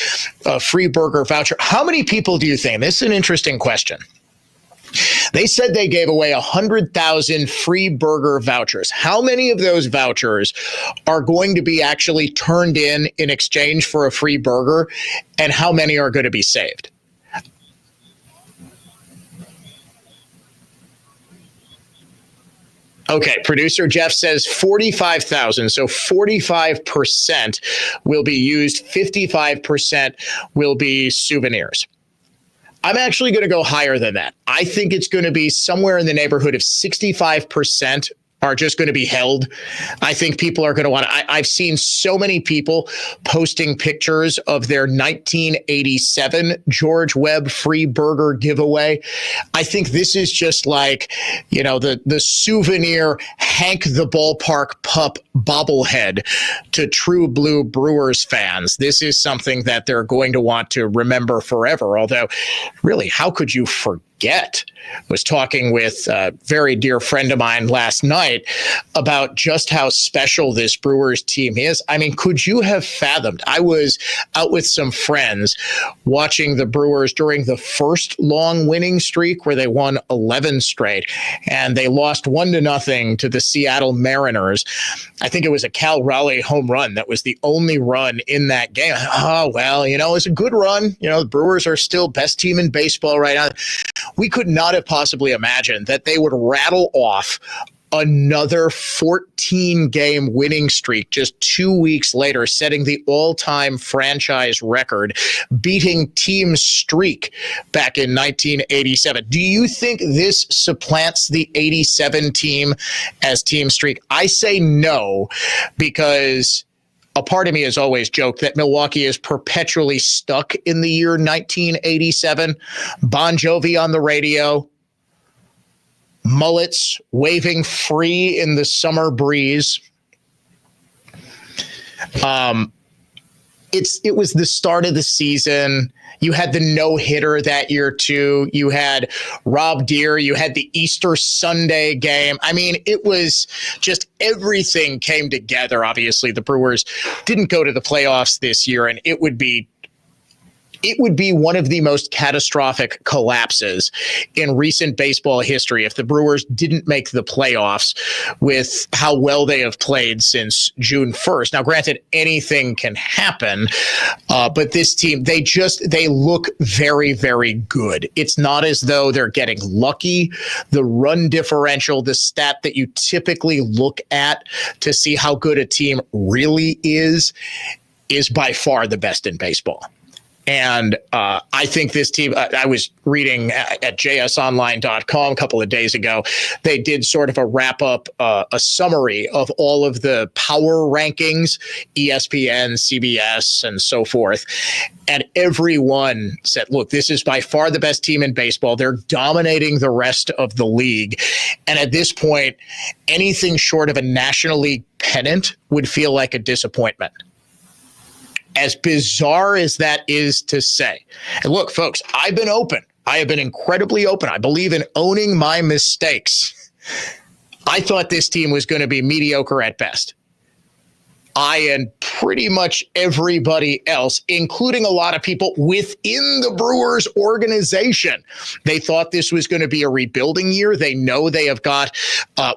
a free burger voucher. How many people do you think? This is an interesting question. They said they gave away 100,000 free burger vouchers. How many of those vouchers are going to be actually turned in exchange for a free burger, and how many are going to be saved? Okay, producer Jeff says 45,000. So 45% will be used. 55% will be souvenirs. I'm actually going to go higher than that. I think it's going to be somewhere in the neighborhood of 65% are just going to be held. I think people are going to want to. I've seen so many people posting pictures of their 1987 George Webb free burger giveaway. I think this is just like, the souvenir Hank the Ballpark Pup bobblehead to true blue Brewers fans. This is something that they're going to want to remember forever. Although, really, how could you forget? Was talking with a very dear friend of mine last night about just how special this Brewers team is. I mean, could you have fathomed? I was out with some friends watching the Brewers during the first long winning streak where they won 11 straight, and they lost 1-0 to the Seattle Mariners. I think it was a Cal Raleigh home run that was the only run in that game. Oh, well, it's a good run. The Brewers are still best team in baseball right now. We could not have possibly imagined that they would rattle off another 14-game winning streak just 2 weeks later, setting the all-time franchise record, beating Team Streak back in 1987. Do you think this supplants the 87 team as Team Streak? I say no, because a part of me has always joked that Milwaukee is perpetually stuck in the year 1987. Bon Jovi on the radio, mullets waving free in the summer breeze. It was the start of the season. You had the no-hitter that year, too. You had Rob Deere. You had the Easter Sunday game. I mean, it was just everything came together. Obviously, the Brewers didn't go to the playoffs this year, and it would be one of the most catastrophic collapses in recent baseball history if the Brewers didn't make the playoffs with how well they have played since June 1st. Now, granted, anything can happen, but this team, they look very, very good. It's not as though they're getting lucky. The run differential, the stat that you typically look at to see how good a team really is by far the best in baseball. And I think this team, I was reading at jsonline.com a couple of days ago, they did sort of a wrap up, a summary of all of the power rankings, ESPN, CBS, and so forth. And everyone said, look, this is by far the best team in baseball. They're dominating the rest of the league. And at this point, anything short of a National League pennant would feel like a disappointment. As bizarre as that is to say. And look, folks, I've been open. I have been incredibly open. I believe in owning my mistakes. I thought this team was going to be mediocre at best. I and pretty much everybody else, including a lot of people within the Brewers organization, they thought this was going to be a rebuilding year. They know they have got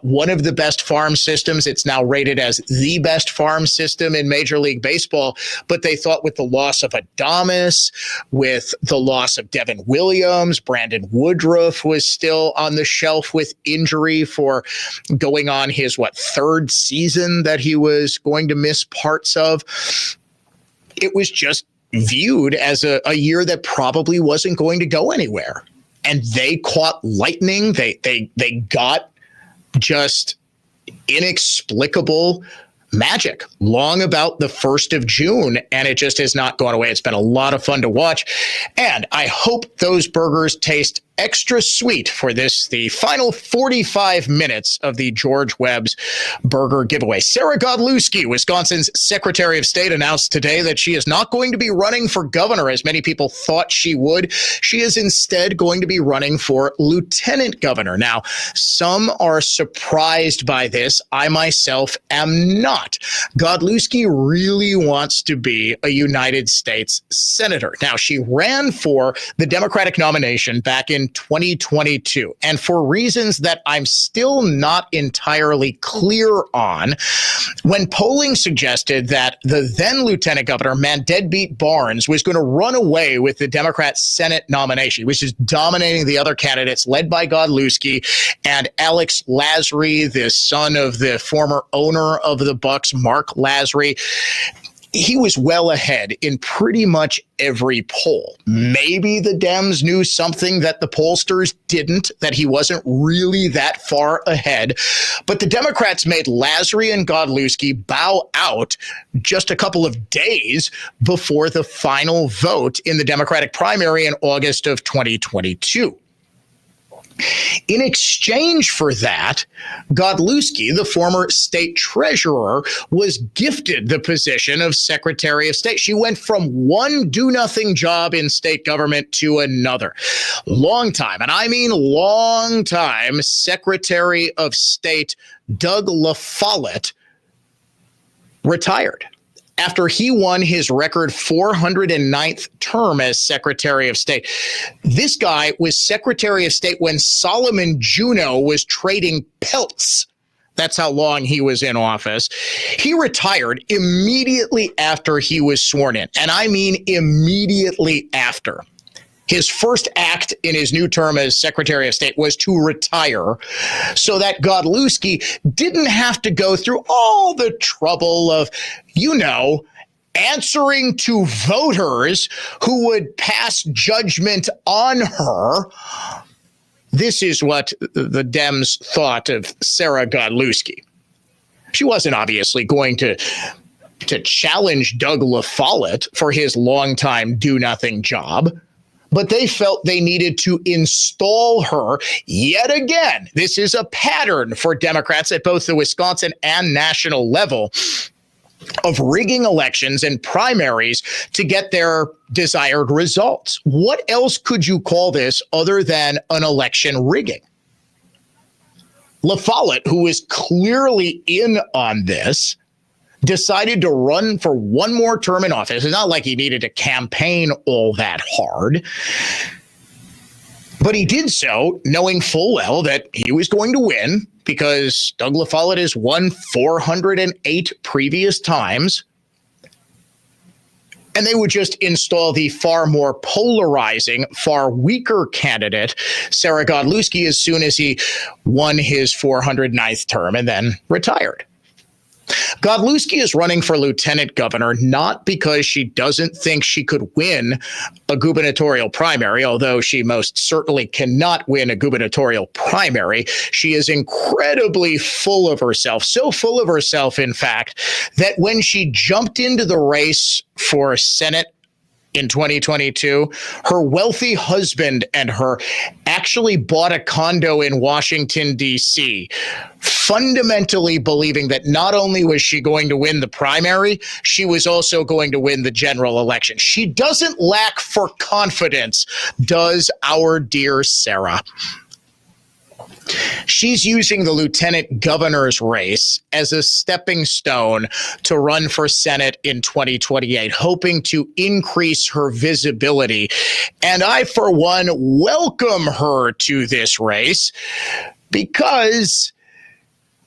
one of the best farm systems. It's now rated as the best farm system in Major League Baseball. But they thought with the loss of Adames, with the loss of Devin Williams, Brandon Woodruff was still on the shelf with injury for going on his, third season that he was going to miss parts of. It was just viewed as a year that probably wasn't going to go anywhere. And they caught lightning. They got just inexplicable magic long about the 1st of June, and it just has not gone away. It's been a lot of fun to watch, and I hope those burgers taste extra sweet for the final 45 minutes of the George Webb's Burger Giveaway. Sarah Godlewski, Wisconsin's Secretary of State, announced today that she is not going to be running for governor, as many people thought she would. She is instead going to be running for lieutenant governor. Now, some are surprised by this. I myself am not. Godlewski really wants to be a United States senator. Now, she ran for the Democratic nomination back in 2022. And for reasons that I'm still not entirely clear on, when polling suggested that the then Lieutenant Governor, Man Deadbeat Barnes, was going to run away with the Democrat Senate nomination, which is dominating the other candidates led by Godlewski and Alex Lasry, the son of the former owner of the Bucks, Mark Lasry. He was well ahead in pretty much every poll. Maybe the Dems knew something that the pollsters didn't, that he wasn't really that far ahead. But the Democrats made Lasry and Godlewski bow out just a couple of days before the final vote in the Democratic primary in August of 2022. In exchange for that, Godlewski, the former state treasurer, was gifted the position of Secretary of State. She went from one do-nothing job in state government to another. Long time, and I mean long time, Secretary of State Doug LaFollette retired after he won his record 409th term as Secretary of State. This guy was Secretary of State when Solomon Juneau was trading pelts. That's how long he was in office. He retired immediately after he was sworn in, and I mean immediately after. His first act in his new term as Secretary of State was to retire so that Godlewski didn't have to go through all the trouble of, answering to voters who would pass judgment on her. This is what the Dems thought of Sarah Godlewski. She wasn't obviously going to challenge Doug LaFollette for his longtime do-nothing job, but they felt they needed to install her yet again. This is a pattern for Democrats at both the Wisconsin and national level. of rigging elections and primaries to get their desired results. What else could you call this other than an election rigging? La Follette, who is clearly in on this, decided to run for one more term in office. It's not like he needed to campaign all that hard, but he did so knowing full well that he was going to win because Doug La Follette has won 408 previous times. And they would just install the far more polarizing, far weaker candidate, Sarah Godlewski, as soon as he won his 409th term and then retired. Godlewski is running for lieutenant governor not because she doesn't think she could win a gubernatorial primary, although she most certainly cannot win a gubernatorial primary. She is incredibly full of herself, so full of herself, in fact, that when she jumped into the race for Senate in 2022, her wealthy husband and her actually bought a condo in Washington, D.C., fundamentally believing that not only was she going to win the primary, she was also going to win the general election. She doesn't lack for confidence, does our dear Sarah. She's using the lieutenant governor's race as a stepping stone to run for Senate in 2028, hoping to increase her visibility. And I, for one, welcome her to this race because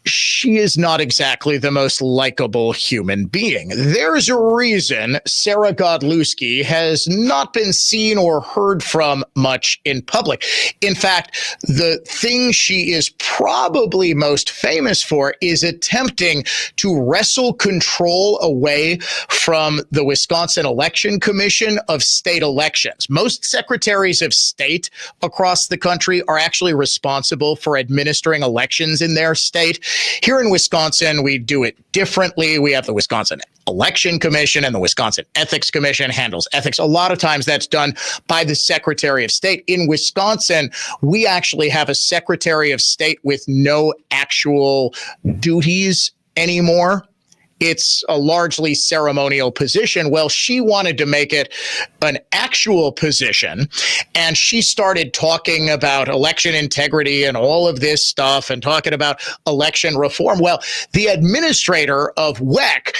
she is not exactly the most likable human being. There's a reason Sarah Godlewski has not been seen or heard from much in public. In fact, the thing she is probably most famous for is attempting to wrestle control away from the Wisconsin Election Commission of state elections. Most secretaries of state across the country are actually responsible for administering elections in their state. Here in Wisconsin, we do it differently. We have the Wisconsin Election Commission, and the Wisconsin Ethics Commission handles ethics. A lot of times that's done by the Secretary of State. In Wisconsin, we actually have a Secretary of State with no actual duties anymore. It's a largely ceremonial position. Well, she wanted to make it an actual position, and she started talking about election integrity and all of this stuff and talking about election reform. Well, the administrator of WEC,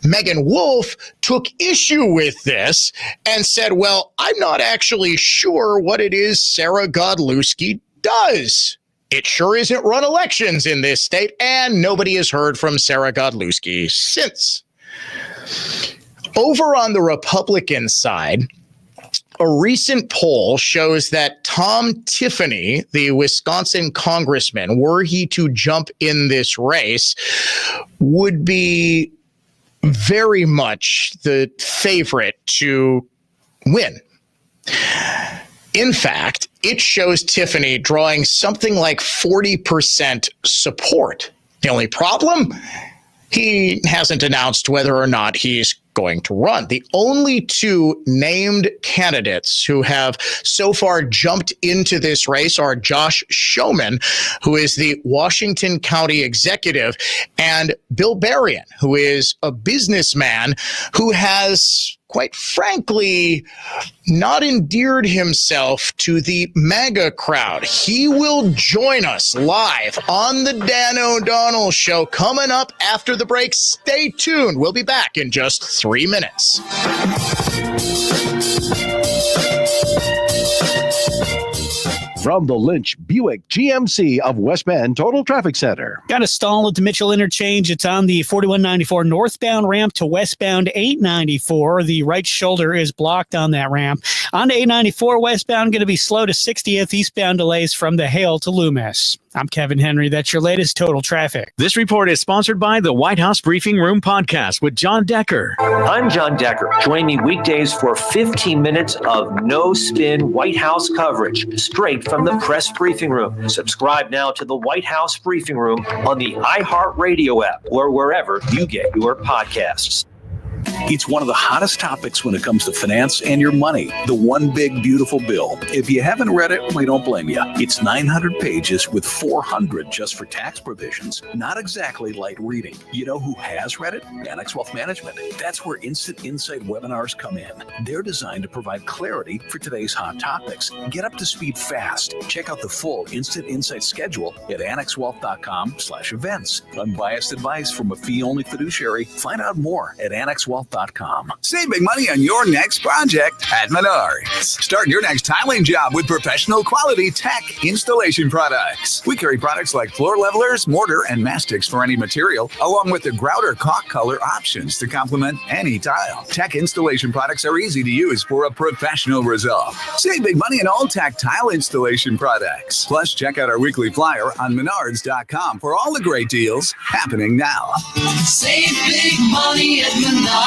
Megan Wolf, took issue with this and said, well, I'm not actually sure what it is Sarah Godlewski does. It sure isn't run elections in this state, and nobody has heard from Sarah Godlewski since. Over on the Republican side, a recent poll shows that Tom Tiffany, the Wisconsin congressman, were he to jump in this race, would be very much the favorite to win. In fact, it shows Tiffany drawing something like 40% support. The only problem? He hasn't announced whether or not he's going to run. The only two named candidates who have so far jumped into this race are Josh Schoeman, who is the Washington County executive, and Bill Berrien, who is a businessman who has, quite frankly, not endeared himself to the MAGA crowd. He will join us live on the Dan O'Donnell Show coming up after the break. Stay tuned. We'll be back in just 3 minutes. From the Lynch Buick GMC of West Bend Total Traffic Center. Got a stall at the Mitchell Interchange. It's on the 4194 northbound ramp to westbound 894. The right shoulder is blocked on that ramp. On to 894 westbound, going to be slow to 60th. Eastbound delays from the Hale to Loomis. I'm Kevin Henry. That's your latest Total Traffic. This report is sponsored by the White House Briefing Room Podcast with John Decker. I'm John Decker. Join me weekdays for 15 minutes of no-spin White House coverage straight from the press briefing room. Subscribe now to the White House Briefing Room on the iHeartRadio app or wherever you get your podcasts. It's one of the hottest topics when it comes to finance and your money. The One Big Beautiful Bill. If you haven't read it, we don't blame you. It's 900 pages with 400 just for tax provisions. Not exactly light reading. You know who has read it? Annex Wealth Management. That's where Instant Insight webinars come in. They're designed to provide clarity for today's hot topics. Get up to speed fast. Check out the full Instant Insight schedule at annexwealth.com/events. Unbiased advice from a fee-only fiduciary. Find out more at annexwealth.com. Save big money on your next project at Menards. Start your next tiling job with professional quality tech installation products. We carry products like floor levelers, mortar, and mastics for any material, along with the grout or caulk color options to complement any tile. Tech installation products are easy to use for a professional result. Save big money on all tech tile installation products. Plus, check out our weekly flyer on menards.com for all the great deals happening now. Save big money at Menards.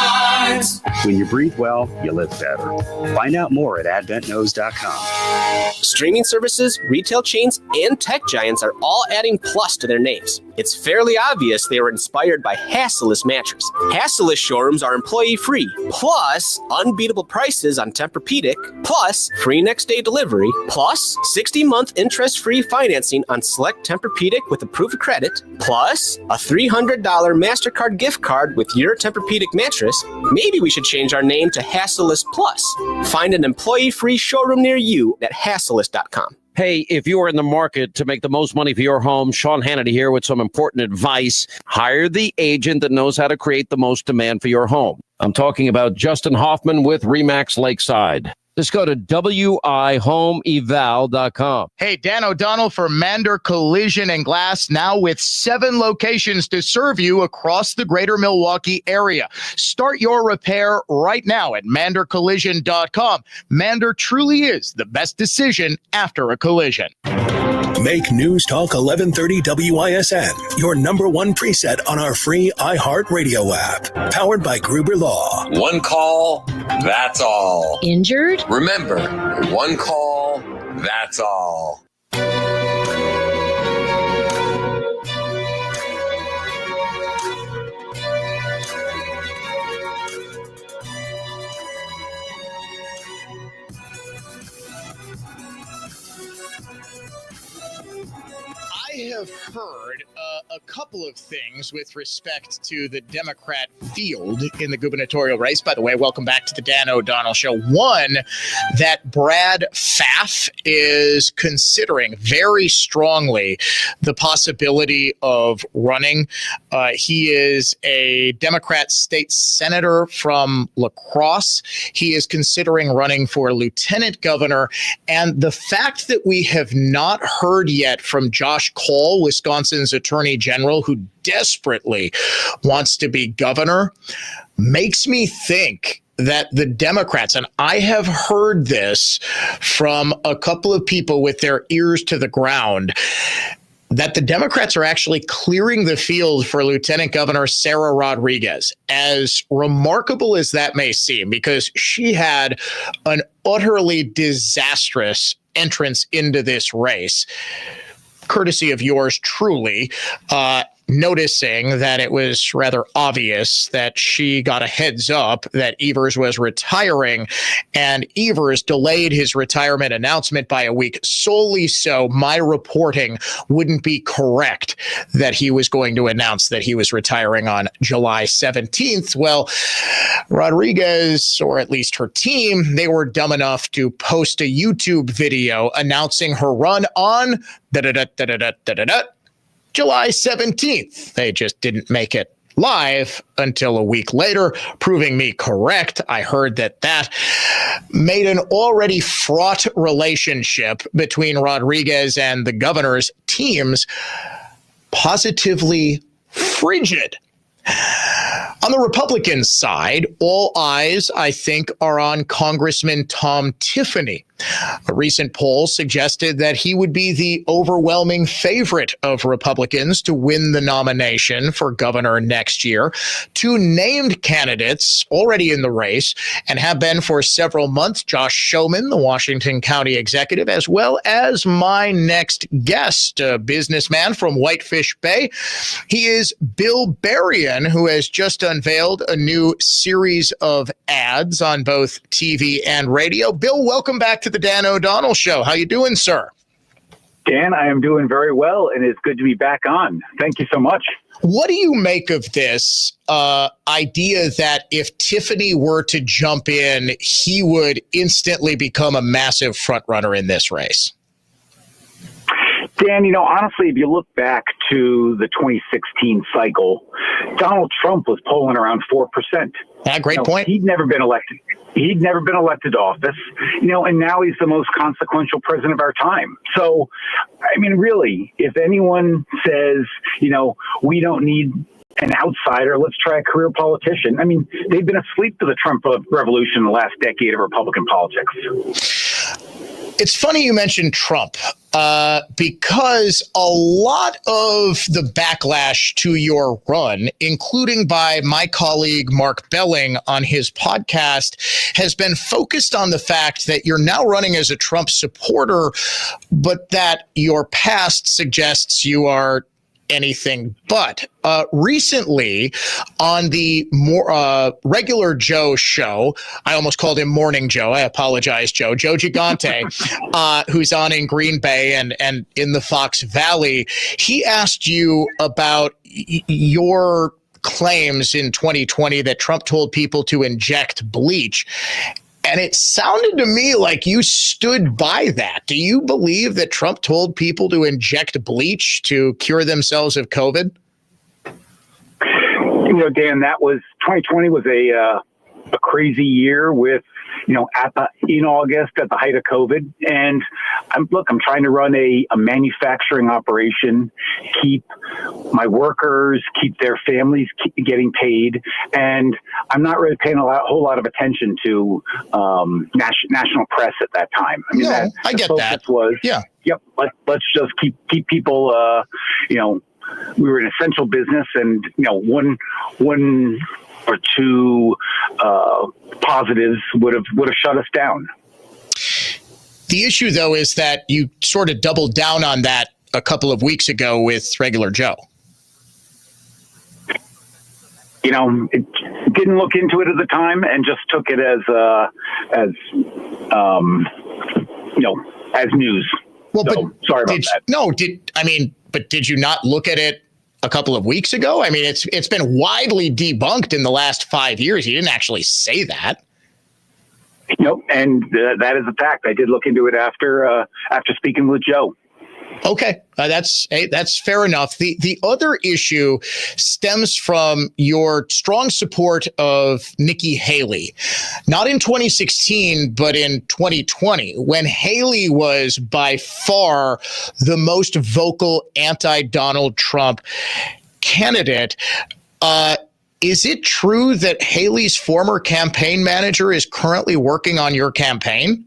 When you breathe well, you live better. Find out more at adventknows.com. Streaming services, retail chains, and tech giants are all adding plus to their names. It's fairly obvious they were inspired by Hasselist mattress. Hasselist showrooms are employee-free, plus unbeatable prices on Tempur-Pedic, plus free next-day delivery, plus 60-month interest-free financing on select Tempur-Pedic with approved credit, plus a $300 MasterCard gift card with your Tempur-Pedic mattress. Maybe we should change our name to Hasselist Plus. Find an employee-free showroom near you at Hasselist.com. Hey, if you are in the market to make the most money for your home, Sean Hannity here with some important advice. Hire the agent that knows how to create the most demand for your home. I'm talking about Justin Hoffman with RE/MAX Lakeside. Just go to wihomeeval.com. Hey, Dan O'Donnell for Mander Collision and Glass, now with 7 locations to serve you across the greater Milwaukee area. Start your repair right now at mandercollision.com. Mander truly is the best decision after a collision. Make News Talk 1130 WISN your number one preset on our free iHeartRadio app. Powered by Gruber Law. One call, that's all. Injured? Remember, one call, that's all. I have heard a couple of things with respect to the Democrat field in the gubernatorial race. By the way, welcome back to the Dan O'Donnell Show. One, that Brad Pfaff is considering very strongly the possibility of running. He is a Democrat state senator from La Crosse. He is considering running for lieutenant governor. And the fact that we have not heard yet from Josh Cole, Wisconsin's attorney general, who desperately wants to be governor, makes me think that the Democrats, and I have heard this from a couple of people with their ears to the ground, that the Democrats are actually clearing the field for Lieutenant Governor Sarah Rodriguez. As remarkable as that may seem, because she had an utterly disastrous entrance into this race, courtesy of yours truly, noticing that it was rather obvious that she got a heads up that Evers was retiring, and Evers delayed his retirement announcement by a week solely so my reporting wouldn't be correct that he was going to announce that he was retiring on July 17th. Well, Rodriguez, or at least her team, they were dumb enough to post a YouTube video announcing her run on July 17th. They just didn't make it live until a week later, proving me correct. I heard that made an already fraught relationship between Rodriguez and the governor's teams positively frigid. On the Republican side, all eyes, I think, are on Congressman Tom Tiffany. A recent poll suggested that he would be the overwhelming favorite of Republicans to win the nomination for governor next year. Two named candidates already in the race and have been for several months: Josh Showman, the Washington County executive, as well as my next guest, a businessman from Whitefish Bay. He is Bill Berrien, who has just unveiled a new series of ads on both TV and radio. Bill, welcome back to the Dan O'Donnell Show. How you doing, sir? Dan, I am doing very well, and it's good to be back on. Thank you so much. What do you make of this idea that if Tiffany were to jump in, he would instantly become a massive front runner in this race? Dan, honestly, if you look back to the 2016 cycle, Donald Trump was polling around 4%. Yeah, great point. He'd never been elected. He'd never been elected to office, and now he's the most consequential president of our time. So, really, if anyone says, we don't need an outsider, let's try a career politician. They've been asleep to the Trump revolution in the last decade of Republican politics. It's funny you mentioned Trump because a lot of the backlash to your run, including by my colleague Mark Belling on his podcast, has been focused on the fact that you're now running as a Trump supporter, but that your past suggests you are anything but. Recently, on the more regular Joe show, I almost called him Morning Joe. I apologize, Joe Gigante, who's on in Green Bay and in the Fox Valley. He asked you about your claims in 2020 that Trump told people to inject bleach. And it sounded to me like you stood by that. Do you believe that Trump told people to inject bleach to cure themselves of COVID? Dan, that was 2020 was a crazy year with, in August at the height of COVID. And I'm trying to run a manufacturing operation, keep my workers, keep their families getting paid. And I'm not really paying a whole lot of attention to national press at that time. I get that. Yep. Let's just keep people, we were an essential business, and, one or two positives would have shut us down. The issue, though, is that you sort of doubled down on that a couple of weeks ago with regular Joe. It didn't look into it at the time and just took it as news. Well, so, but sorry about that. But did you not look at it a couple of weeks ago? It's been widely debunked in the last 5 years. You didn't actually say that. Nope, and that is a fact. I did look into it after speaking with Joe. Okay, that's fair enough. The other issue stems from your strong support of Nikki Haley, not in 2016, but in 2020, when Haley was by far the most vocal anti-Donald Trump candidate. Is it true that Haley's former campaign manager is currently working on your campaign?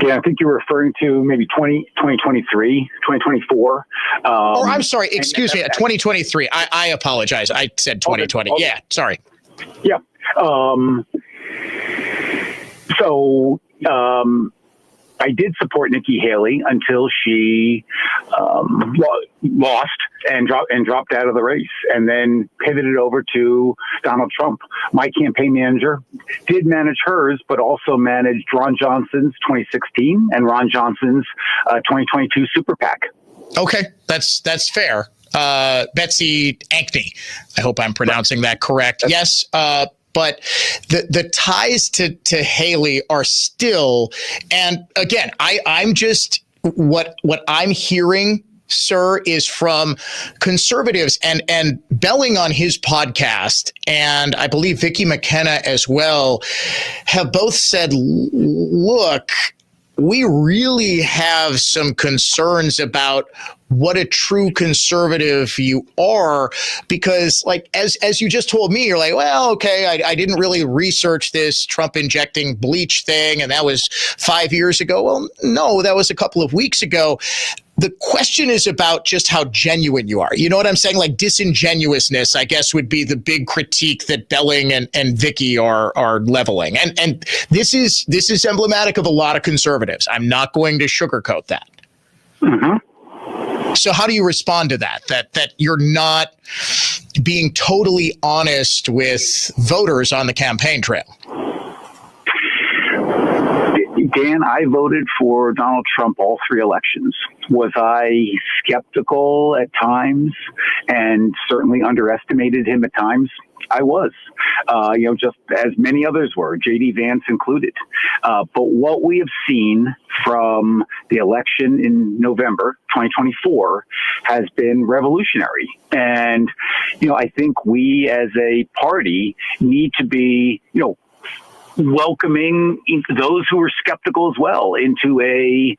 Yeah, I think you're referring to maybe 2023, 2024. Or I'm sorry, excuse me, 2023. I apologize. I said 2020. Okay. Yeah, sorry. Yeah. I did support Nikki Haley until she lost and dropped out of the race, and then pivoted over to Donald Trump. My campaign manager did manage hers, but also managed Ron Johnson's 2016 and Ron Johnson's 2022 super PAC. Okay, that's fair. Betsy Ankney. I hope I'm pronouncing that correct. Yes. But the ties to Haley are still, and again, I'm just what I'm hearing, sir, is from conservatives and Belling on his podcast, and I believe Vicky McKenna as well, have both said, look, we really have some concerns about what a true conservative you are, because like as you just told me, you're like, well, okay, I didn't really research this Trump injecting bleach thing, and that was 5 years ago. Well, no, that was a couple of weeks ago. The question is about just how genuine you are. You know what I'm saying? Like disingenuousness, I guess, would be the big critique that Belling and Vicky are leveling. And this is emblematic of a lot of conservatives. I'm not going to sugarcoat that. So how do you respond to that? That you're not being totally honest with voters on the campaign trail? Dan, I voted for Donald Trump all three elections. Was I skeptical at times and certainly underestimated him at times? I was, just as many others were, J.D. Vance included. But what we have seen from the election in November 2024 has been revolutionary. And, I think we as a party need to be, welcoming those who are skeptical as well into a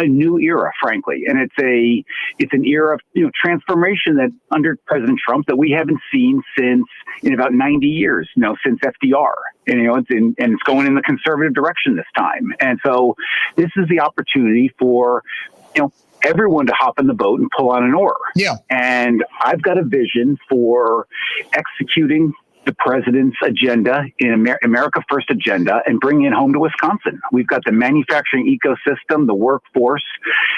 new era, frankly. And it's an era of transformation that under President Trump that we haven't seen since in about 90 years, since FDR. And it's going in the conservative direction this time. And so this is the opportunity for everyone to hop in the boat and pull on an oar. Yeah. And I've got a vision for executing the president's agenda in America First agenda and bringing it home to Wisconsin. We've got the manufacturing ecosystem, the workforce,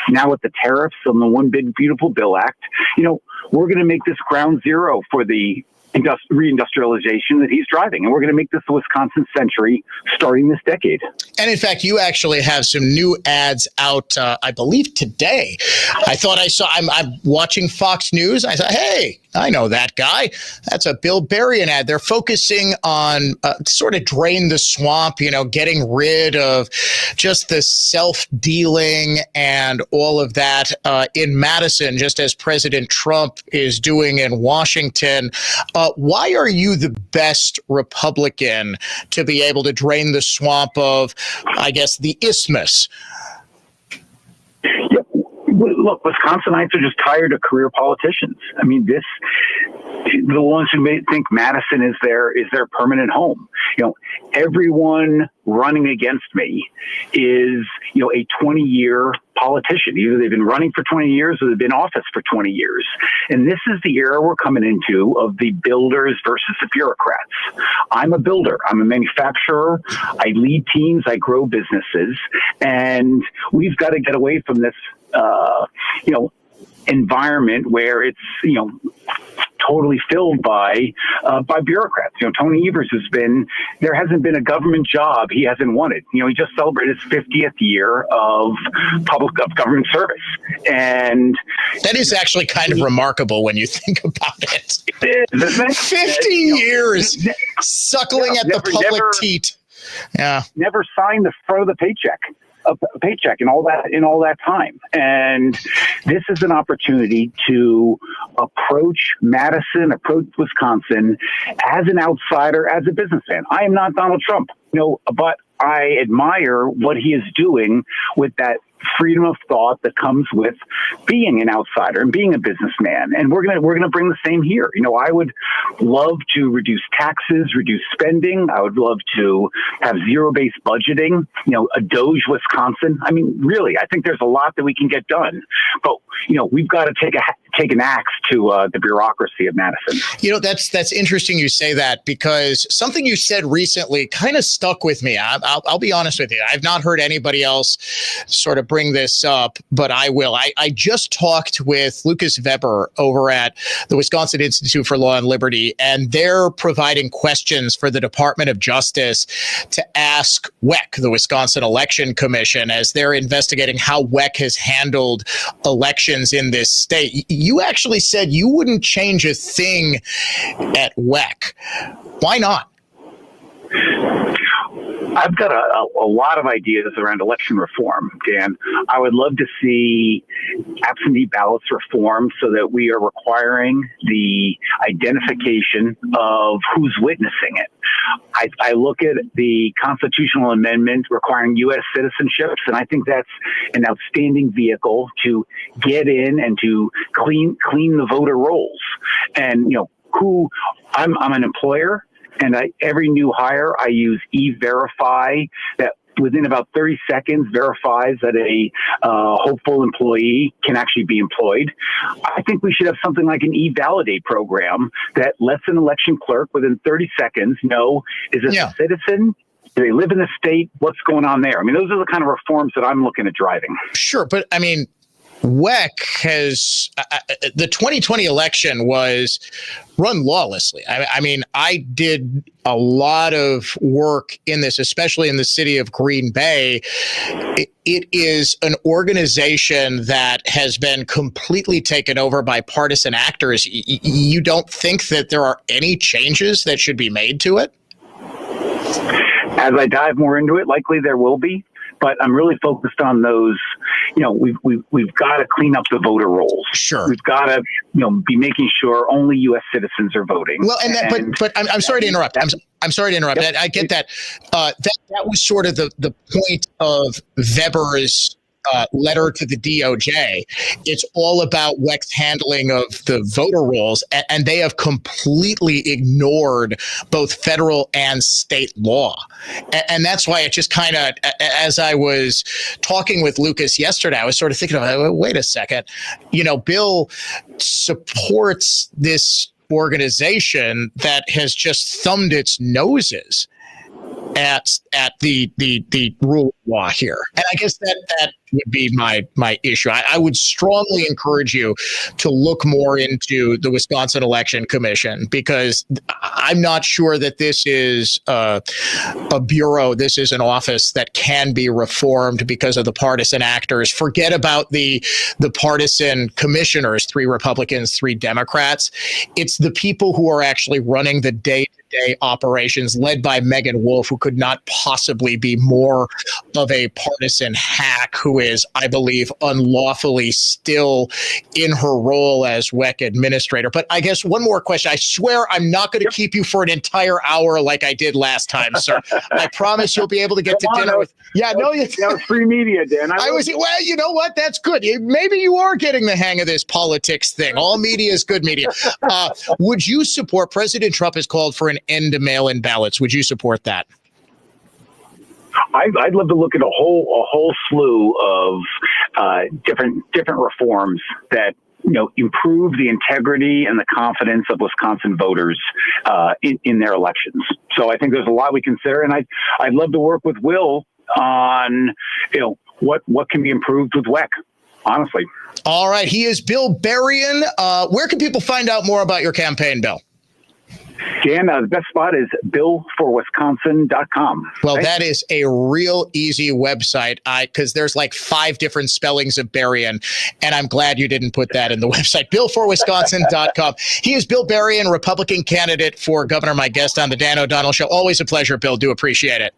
now with the tariffs on the One Big Beautiful Bill Act. We're going to make this ground zero for the reindustrialization that he's driving. And we're going to make this the Wisconsin century starting this decade. And in fact, you actually have some new ads out, I believe today. I thought I saw, I'm watching Fox News. I thought, hey, I know that guy. That's a Bill Berrien ad. They're focusing on sort of drain the swamp, getting rid of just the self-dealing and all of that in Madison, just as President Trump is doing in Washington. Why are you the best Republican to be able to drain the swamp of, I guess, the isthmus? Yep. Look, Wisconsinites are just tired of career politicians. I mean, the ones who may think Madison is their permanent home. Everyone running against me is, a 20-year politician. Either they've been running for 20 years or they've been in office for 20 years. And this is the era we're coming into of the builders versus the bureaucrats. I'm a builder. I'm a manufacturer. I lead teams. I grow businesses. And we've got to get away from this, environment where it's, totally filled by bureaucrats. Tony Evers there hasn't been a government job he hasn't wanted. He just celebrated his 50th year of government service. And that is actually kind of remarkable when you think about it. It is, 50 years suckling at the public teat. Yeah. Never signed the paycheck. A paycheck in all that time. And this is an opportunity to approach Madison, approach Wisconsin as an outsider, as a businessman. I am not Donald Trump, but I admire what he is doing with that freedom of thought that comes with being an outsider and being a businessman. And we're gonna bring the same here. I would love to reduce taxes, reduce spending. I would love to have zero-based budgeting, a Doge Wisconsin. I mean, really, I think there's a lot that we can get done. But, we've got to take an axe to the bureaucracy of Madison. That's interesting you say that, because something you said recently kind of stuck with me. I'll be honest with you. I've not heard anybody else sort of bring this up, but I will. I just talked with Lucas Weber over at the Wisconsin Institute for Law and Liberty, and they're providing questions for the Department of Justice to ask WEC, the Wisconsin Election Commission, as they're investigating how WEC has handled elections in this state. You actually said you wouldn't change a thing at WEC. Why not? I've got a lot of ideas around election reform, Dan. I would love to see absentee ballots reformed so that we are requiring the identification of who's witnessing it. I look at the constitutional amendment requiring U.S. citizenships, and I think that's an outstanding vehicle to get in and to clean the voter rolls. And, I'm an employer, and every new hire, I use E-Verify that within about 30 seconds verifies that a hopeful employee can actually be employed. I think we should have something like an E-Validate program that lets an election clerk within 30 seconds know, is this a citizen? Do they live in the state? What's going on there? I mean, those are the kind of reforms that I'm looking at driving. Sure, but I mean, WEC has the 2020 election was run lawlessly. I mean, I did a lot of work in this, especially in the city of Green Bay. It is an organization that has been completely taken over by partisan actors. You don't think that there are any changes that should be made to it? As I dive more into it, likely there will be. But I'm really focused on those. We've got to clean up the voter rolls. Sure, we've got to be making sure only U.S. citizens are voting. Well, but I'm sorry to interrupt. I'm sorry to interrupt. Yep. I get that. That was sort of the point of Weber's letter to the DOJ. It's all about WEC's handling of the voter rolls, and they have completely ignored both federal and state law. And that's why it just kind of, as I was talking with Lucas yesterday, I was sort of thinking, wait a second, Bill supports this organization that has just thumbed its noses at the rule of law here. And I guess that would be my issue. I would strongly encourage you to look more into the Wisconsin Election Commission, because I'm not sure that this is a bureau. This is an office that can be reformed because of the partisan actors. Forget about the partisan commissioners, 3 Republicans, 3 Democrats. It's the people who are actually running the day-to-day operations, led by Megan Wolf, who could not possibly be more of a partisan hack, who is, I believe, unlawfully still in her role as WEC administrator. But I guess one more question. I swear I'm not going to keep you for an entire hour like I did last time, sir. I promise you'll be able to get to dinner with. Yeah, no, that was free media, Dan. Well, you know what? That's good. Maybe you are getting the hang of this politics thing. All media is good media. Would you support? President Trump has called for an end to mail-in ballots. Would you support that? I'd love to look at a whole slew of different reforms that improve the integrity and the confidence of Wisconsin voters in their elections. So I think there's a lot we consider, and I'd love to work with Will on what can be improved with WEC. Honestly. All right, he is Bill Berrien. Where can people find out more about your campaign, Bill? Dan, the best spot is billforwisconsin.com. Well, that is a real easy website, because there's like 5 different spellings of Berrien, and I'm glad you didn't put that in the website. Billforwisconsin.com. He is Bill Berrien, Republican candidate for governor, my guest on the Dan O'Donnell Show. Always a pleasure, Bill. Do appreciate it.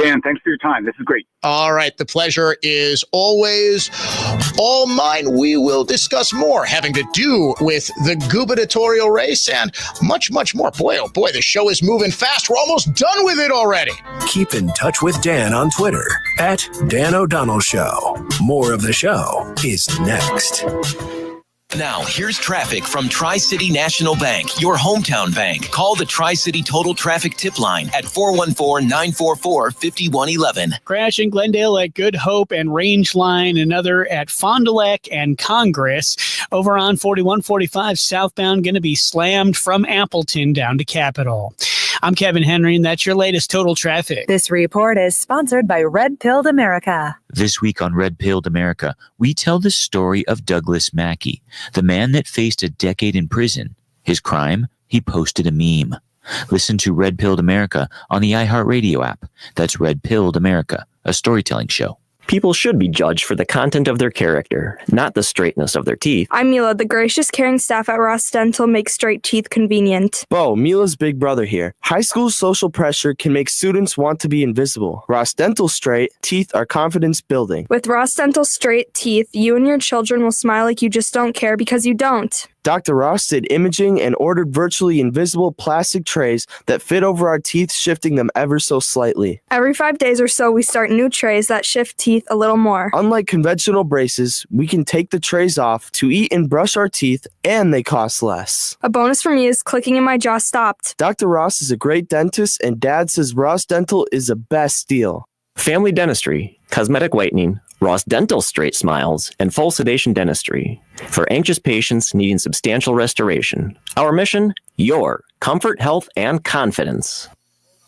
Dan, thanks for your time. This is great. All right. The pleasure is always all mine. We will discuss more having to do with the gubernatorial race and much, much more. Boy, oh boy, the show is moving fast. We're almost done with it already. Keep in touch with Dan on Twitter at Dan O'Donnell Show. More of the show is next. Now, here's traffic from Tri-City National Bank, your hometown bank. Call the Tri-City Total Traffic Tip Line at 414-944-5111. Crash in Glendale at Good Hope and Range Line, another at Fond du Lac and Congress. Over on 4145 southbound, going to be slammed from Appleton down to Capitol. I'm Kevin Henry, and that's your latest Total Traffic. This report is sponsored by Red Pilled America. This week on Red Pilled America, we tell the story of Douglas Mackey, the man that faced a decade in prison. His crime? He posted a meme. Listen to Red Pilled America on the iHeartRadio app. That's Red Pilled America, a storytelling show. People should be judged for the content of their character, not the straightness of their teeth. I'm Mila. The gracious, caring staff at Ross Dental make straight teeth convenient. Bo, Mila's big brother here. High school social pressure can make students want to be invisible. Ross Dental straight teeth are confidence building. With Ross Dental straight teeth, you and your children will smile like you just don't care because you don't. Dr. Ross did imaging and ordered virtually invisible plastic trays that fit over our teeth, shifting them ever so slightly. Every 5 days or so, we start new trays that shift teeth a little more. Unlike conventional braces, we can take the trays off to eat and brush our teeth, and they cost less. A bonus for me is clicking in my jaw stopped. Dr. Ross is a great dentist, and Dad says Ross Dental is the best deal. Family dentistry, cosmetic whitening, Ross Dental straight smiles, and full sedation dentistry for anxious patients needing substantial restoration. Our mission, your comfort, health, and confidence.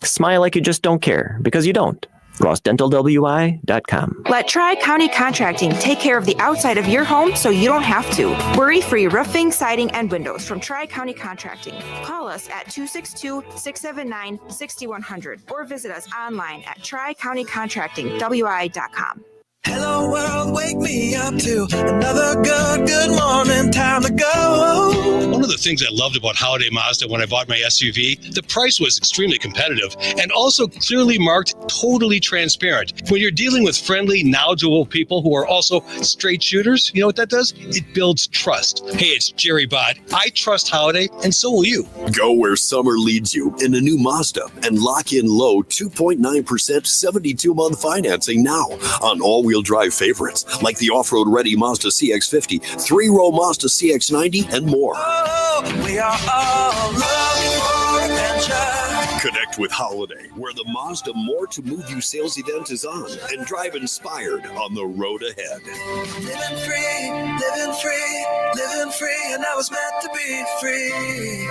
Smile like you just don't care, because you don't. RossDentalWI.com. Let Tri-County Contracting take care of the outside of your home so you don't have to. Worry-free roofing, siding, and windows from Tri-County Contracting. Call us at 262-679-6100 or visit us online at TriCountyContractingWI.com. Hello world, wake me up to another good morning, time to go. One of the things I loved about Holiday Mazda when I bought my SUV, the price was extremely competitive and also clearly marked, totally transparent. When you're dealing with friendly, knowledgeable people who are also straight shooters, you know what that does? It builds trust. Hey, it's Jerry Bott. I trust Holiday, and so will you. Go where summer leads you in a new Mazda and lock in low 2.9% 72-month financing now on all-wheel drive favorites like the off-road ready Mazda CX-50, 3-row Mazda CX-90, and more. Oh, we are all looking for adventure. Connect with Holiday, where the Mazda More to Move You sales event is on, and drive inspired on the road ahead. Living free, and I was meant to be free,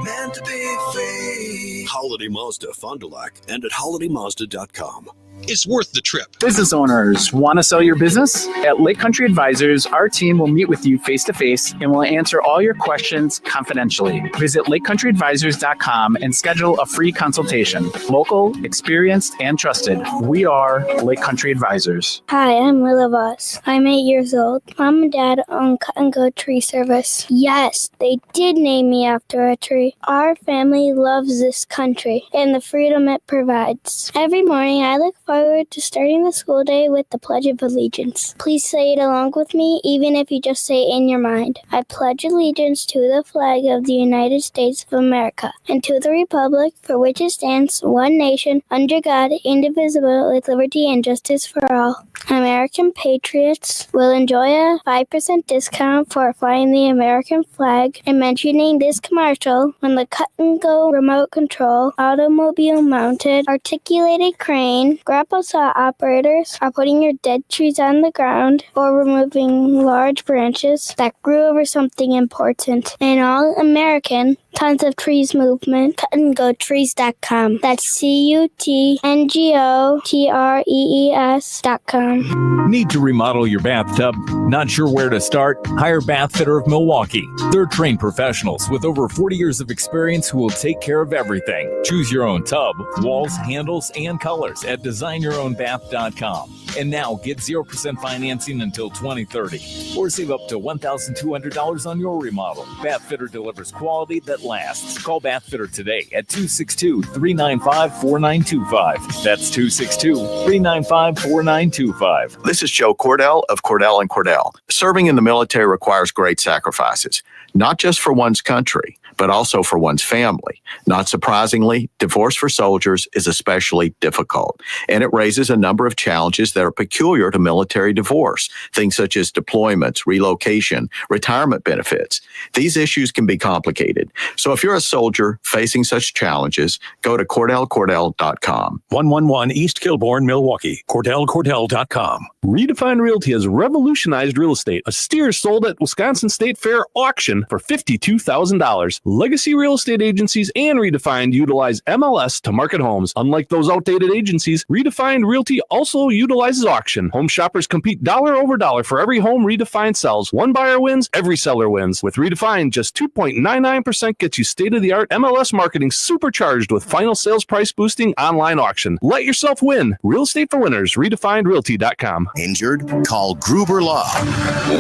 meant to be free. Holiday Mazda, Fond du Lac, and at holidaymazda.com. It's worth the trip. Business owners, want to sell your business? At Lake Country Advisors, our team will meet with you face-to-face and will answer all your questions confidentially. Visit LakeCountryAdvisors.com and schedule a free consultation. Local, experienced, and trusted. We are Lake Country Advisors. Hi, I'm Willa Voss. I'm 8 years old. Mom and Dad own Cut and Go Tree Service. Yes, they did name me after a tree. Our family loves this country and the freedom it provides. Every morning, I look forward to starting the school day with the Pledge of Allegiance. Please say it along with me, even if you just say it in your mind. I pledge allegiance to the flag of the United States of America and to the republic for which it stands, one nation, under God, indivisible, with liberty and justice for all. American patriots will enjoy a 5% discount for flying the American flag and mentioning this commercial when the Cut and Go remote control, automobile mounted, articulated crane, grapple saw operators are putting your dead trees on the ground or removing large branches that grew over something important. An all-American Tons of Trees movement, cutandgotrees.com. That's CUTNGOTREES.com. Need to remodel your bathtub? Not sure where to start? Hire Bath Fitter of Milwaukee. They're trained professionals with over 40 years of experience who will take care of everything. Choose your own tub, walls, handles, and colors at designyourownbath.com. And now get 0% financing until 2030. Or save up to $1,200 on your remodel. Bath Fitter delivers quality that lasts. Call Bath Fitter today at 262-395-4925. That's 262-395-4925. This is Joe Cordell of Cordell & Cordell. Serving in the military requires great sacrifices, not just for one's country, but also for one's family. Not surprisingly, divorce for soldiers is especially difficult, and it raises a number of challenges that are peculiar to military divorce, things such as deployments, relocation, retirement benefits. These issues can be complicated. So if you're a soldier facing such challenges, go to CordellCordell.com. 111 East Kilbourne, Milwaukee. CordellCordell.com. Redefine Realty has revolutionized real estate. A steer sold at Wisconsin State Fair auction for $52,000. Legacy real estate agencies and Redefined utilize MLS to market homes. Unlike those outdated agencies, Redefined Realty also utilizes auction. Home shoppers compete dollar over dollar for every home Redefined sells. One buyer wins, every seller wins. With Redefined, just 2.99% gets you state-of-the-art MLS marketing supercharged with final sales price boosting online auction. Let yourself win. Real estate for winners. RedefinedRealty.com. Injured? Call Gruber Law.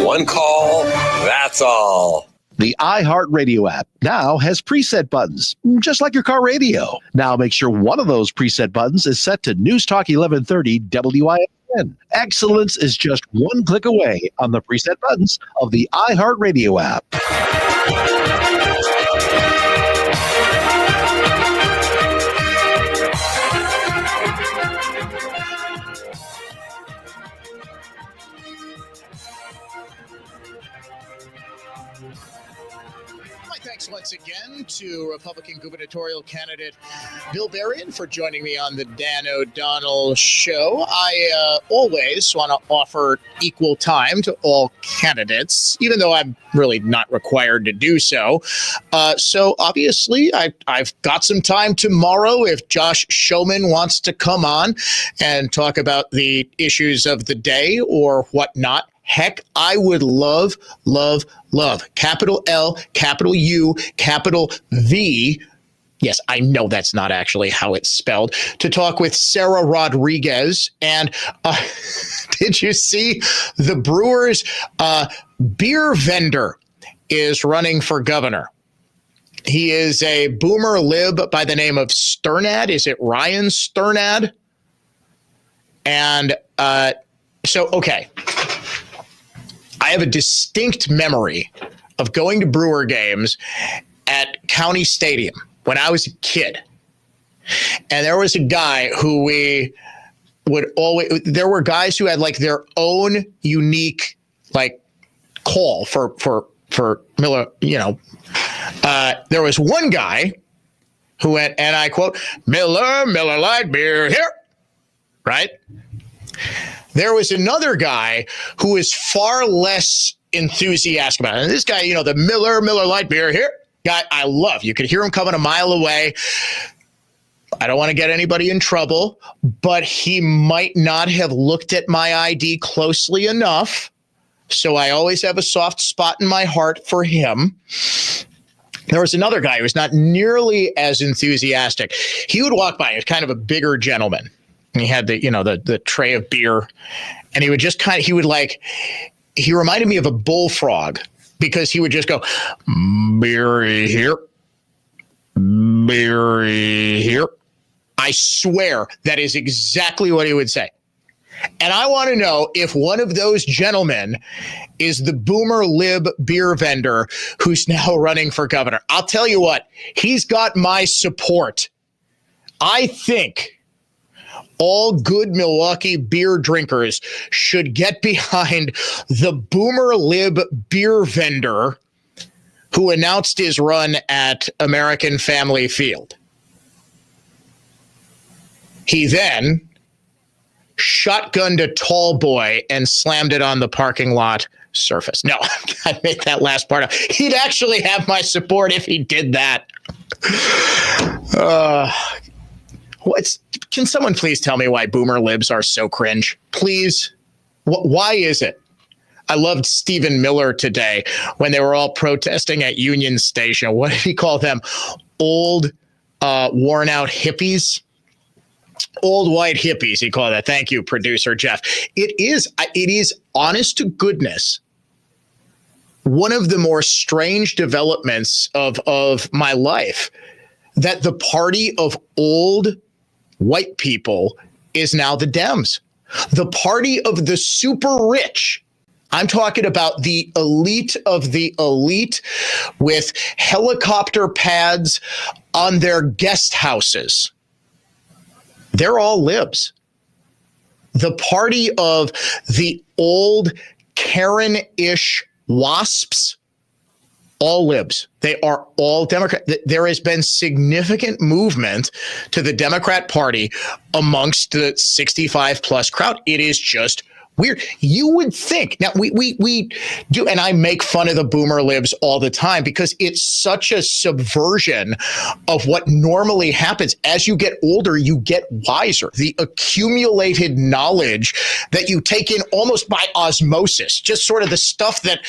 One call, that's all. The iHeartRadio app now has preset buttons, just like your car radio. Now make sure one of those preset buttons is set to News Talk 1130 WISN. Excellence is just one click away on the preset buttons of the iHeartRadio app. My thanks once again to Republican gubernatorial candidate Bill Berrien for joining me on the Dan O'Donnell Show. I always want to offer equal time to all candidates, even though I'm really not required to do so. So obviously, I've got some time tomorrow if Josh Showman wants to come on and talk about the issues of the day or whatnot. Heck, I would love. Capital L, capital U, capital V. Yes, I know that's not actually how it's spelled. To talk with Sarah Rodriguez. And did you see the Brewers beer vendor is running for governor? He is a boomer lib by the name of Sternad. Is it Ryan Sternad? And okay. I have a distinct memory of going to Brewer games at County Stadium when I was a kid. And there was a guy who we would always, there were guys who had like their own unique like call for Miller, there was one guy who went, and I quote, Miller Lite Beer here, right? There was another guy who was far less enthusiastic about it. And this guy, the Miller Lite Beer here guy, I love. You could hear him coming a mile away. I don't want to get anybody in trouble, but he might not have looked at my ID closely enough. So I always have a soft spot in my heart for him. There was another guy who was not nearly as enthusiastic. He would walk by. He was kind of a bigger gentleman. And he had the tray of beer, and he would just he reminded me of a bullfrog because he would just go, beery here, beery here. I swear that is exactly what he would say. And I want to know if one of those gentlemen is the boomer lib beer vendor who's now running for governor. I'll tell you what, he's got my support. I think all good Milwaukee beer drinkers should get behind the boomer lib beer vendor who announced his run at American Family Field. He then shotgunned a tall boy and slammed it on the parking lot surface. No, I make that last part up. He'd actually have my support if he did that. Can someone please tell me why boomer libs are so cringe? Please. Why is it? I loved Stephen Miller today when they were all protesting at Union Station. What did he call them? Old, worn out hippies? Old white hippies, he called that. Thank you, producer Jeff. It is honest to goodness, one of the more strange developments of my life that the party of old white people is now the Dems. The party of the super rich. I'm talking about the elite of the elite with helicopter pads on their guest houses. They're all libs. The party of the old Karen-ish wasps, all libs. They are all Democrat. There has been significant movement to the Democrat Party amongst the 65 plus crowd. It is just weird. You would think now we do, and I make fun of the boomer libs all the time because it's such a subversion of what normally happens. As you get older, you get wiser. The accumulated knowledge that you take in almost by osmosis, just sort of the stuff that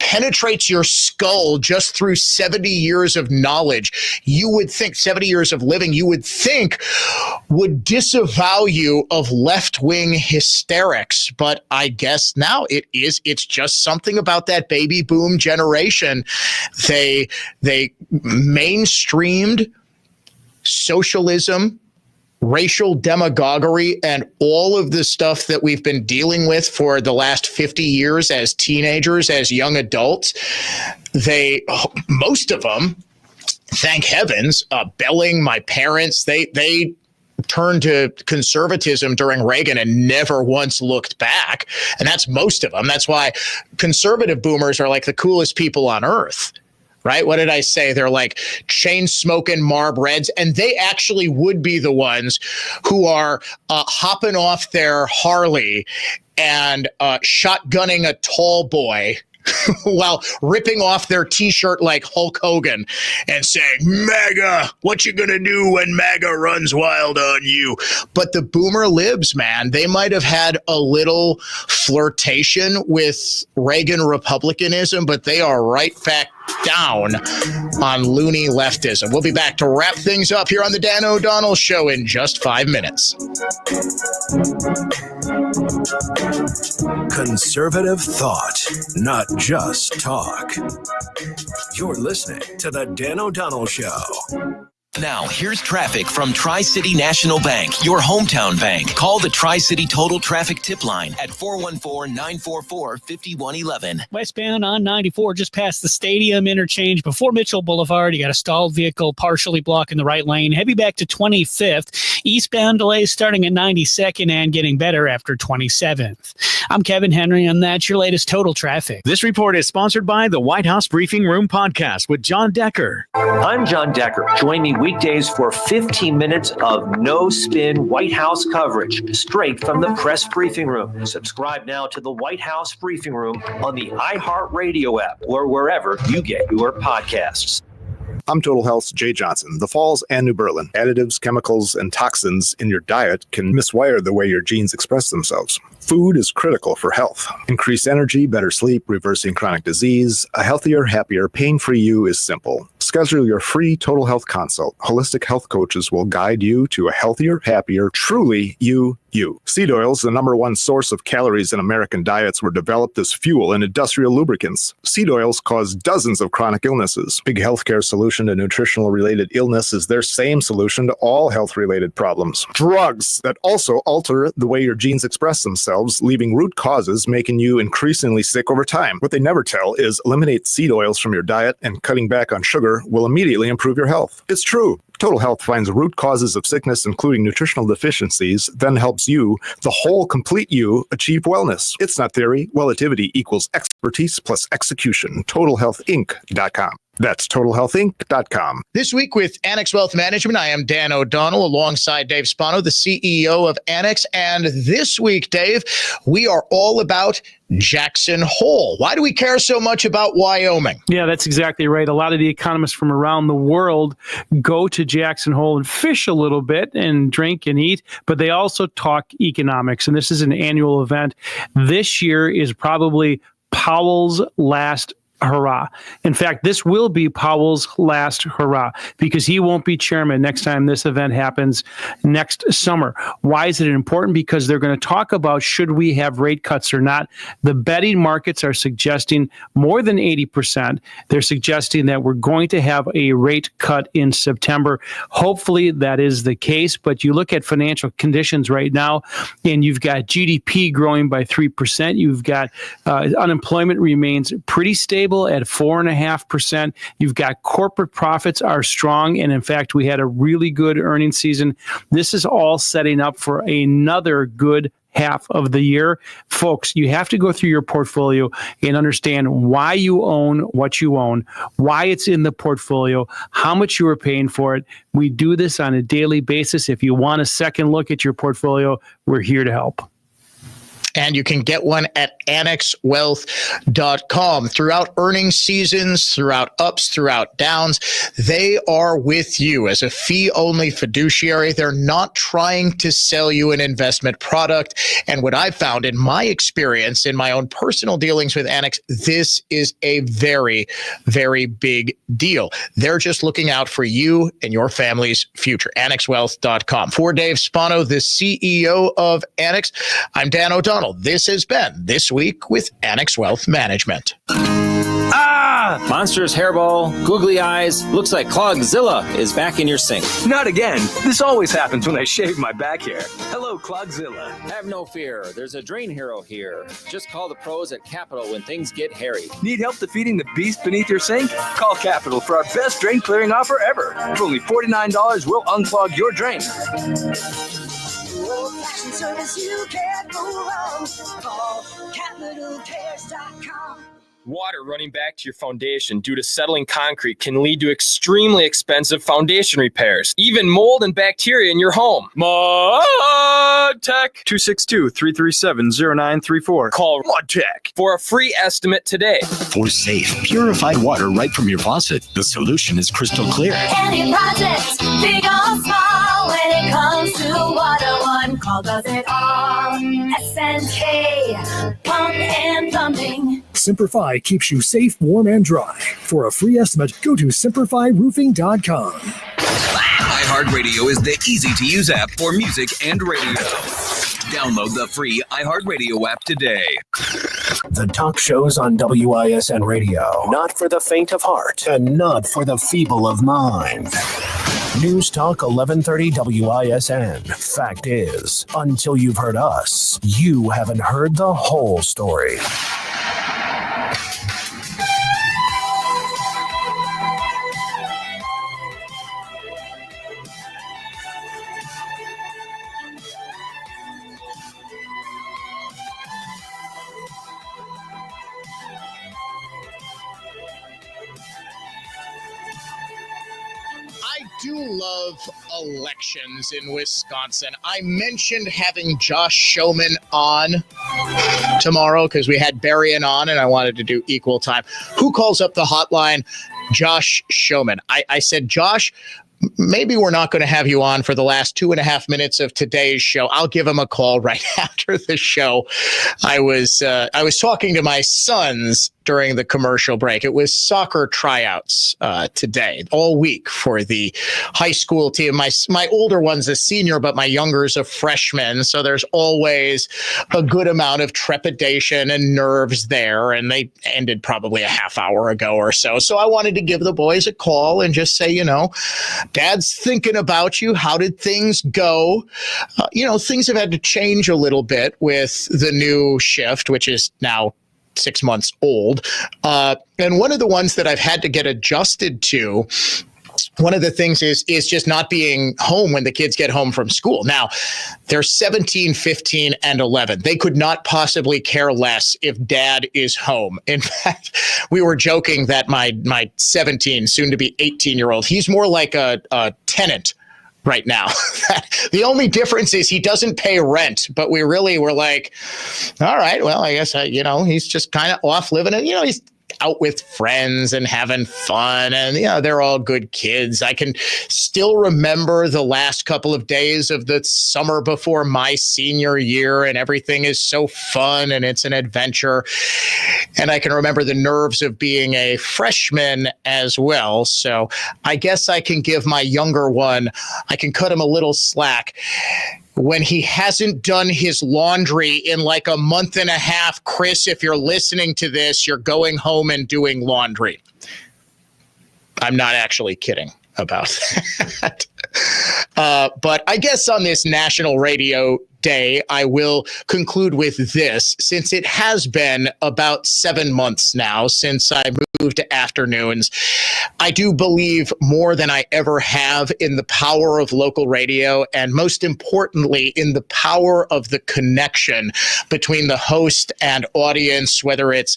penetrates your skull just through 70 years of knowledge, you would think 70 years of living, you would think would disavow you of left-wing hysterics. But I guess now it's just something about that baby boom generation. They mainstreamed socialism, racial demagoguery, and all of the stuff that we've been dealing with for the last 50 years as teenagers, as young adults. Most of them, thank heavens, Belling, my parents, they turned to conservatism during Reagan and never once looked back. And that's most of them. That's why conservative boomers are like the coolest people on earth. Right? What did I say? They're like chain smoking Marb Reds, and they actually would be the ones who are hopping off their Harley and shotgunning a tall boy while ripping off their T-shirt like Hulk Hogan and saying, MAGA, what you gonna do when MAGA runs wild on you? But the boomer libs, man, they might have had a little flirtation with Reagan Republicanism, but they are right back down on loony leftism. We'll be back to wrap things up here on the Dan O'Donnell Show in just 5 minutes. Conservative thought, not just talk. You're listening to the Dan O'Donnell Show. Now, here's traffic from Tri-City National Bank, your hometown bank. Call the Tri-City Total Traffic Tip Line at 414-944-5111. Westbound on 94, just past the stadium interchange before Mitchell Boulevard. You got a stalled vehicle partially blocking the right lane. Heavy back to 25th. Eastbound delays starting at 92nd and getting better after 27th. I'm Kevin Henry, and that's your latest total traffic. This report is sponsored by the White House Briefing Room podcast with John Decker. I'm John Decker. Join me weekdays for 15 minutes of no-spin White House coverage straight from the press briefing room. Subscribe now to the White House Briefing Room on the iHeartRadio app or wherever you get your podcasts. I'm Total Health's Jay Johnson. The Falls and New Berlin. Additives, chemicals, and toxins in your diet can miswire the way your genes express themselves. Food is critical for health. Increased energy, better sleep, reversing chronic disease. A healthier, happier, pain-free you is simple. Schedule your free Total Health consult. Holistic health coaches will guide you to a healthier, happier, truly you. Seed oils, the #1 source of calories in American diets, were developed as fuel in industrial lubricants. Seed oils cause dozens of chronic illnesses. Big Healthcare solution to nutritional-related illness is their same solution to all health-related problems. Drugs that also alter the way your genes express themselves, leaving root causes, making you increasingly sick over time. What they never tell is eliminate seed oils from your diet, and cutting back on sugar will immediately improve your health. It's true. Total Health finds root causes of sickness, including nutritional deficiencies, then helps you, the whole complete you, achieve wellness. It's not theory. Relativity equals expertise plus execution. TotalHealthInc.com. That's TotalHealthInc.com. This week with Annex Wealth Management, I am Dan O'Donnell alongside Dave Spano, the CEO of Annex. And this week, Dave, we are all about Jackson Hole. Why do we care so much about Wyoming? Yeah, that's exactly right. A lot of the economists from around the world go to Jackson Hole and fish a little bit and drink and eat, but they also talk economics. And this is an annual event. This year is probably Powell's last hurrah. In fact, this will be Powell's last hurrah because he won't be chairman next time this event happens next summer. Why is it important? Because they're going to talk about should we have rate cuts or not. The betting markets are suggesting more than 80%. They're suggesting that we're going to have a rate cut in September. Hopefully that is the case, but you look at financial conditions right now and you've got GDP growing by 3%. You've got unemployment remains pretty stable at 4.5%. You've got corporate profits are strong. And in fact, we had a really good earnings season. This is all setting up for another good half of the year. Folks, you have to go through your portfolio and understand why you own what you own, why it's in the portfolio, how much you are paying for it. We do this on a daily basis. If you want a second look at your portfolio, we're here to help. And you can get one at annexwealth.com. Throughout earnings seasons, throughout ups, throughout downs, they are with you as a fee-only fiduciary. They're not trying to sell you an investment product. And what I've found in my experience, in my own personal dealings with Annex, this is a very, very big deal. They're just looking out for you and your family's future. Annexwealth.com. For Dave Spano, the CEO of Annex, I'm Dan O'Donnell. This has been This Week with Annex Wealth Management. Ah! Monsters hairball, googly eyes. Looks like Clogzilla is back in your sink. Not again. This always happens when I shave my back hair. Hello, Clogzilla. Have no fear. There's a drain hero here. Just call the pros at Capital when things get hairy. Need help defeating the beast beneath your sink? Call Capital for our best drain clearing offer ever. For only $49, we'll unclog your drain. Old-fashioned service you can't go wrong. Call capitalcares.com. Water running back to your foundation due to settling concrete can lead to extremely expensive foundation repairs, even mold and bacteria in your home. MudTech 262-337-0934. Call MudTech for a free estimate today. For safe, purified water right from your faucet, the solution is crystal clear. Any project, big or small, when it comes to water, one call does it all. SNK, pump and plumbing. Simplify keeps you safe, warm, and dry. For a free estimate, go to simplifyroofing.com. iHeartRadio is the easy-to-use app for music and radio. Download the free iHeartRadio app today. The talk shows on WISN Radio. Not for the faint of heart and not for the feeble of mind. News Talk 1130 WISN. Fact is, until you've heard us, you haven't heard the whole story. I do love elections in Wisconsin. I mentioned having Josh Showman on tomorrow because we had Berrien on and I wanted to do equal time. Who calls up the hotline? Josh Showman. I said, Josh, maybe we're not going to have you on for the last 2.5 minutes of today's show. I'll give him a call right after the show. I was talking to my sons during the commercial break. It was soccer tryouts today, all week for the high school team. My older one's a senior, but my younger is a freshman. So there's always a good amount of trepidation and nerves there. And they ended probably a half hour ago or so. So I wanted to give the boys a call and just say, Dad's thinking about you. How did things go? Things have had to change a little bit with the new shift, which is now 6 months old. And one of the ones that I've had to get adjusted to, one of the things is just not being home when the kids get home from school. Now, they're 17, 15, and 11. They could not possibly care less if Dad is home. In fact, we were joking that my 17, soon to be 18-year-old, he's more like a tenant right now. The only difference is he doesn't pay rent, but we really were like, all right, well, I guess, he's just kind of off living it. He's out with friends and having fun, and they're all good kids. I can still remember the last couple of days of the summer before my senior year, and everything is so fun and it's an adventure. And I can remember the nerves of being a freshman as well. So I guess I can give my younger one, I can cut him a little slack. When he hasn't done his laundry in like a month and a half, Chris, if you're listening to this, you're going home and doing laundry. I'm not actually kidding about that. But I guess on this National Radio Day, I will conclude with this, since it has been about 7 months now since I moved to afternoons. I do believe more than I ever have in the power of local radio, and most importantly, in the power of the connection between the host and audience, whether it's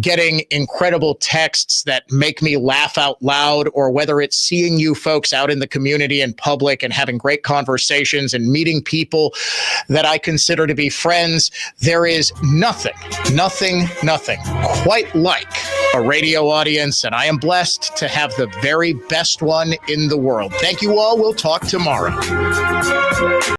getting incredible texts that make me laugh out loud, or whether it's seeing you folks out in the community and public and having great conversations and meeting people that I consider to be friends. There is nothing quite like a radio audience, and I am blessed to have the very best one in the world. Thank you all. We'll talk tomorrow.